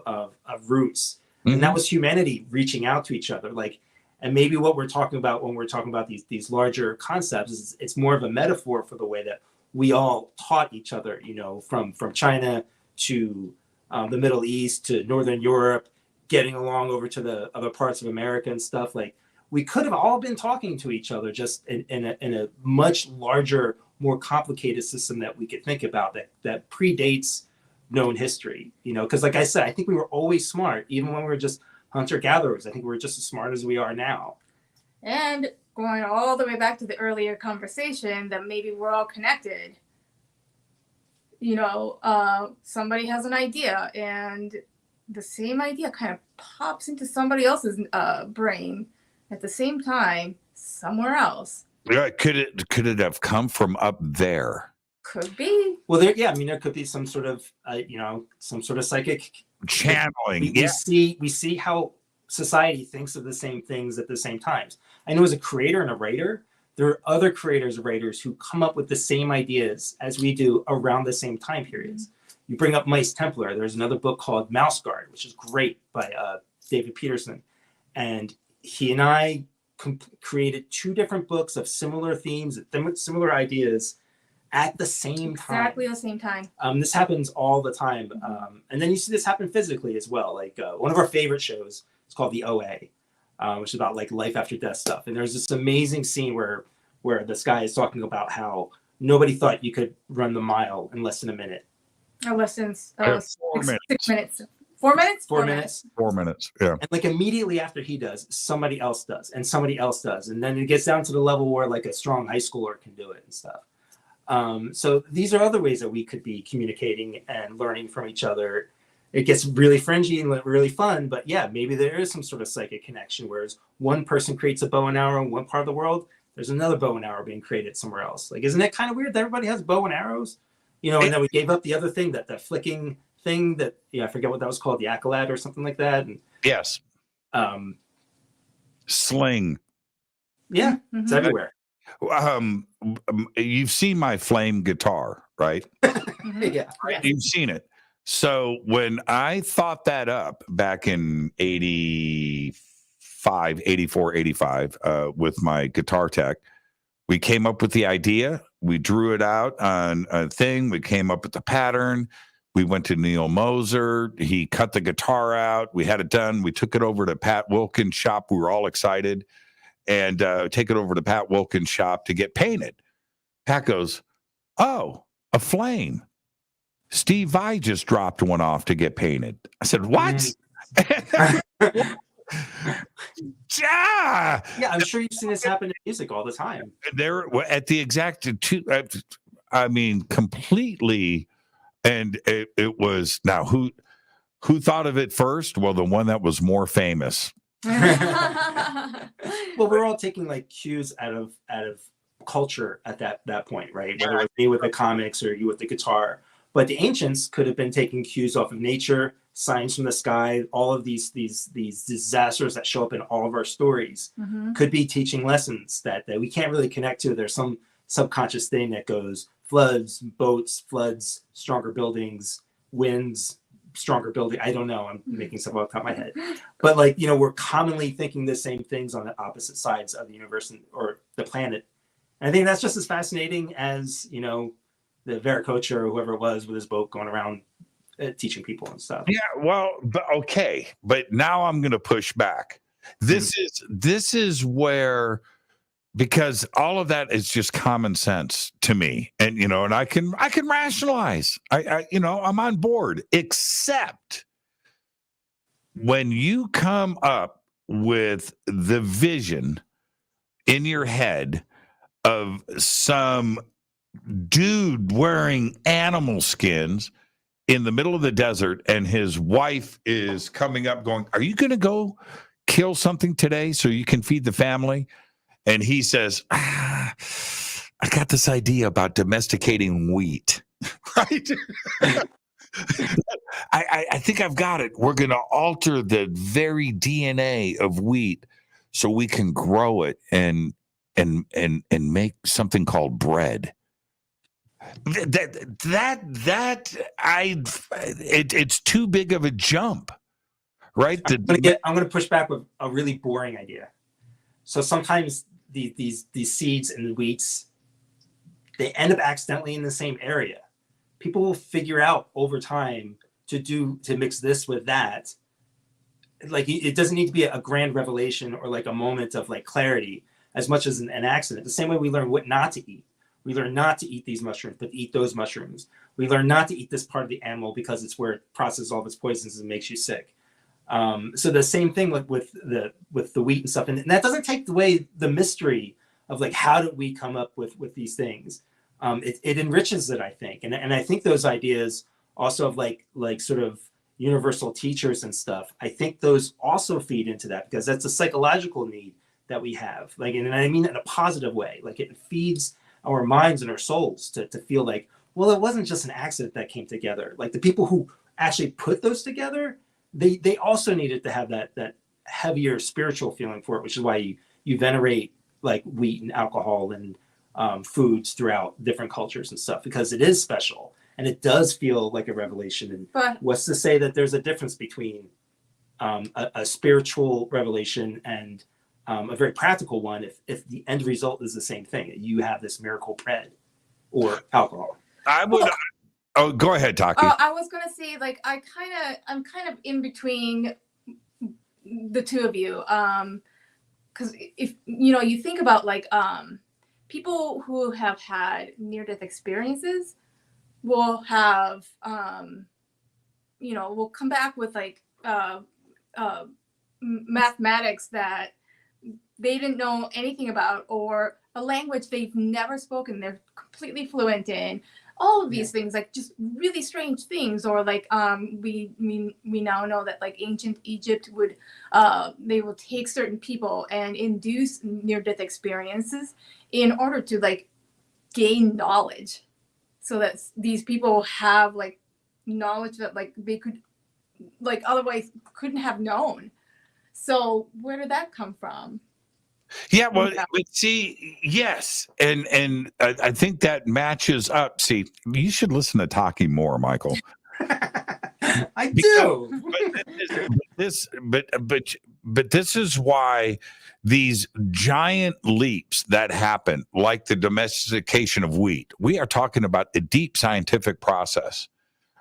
roots. Mm-hmm. And that was humanity reaching out to each other. Like, and maybe what we're talking about when we're talking about these larger concepts is it's more of a metaphor for the way that we all taught each other, you know, from China to the Middle East to Northern Europe, getting along over to the other parts of America and stuff. Like, we could have all been talking to each other just in a much larger, more complicated system that we could think about that predates known history, you know, because like I said, I think we were always smart, even when we were just hunter-gatherers. I think we're just as smart as we are now. And going all the way back to the earlier conversation that maybe we're all connected. You know, somebody has an idea and the same idea kind of pops into somebody else's brain at the same time somewhere else. Yeah, could it have come from up there? Could be. Well, there could be some sort of some sort of psychic channeling. We see how society thinks of the same things at the same times. I know as a creator and a writer, there are other creators and writers who come up with the same ideas as we do around the same time periods. You bring up Mice Templar. There's another book called Mouse Guard, which is great, by David Peterson. And he and I created two different books of similar themes, similar ideas at the same time. Exactly the same time. This happens all the time. And then you see this happen physically as well. Like one of our favorite shows is called The OA, which is about like life after death stuff. And there's this amazing scene where this guy is talking about how nobody thought you could run the mile in less than a minute. Less than 4 minutes. 6 minutes. 4 minutes? 4 minutes. 4 minutes, yeah. And like immediately after he does, somebody else does, and somebody else does. And then it gets down to the level where like a strong high schooler can do it and stuff. So these are other ways that we could be communicating and learning from each other. It gets really fringy and really fun, but yeah, maybe there is some sort of psychic connection, whereas one person creates a bow and arrow in one part of the world, there's another bow and arrow being created somewhere else. Like, isn't it kind of weird that everybody has bow and arrows? You know, and then we gave up the other thing, that flicking thing that, I forget what that was called, the accolade or something like that. And yes. Sling. Yeah, it's everywhere. You've seen my flame guitar, right? Yeah. You've seen it. So when I thought that up back in 84, 85, with my guitar tech, we came up with the idea. We drew it out on a thing. We came up with the pattern. We went to Neil Moser. He cut the guitar out. We had it done. We took it over to Pat Wilkins' shop. We were all excited. And take it over to Pat Wilkins' shop to get painted. Pat goes, "Oh, a flame. Steve Vai just dropped one off to get painted." I said, "What?" Yeah, I'm sure you've seen this happen in music all the time. There at the exact two. I mean, completely. And it was now who thought of it first? Well, the one that was more famous. Well, we're all taking like cues out of culture at that point, right? Whether it was me with the comics or you with the guitar. But the ancients could have been taking cues off of nature, signs from the sky, all of these disasters that show up in all of our stories could be teaching lessons that we can't really connect to. There's some subconscious thing that goes floods, boats, floods, stronger buildings, winds, stronger building. I don't know. I'm making stuff off the top of my head. But like, we're commonly thinking the same things on the opposite sides of the universe or the planet. And I think that's just as fascinating as, the Viracocha or whoever it was with his boat going around teaching people and stuff. Yeah, well, okay. But now I'm going to push back. This is where, because all of that is just common sense to me. And, and I can rationalize. I'm on board, except when you come up with the vision in your head of some dude wearing animal skins in the middle of the desert, and his wife is coming up going, "Are you going to go kill something today so you can feed the family?" And he says, "I got this idea about domesticating wheat." Right? I think I've got it. We're going to alter the very DNA of wheat so we can grow it and make something called bread. It's too big of a jump, right? I'm going to push back with a really boring idea. So sometimes these seeds and wheats, they end up accidentally in the same area. People will figure out over time to mix this with that. Like, it doesn't need to be a grand revelation or like a moment of like clarity as much as an accident. The same way we learn what not to eat. We learn not to eat these mushrooms, but eat those mushrooms. We learn not to eat this part of the animal because it's where it processes all of its poisons and makes you sick. So the same thing with the wheat and stuff. And that doesn't take away the mystery of like, how did we come up with these things? It enriches it, I think. And I think those ideas also of like sort of universal teachers and stuff, I think those also feed into that, because that's a psychological need that we have. Like, and I mean it in a positive way. Like, it feeds our minds and our souls to feel like, well, it wasn't just an accident that came together. Like, the people who actually put those together, they also needed to have that heavier spiritual feeling for it, which is why you venerate like wheat and alcohol and foods throughout different cultures and stuff, because it is special and it does feel like a revelation. And what's to say that there's a difference between a spiritual revelation and a very practical one if the end result is the same thing? You have this miracle bread or alcohol. I would. Oh, go ahead, Taki. I was gonna say, like, I'm kind of in between the two of you, because if you think about like people who have had near-death experiences will have will come back with like mathematics that they didn't know anything about, or a language they've never spoken, they're completely fluent in. All of these things, like just really strange things, or like we now know that like ancient Egypt would they will take certain people and induce near-death experiences in order to like gain knowledge, so that these people have like knowledge that like they could like otherwise couldn't have known. So where did that come from? Yeah, well, but see, yes, and I think that matches up. See, you should listen to Taki more, Michael. I do. But this is why these giant leaps that happen, like the domestication of wheat, we are talking about a deep scientific process.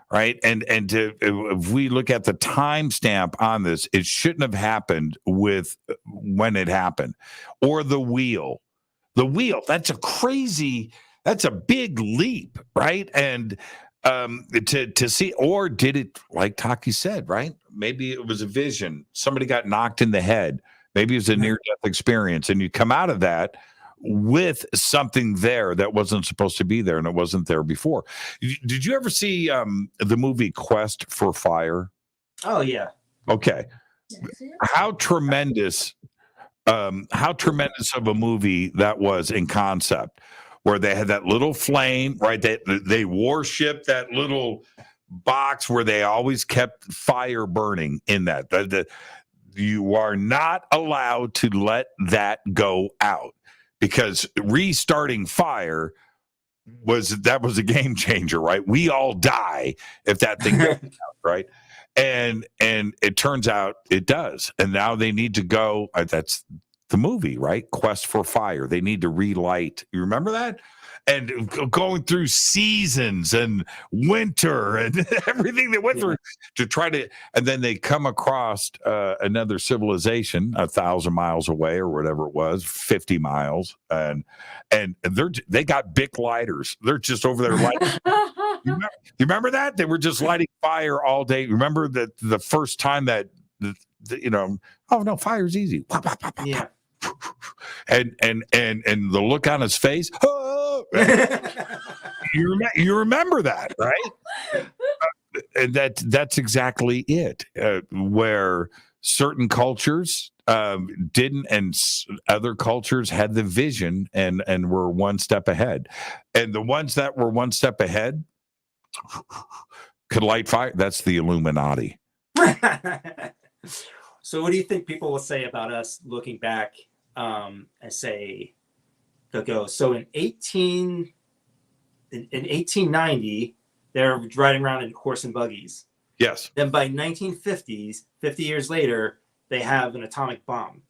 Right. If we look at the timestamp on this, it shouldn't have happened with when it happened. Or the wheel, that's a big leap. Right. And to see, or did it, like Taki said, right? Maybe it was a vision. Somebody got knocked in the head. Maybe it was a near-death experience, and you come out of that with something there that wasn't supposed to be there, and it wasn't there before. Did you ever see the movie Quest for Fire? Oh yeah. Okay. How tremendous of a movie that was in concept, where they had that little flame, right? They worship that little box where they always kept fire burning in that. You are not allowed to let that go out, because restarting fire was a game changer, right? We all die if that thing goes out, right? And it turns out it does. And now they need to go. That's the movie, right? Quest for Fire. They need to relight. You remember that? And going through seasons and winter and everything they went through to try to, and then they come across another civilization 1,000 miles away or whatever it was, 50 miles, and they got Bic lighters. They're just over there lighting. You remember that? They were just lighting fire all day. Remember that the first time that oh no, fire's easy. Yeah. And the look on his face. Oh! You remember that, right? And that's exactly it. Where certain cultures didn't, and other cultures had the vision and were one step ahead. And the ones that were one step ahead could light fire. That's the Illuminati. So what do you think people will say about us looking back and say they'll go, so in 1890 they're riding around in horse and buggies. Yes. Then by 1950s, 50 years later, they have an atomic bomb.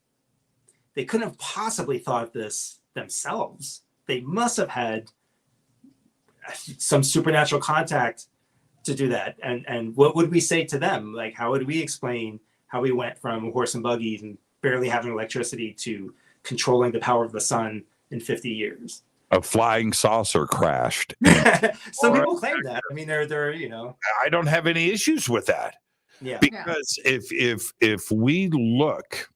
They couldn't have possibly thought of this themselves. They must have had some supernatural contact to do that. And what would we say to them? Like, how would we explain how we went from horse and buggies and barely having electricity to controlling the power of the sun in 50 years? A flying saucer crashed. Some people claim that. I mean, they're I don't have any issues with that. Yeah. Because if we look,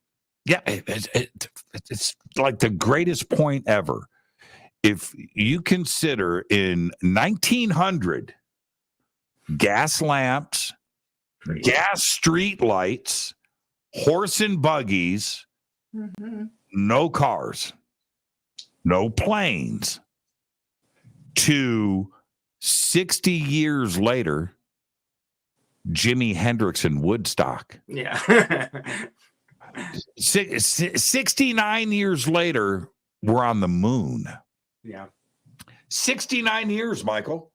it's like the greatest point ever. If you consider in 1900, gas lamps, gas street lights, horse and buggies, no cars, no planes, to 60 years later, Jimi Hendrix in Woodstock. Yeah. 69 years later, we're on the moon. Yeah. 69 years, Michael.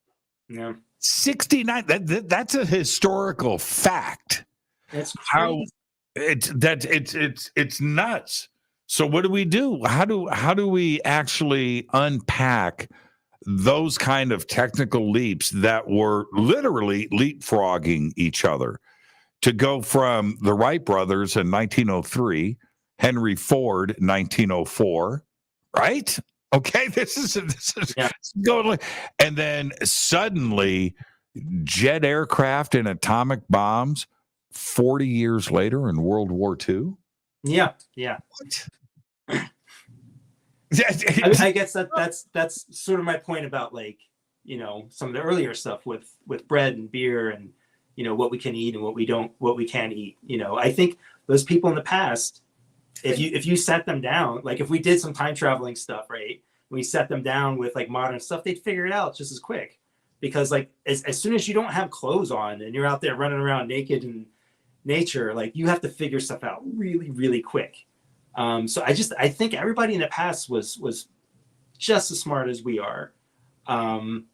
Yeah. 69. That's a historical fact. It's crazy. It's nuts. So what do we do? How do we actually unpack those kind of technical leaps that were literally leapfrogging each other to go from the Wright brothers in 1903, Henry Ford 1904, right? Okay, this is going, and then suddenly jet aircraft and atomic bombs 40 years later in World War II. Yeah. What? I guess that's sort of my point about, like, some of the earlier stuff with bread and beer and what we can eat and what we can't eat. I think those people in the past, if you set them down, like if we did some time traveling stuff, right? We set them down with like modern stuff, they'd figure it out just as quick. Because like as soon as you don't have clothes on and you're out there running around naked in nature, like you have to figure stuff out really, really quick. So I think everybody in the past was just as smart as we are. And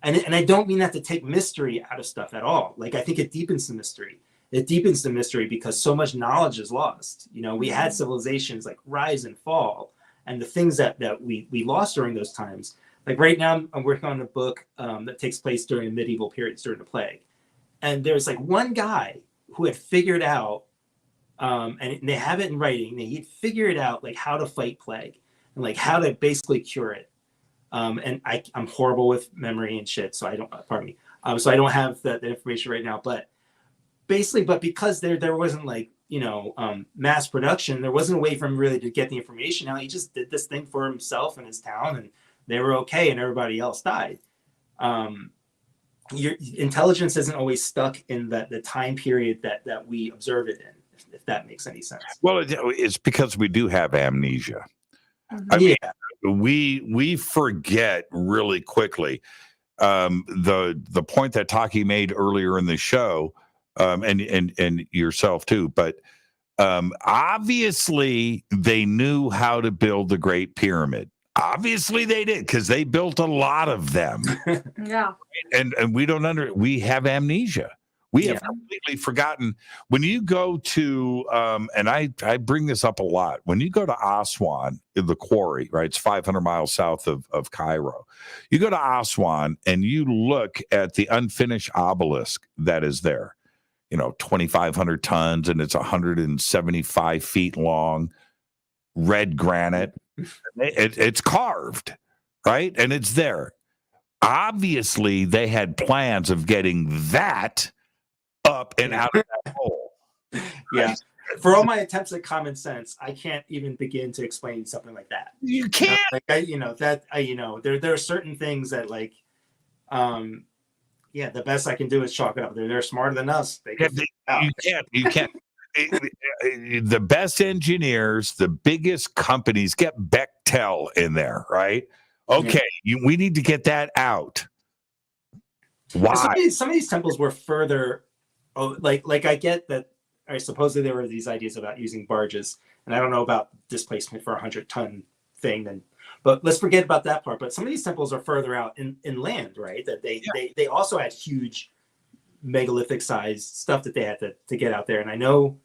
I don't mean that to take mystery out of stuff at all. Like, I think it deepens the mystery. It deepens the mystery because so much knowledge is lost. We had civilizations like rise and fall, and the things that we lost during those times. Like right now, I'm working on a book that takes place during the medieval periods during the plague. And there's like one guy who had figured out, and they have it in writing, he'd figured out like how to fight plague and like how to basically cure it. And I'm horrible with memory and shit, so So I don't have the information right now, but basically, because there wasn't like, mass production, there wasn't a way for him really to get the information out. He just did this thing for himself and his town, and they were okay, and everybody else died. Your intelligence isn't always stuck in the time period that we observe it in, if that makes any sense. Well, it's because we do have amnesia. Mm-hmm. I mean, we forget really quickly. The point that Taki made earlier in the show, and yourself too, but obviously they knew how to build the Great Pyramid. Obviously they did, because they built a lot of them. Yeah. And we have amnesia. We have completely forgotten. When you go to, and I bring this up a lot, when you go to Aswan, the quarry, right? It's 500 miles south of Cairo. You go to Aswan and you look at the unfinished obelisk that is there, 2,500 tons, and it's 175 feet long, red granite. It's carved, right? And it's there. Obviously, they had plans of getting that up and out of that hole. Yeah. For all my attempts at common sense, I can't even begin to explain something like that. You can't. There are certain things that, like, the best I can do is chalk it up. They're smarter than us. You can't. The best engineers, the biggest companies get Bechtel in there, right? Okay, we need to get that out. Why? Some of these temples were further. Like I get that. Supposedly there were these ideas about using barges, and I don't know about displacement for 100-ton thing. But let's forget about that part. But some of these temples are further out in land, right? That they also had huge megalithic sized stuff that they had to get out there. And I know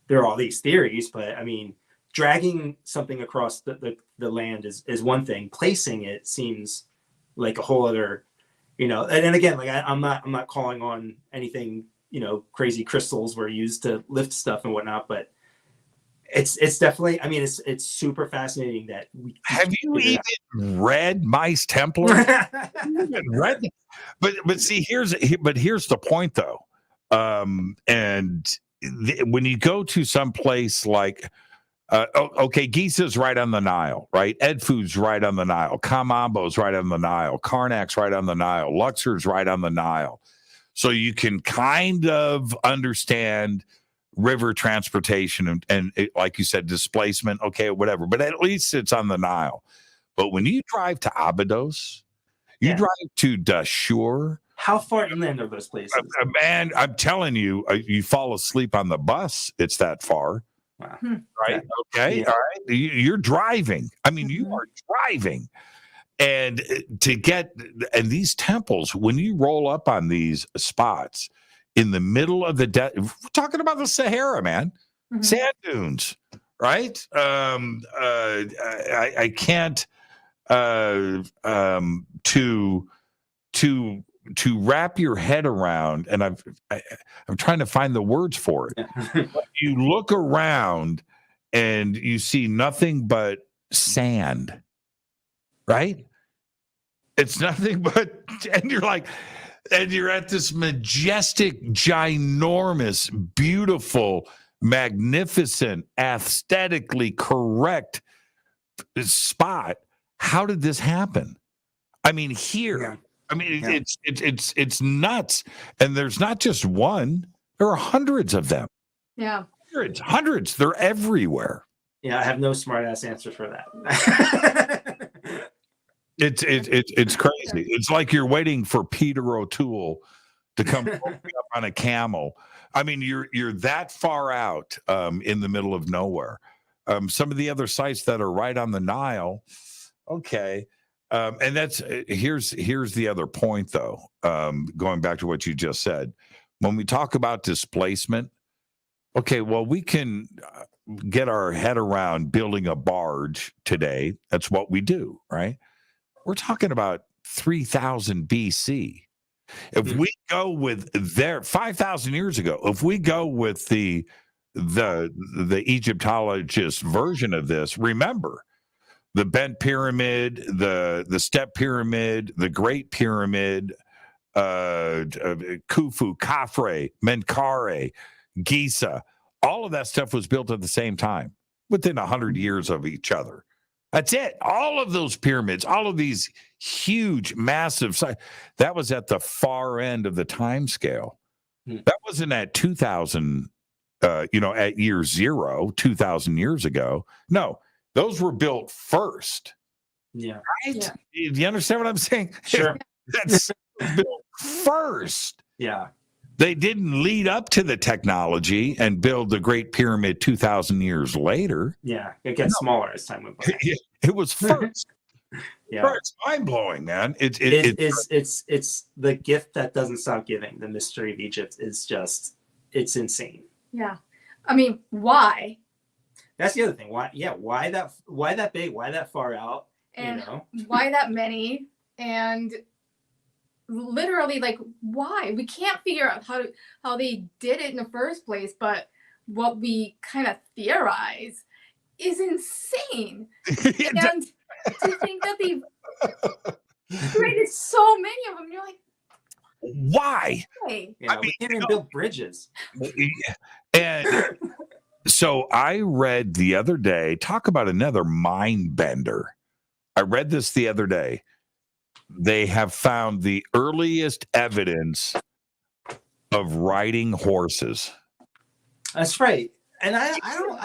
there are all these theories, but I mean, dragging something across the land is one thing. Placing it seems like a whole other, and again, like I'm not calling on anything, crazy crystals were used to lift stuff and whatnot, but it's definitely, I mean, it's super fascinating that have you even read Mice Templar? Read, but see, here's the point though. When you go to some place like, Giza's right on the Nile, right? Edfu's right on the Nile. Kamambo's right on the Nile. Karnak's right on the Nile. Luxor's right on the Nile. So you can kind of understand river transportation and like you said, displacement, okay, whatever. But at least it's on the Nile. But when you drive to Abydos, you drive to Dashur. How far inland are those places? Man, I'm telling you, you fall asleep on the bus. It's that far. Wow. Right. Okay. Yeah. All right. You're driving. I mean, you are driving. And and these temples, when you roll up on these spots in the middle of we're talking about the Sahara, man, sand dunes, right? I can't to wrap your head around, and I'm trying to find the words for it. You look around and you see nothing but sand, right? It's nothing but, and you're at this majestic, ginormous, beautiful, magnificent, aesthetically correct spot. How did this happen? I mean, here. Yeah. I mean, it's nuts. And there's not just one. There are hundreds of them. Yeah. Hundreds. They're everywhere. Yeah, I have no smart ass answer for that. It's crazy. It's like you're waiting for Peter O'Toole to come up on a camel. I mean, you're that far out in the middle of nowhere. Some of the other sites that are right on the Nile, okay. And that's here's the other point, though. Going back to what you just said, when we talk about displacement, okay, well, we can get our head around building a barge today. That's what we do, right? We're talking about 3000 BC. If we go with 5,000 years ago, if we go with the Egyptologist version of this, remember. The bent pyramid, the step pyramid, the Great Pyramid, Khufu, Khafre, Menkaure, Giza. All of that stuff was built at the same time, within 100 years of each other. That's it. All of those pyramids, all of these huge, massive sites, that was at the far end of the time scale. That wasn't at 2000, at year zero, 2,000 years ago. No, those were built first. Yeah. Right? Yeah. Do you understand what I'm saying? Sure. That's built first. Yeah. They didn't lead up to the technology and build the Great Pyramid 2,000 years later. Yeah. It gets smaller as time went by. It was first. Yeah. It's mind blowing, man. It's the gift that doesn't stop giving. The mystery of Egypt is just, it's insane. Yeah. I mean, why? That's the other thing. Why that big? Why that far out? And why that many? And literally, like, why? We can't figure out how they did it in the first place, but what we kind of theorize is insane. And to think that they've created so many of them, you're like, why? Yeah, we can't even build bridges. And so I read the other day, talk about another mind bender. I read this the other day. They have found the earliest evidence of riding horses. That's right. And I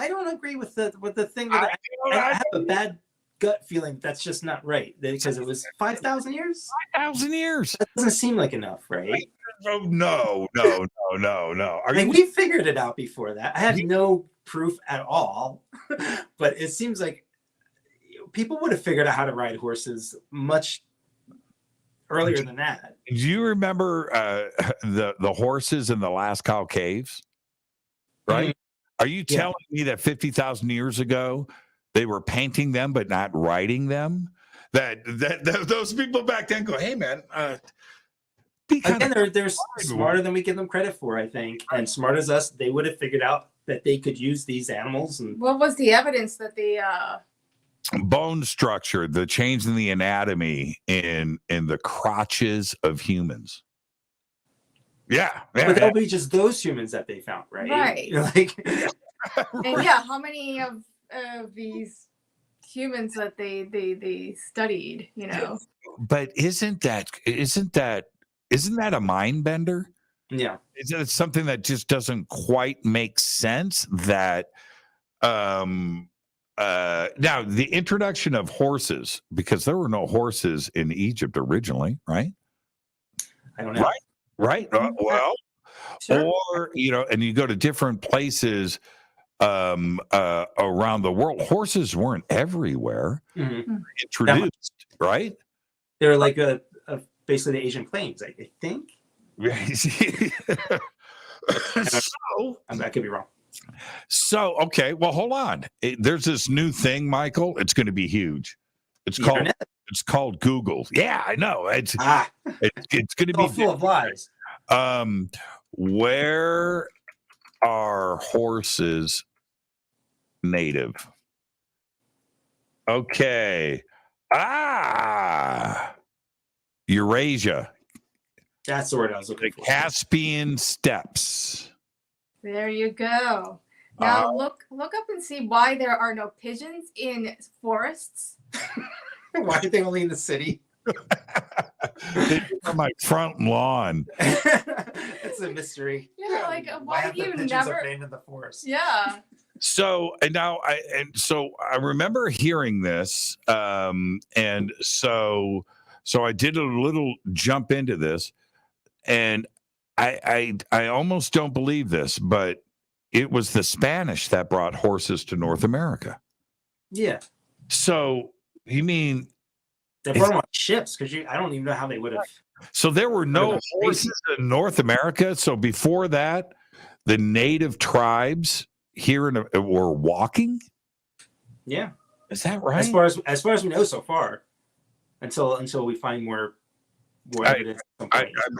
don't agree with the thing that I have a bad gut feeling that's just not right, because it was 5,000 years. 5,000 years. That doesn't seem like enough, right? Oh, no. We figured it out before that. I have no proof at all, but it seems like people would have figured out how to ride horses much earlier than that. Do you remember the horses in the Lascaux caves? Right? Mm-hmm. Are you telling me that 50,000 years ago they were painting them but not riding them? That those people back then go, hey man, they're smarter than we give them credit for, I think, and smart as us, they would have figured out that they could use these animals. And what was the evidence that they bone structure, the change in the anatomy in the crotches of humans. Yeah. But that'll be just those humans that they found, right? Right. Like, and how many of these humans that they studied, But isn't that a mind bender? Yeah. Is it something that just doesn't quite make sense that now the introduction of horses, because there were no horses in Egypt originally, right? I don't know. Right. Well, sure. Or, and you go to different places around the world. Horses weren't everywhere. Mm-hmm. Introduced, right? They're like basically the Asian plains, I think. I could be wrong. So, okay, well, hold on. There's this new thing, Michael. It's going to be huge. It's called Google. Yeah, I know. It's going to be full of lies. Where are horses native? Okay. Eurasia. That's the word I was looking for. Caspian steppes. There you go. Now look up and see why there are no pigeons in forests. Why are they only in the city? On my front lawn. It's a mystery. Yeah, like why have you never abandoned the forest? Yeah. So I remember hearing this, and so I did a little jump into this, and I almost don't believe this, but it was the Spanish that brought horses to North America. Yeah. So you mean they brought them on ships? Because I don't even know how they would have. So there were no horses in North America. So before that, the native tribes here were walking. Yeah. Is that right? As far as we know so far, until we find more evidence.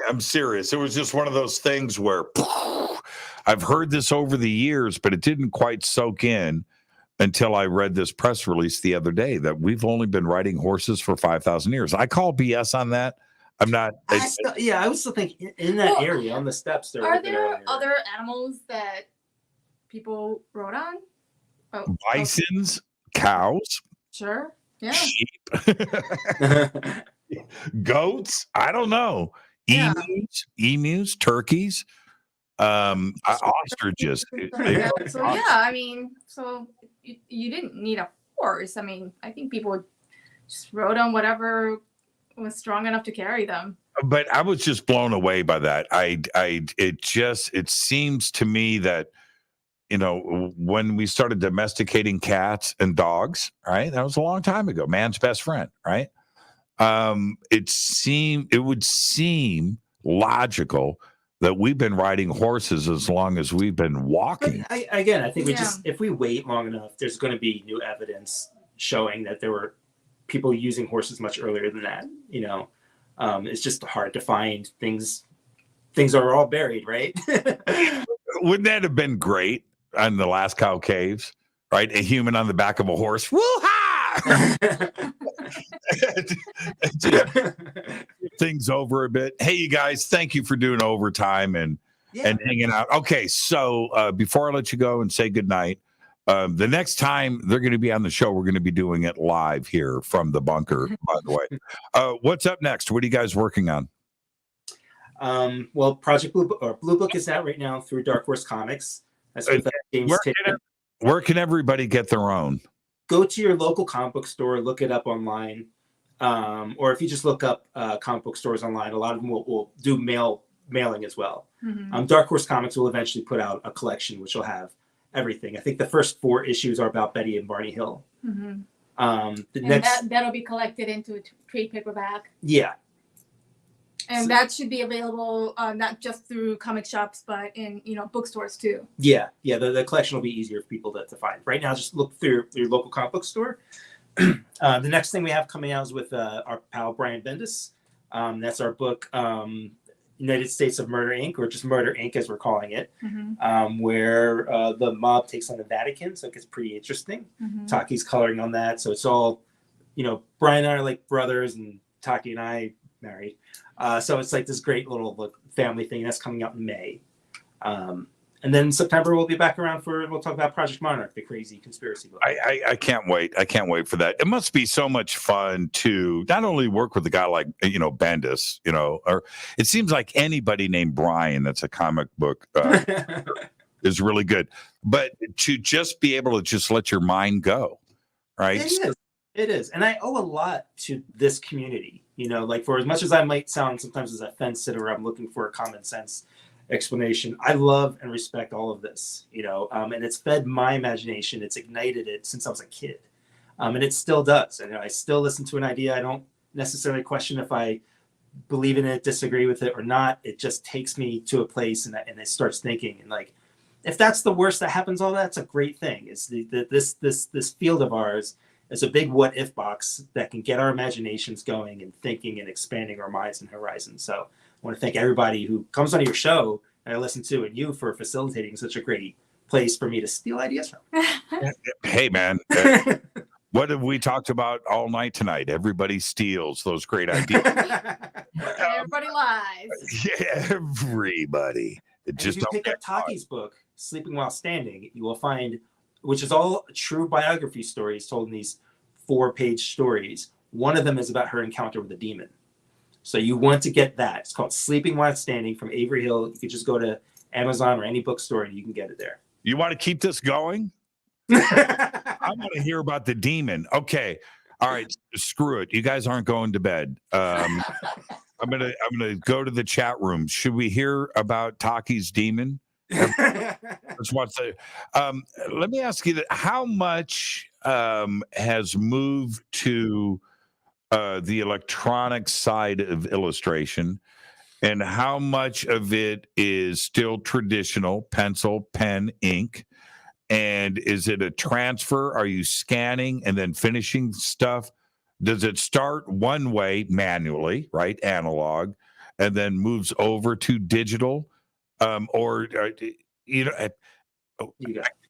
I'm serious. It was just one of those things where I've heard this over the years, but it didn't quite soak in until I read this press release the other day that we've only been riding horses for 5,000 years. I call BS on that. I'm not. I would still think in that area on the steps there. Are there other animals that people rode on? Bisons, cows, Sure. Yeah. sheep, goats. I don't know. Yeah. Emus, turkeys, ostriches. So yeah, I mean, so you didn't need a horse. I mean, I think people just rode on whatever was strong enough to carry them. But I was just blown away by that. It seems to me that, when we started domesticating cats and dogs, right? That was a long time ago. Man's best friend, right? It would seem logical that we've been riding horses as long as we've been walking. But I think if we wait long enough, there's going to be new evidence showing that there were people using horses much earlier than that. It's just hard to find things. Things are all buried, right? Wouldn't that have been great on the Lascaux Caves, right? A human on the back of a horse. Woo-ha! Things over a bit. Hey, you guys, thank you for doing overtime and hanging out. Okay, so before I let you go and say goodnight, the next time they're going to be on the show, we're going to be doing it live here from the bunker, by the way. What's up next? What are you guys working on? Well, Project Blue Book is out right now through Dark Horse Comics. That's with James Tynion. Where can everybody get their own? Go to your local comic book store, look it up online. Or if you just look up comic book stores online, a lot of them will do mailing as well. Mm-hmm. Dark Horse Comics will eventually put out a collection which will have everything. I think the first 4 issues are about Betty and Barney Hill. Mm-hmm. That'll be collected into a trade paperback. Yeah. And that should be available not just through comic shops, but in bookstores too. Yeah. The collection will be easier for people to find. Right now, just look through your local comic book store. The next thing we have coming out is with our pal Brian Bendis. That's our book, United States of Murder Inc., or just Murder Inc. as we're calling it, where the mob takes on the Vatican. So it gets pretty interesting. Mm-hmm. Taki's coloring on that. So it's all, Brian and I are like brothers, and Taki and I married. So it's like this great little family thing that's coming out in May. And then in September, we'll be back around we'll talk about Project Monarch, the crazy conspiracy book. I can't wait. I can't wait for that. It must be so much fun to not only work with a guy like, Bendis, or it seems like anybody named Brian that's a comic book is really good. But to just be able to just let your mind go, right? It is. And I owe a lot to this community, for as much as I might sound sometimes as a fence sitter, I'm looking for a common sense explanation. I love and respect all of this, and it's fed my imagination. It's ignited it since I was a kid. And it still does. And I still listen to an idea. I don't necessarily question if I believe in it, disagree with it or not. It just takes me to a place and it starts thinking. And if that's the worst that happens, that's a great thing. It's this field of ours is a big what if box that can get our imaginations going and thinking and expanding our minds and horizons. So I want to thank everybody who comes on your show and I listen to, and you for facilitating such a great place for me to steal ideas from. Hey, man. What have we talked about all night tonight? Everybody steals those great ideas. Everybody lies. Yeah, everybody. If you pick up Taki's book, Sleeping While Standing, you will find, which is all true biography stories told in these 4-page stories. One of them is about her encounter with a demon. So you want to get that. It's called Sleeping While Standing from Avery Hill. You can just go to Amazon or any bookstore and you can get it there. You want to keep this going? I want to hear about the demon. Okay. All right. Screw it. You guys aren't going to bed. I'm gonna go to the chat room. Should we hear about Taki's demon? Let's watch the. Let me ask you that: how much has moved to the electronic side of illustration, and how much of it is still traditional pencil, pen, ink? And is it a transfer? Are you scanning and then finishing stuff? Does it start one way manually, right, analog, and then moves over to digital? I can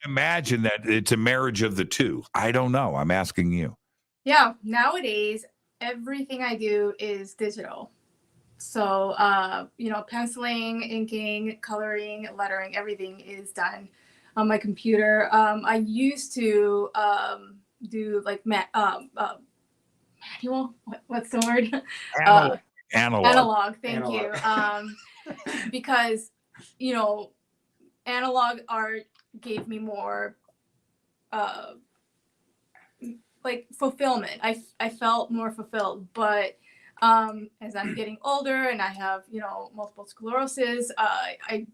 imagine that it's a marriage of the two. I don't know. I'm asking you. Yeah, nowadays everything I do is digital. So, penciling, inking, coloring, lettering, everything is done on my computer. I used to do like manual. What's the word? Analog. Thank you. Because analog art gave me more like fulfillment. I felt more fulfilled, but as I'm getting older and I have multiple sclerosis, I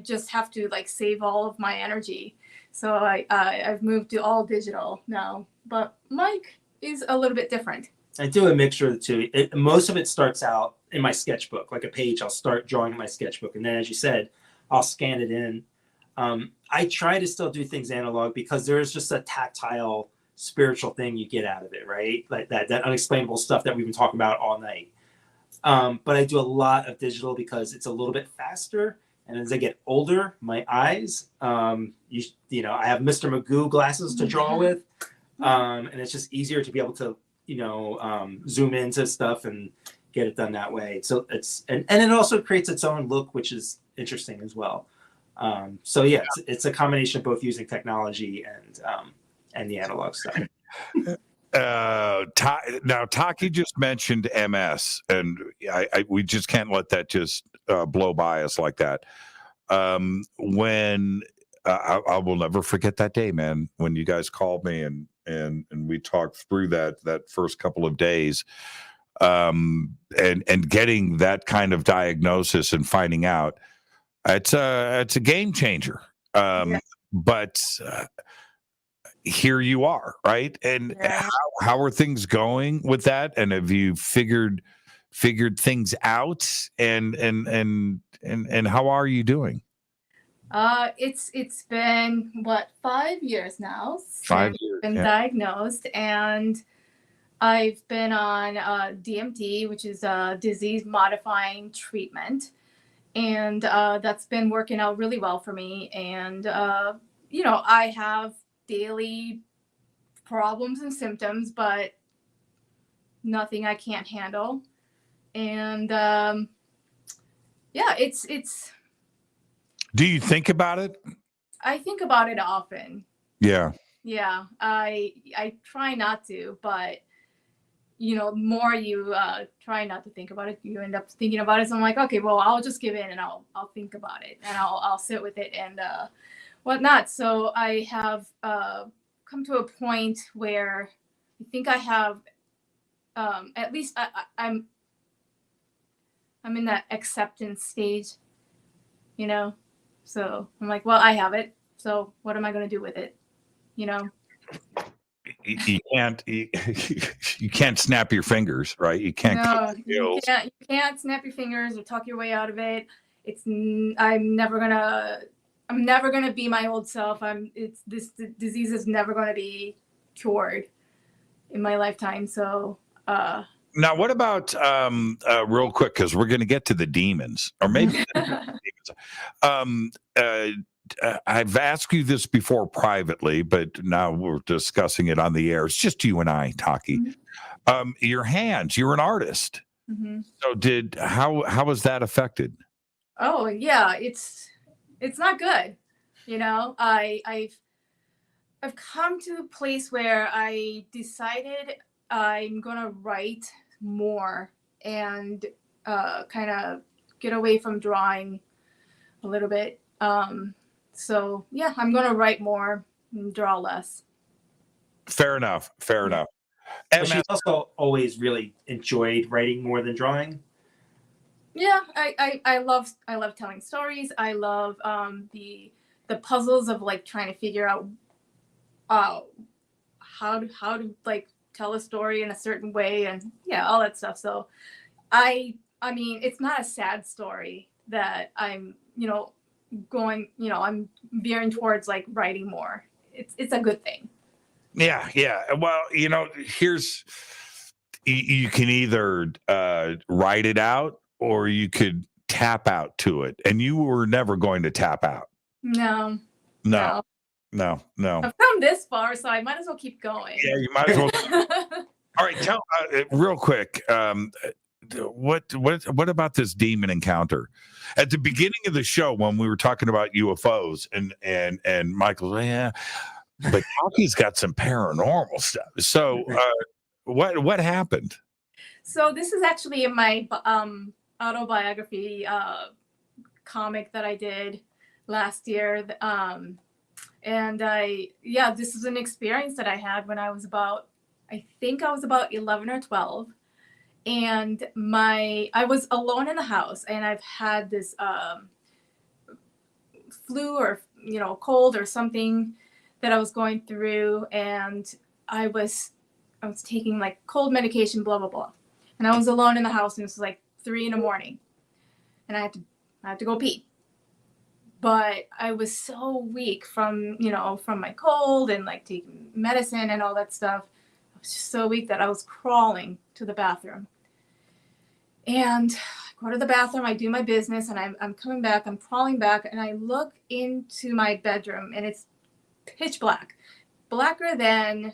just have to like save all of my energy, so I've moved to all digital now. But Mike is a little bit different. I do a mixture of the two. Most of it starts out in my sketchbook, like a page. I'll start drawing in my sketchbook, and then, as you said, I'll scan it in. I try to still do things analog because there's just a tactile, spiritual thing you get out of it, right? Like that unexplainable stuff that we've been talking about all night. But I do a lot of digital because it's a little bit faster. And as I get older, my eyes, I have Mr. Magoo glasses to draw with. And it's just easier to be able to, zoom into stuff and get it done that way. So and it also creates its own look, which is interesting as well. It's a combination of both using technology and the analog stuff. Now, Taki just mentioned MS, and we just can't let that just blow by us like that. When I will never forget that day, man, when you guys called me and we talked through that first couple of days, and getting that kind of diagnosis and finding out, it's a game changer. But here you are, right? And how are things going with that? And have you figured things out? And how are you doing? It's been 5 years now since I've been diagnosed, and I've been on DMT, which is a disease modifying treatment, and that's been working out really well for me. And I have daily problems and symptoms, but nothing I can't handle. And it's. Do you think about it? I think about it often. Yeah. Yeah, I try not to, but the more you try not to think about it, you end up thinking about it. So I'm like, okay, well, I'll just give in and I'll think about it and I'll sit with it and whatnot. So I have come to a point where I think I have at least I'm in that acceptance stage, So I'm like, well, I have it. So what am I going to do with it? You can't snap your fingers, right? You can't. No, you can't snap your fingers or talk your way out of it. I'm never gonna be my old self. This disease is never going to be cured in my lifetime. So. Now, what about real quick, because we're going to get to the demons, or maybe the demons. I've asked you this before privately, but now we're discussing it on the air. It's just you and I, Taki. Mm-hmm. Your hands, you're an artist. Mm-hmm. So how was that affected? Oh yeah, it's not good. I've come to a place where I decided I'm gonna write more and kind of get away from drawing a little bit. So yeah, I'm gonna write more and draw less. Fair enough. And she's also always really enjoyed writing more than drawing. Yeah, I love telling stories. I love the puzzles of like trying to figure out how to like tell a story in a certain way and all that stuff. So I mean, it's not a sad story that I'm going, I'm veering towards like writing more. It's a good thing. Yeah. Well, here's, you can either write it out or you could tap out to it, and you were never going to tap out. No. I've come this far, so I might as well keep going. Yeah, you might as well. All right, tell real quick. what about this demon encounter? At the beginning of the show, when we were talking about UFOs, and Michael, yeah, but Taki's got some paranormal stuff. So, what happened? So this is actually in my autobiography comic that I did last year. And this is an experience that I had when I was about 11 or 12. And I was alone in the house, and I've had this flu or, cold or something that I was going through. And I was taking like cold medication, blah, blah, blah. And I was alone in the house, and it was like 3 a.m. and I had to go pee. But I was so weak from my cold and like taking medicine and all that stuff. I was just so weak that I was crawling to the bathroom. And I go to the bathroom, I do my business, and I'm coming back, I'm crawling back, and I look into my bedroom, and it's pitch black. Blacker than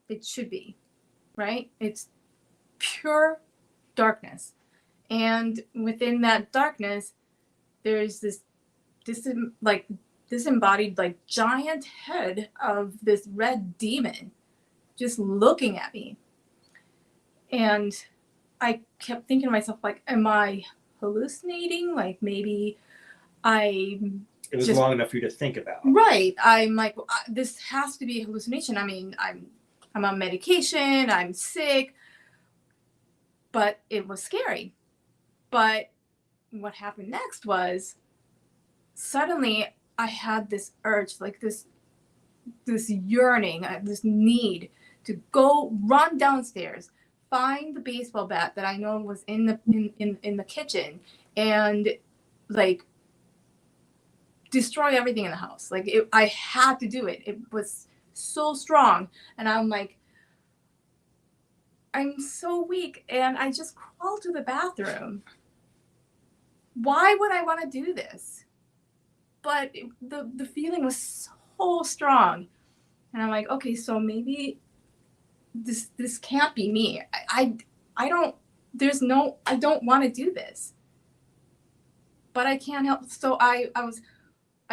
it should be, right? It's pure darkness. And within that darkness, there's this disembodied, like, giant head of this red demon just looking at me. And I kept thinking to myself, like, am I hallucinating? Like, maybe it was long enough for you to think about. Right. I'm like, well, this has to be a hallucination. I mean, I'm on medication, I'm sick, but it was scary. But what happened next was suddenly I had this urge, like this yearning, this need to go run downstairs, find the baseball bat that I know was in the kitchen, and like destroy everything in the house. Like I had to do it. It was so strong, and I'm like, I'm so weak, and I just crawled to the bathroom. Why would I want to do this? But the feeling was so strong, and I'm like, okay, so maybe this can't be me. I don't want to do this, but I can't help. So I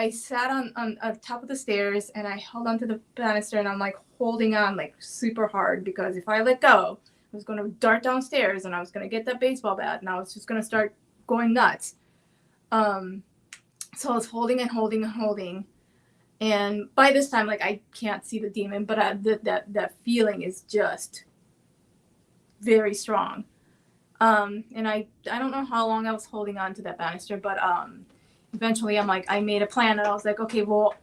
sat on top of the stairs, and I held onto the banister, and I'm like holding on like super hard, because if I let go, I was going to dart downstairs, and I was going to get that baseball bat, and I was just going to start going nuts. So I was holding and holding and holding. And by this time, like, I can't see the demon, but that feeling is just very strong. And I don't know how long I was holding on to that banister, but eventually I'm like, I made a plan, and I was like, okay, well,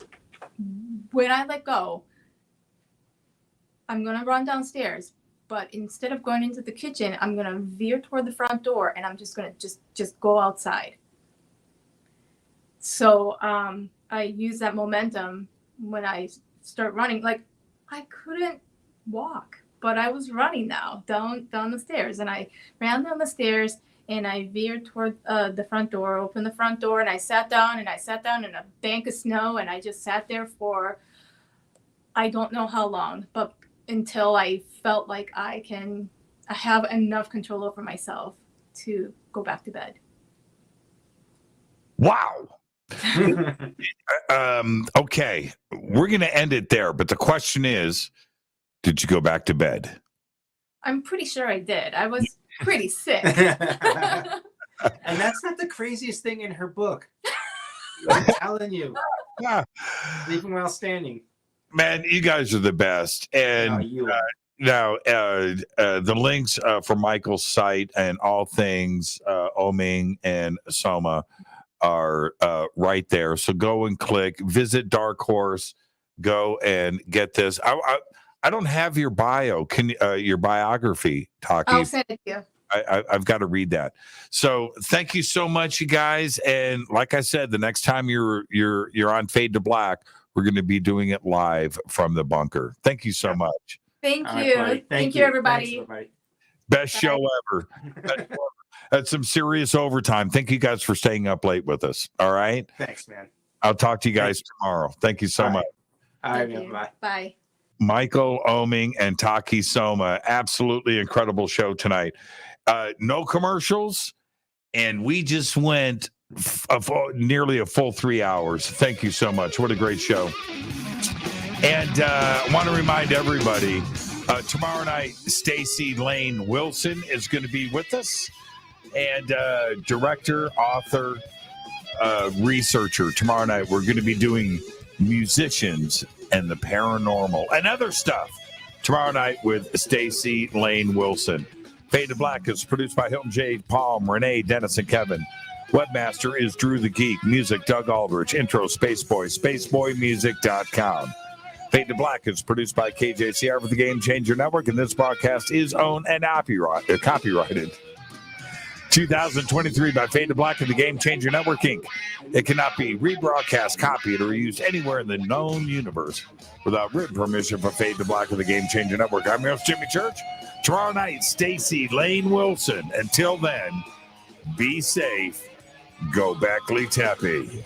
when I let go, I'm going to run downstairs, but instead of going into the kitchen, I'm going to veer toward the front door, and I'm just going to just go outside. So I use that momentum when I start running. Like, I couldn't walk, but I was running now down the stairs, and I ran down the stairs, and I veered toward the front door, opened the front door, and I sat down in a bank of snow, and I just sat there for, I don't know how long, but until I felt like I have enough control over myself to go back to bed. Wow. Okay, we're going to end it there, but the question is, did you go back to bed? I'm pretty sure I did. I was pretty sick. And that's not the craziest thing in her book. I'm telling you. Yeah. Sleeping while standing. Man, you guys are the best. And now the links for Michael's site and all things Oeming and Soma are right there. So go and click, visit Dark Horse, go and get this. I don't have your bio. Can your biography, Taki? I'll send it to you. I've got to read that. So thank you so much, you guys. And like I said, the next time you're on Fade to Black, we're going to be doing it live from the bunker. Thank you so much. Thank you. Right, Thank you, everybody. Thanks, everybody. Best show ever. That's some serious overtime. Thank you guys for staying up late with us. All right. Thanks, man. I'll talk to you guys tomorrow. Thank you so much. All right, Thank you. man. Bye. Bye. Michael Oeming and Taki Soma. Absolutely incredible show tonight. no commercials, and we just went nearly a full 3 hours. Thank you so much. What a great show. And I want to remind everybody, tomorrow night, Stacy Lane Wilson is going to be with us. And director, author, researcher. Tomorrow night, we're going to be doing musicians and the paranormal and other stuff. Tomorrow night with Stacy Lane Wilson. Fade to Black is produced by Hilton J. Palm, Renee, Dennis, and Kevin. Webmaster is Drew the Geek. Music, Doug Aldrich. Intro, Spaceboy. SpaceboyMusic.com. Fade to Black is produced by KJ Sierra for the Game Changer Network, and this broadcast is owned and copyrighted 2023 by Fade to Black and the Game Changer Network, Inc. It cannot be rebroadcast, copied, or used anywhere in the known universe without written permission from Fade to Black and the Game Changer Network. I'm your host, Jimmy Church. Tomorrow night, Stacy Lane Wilson. Until then, be safe. Go Beckley Tepe.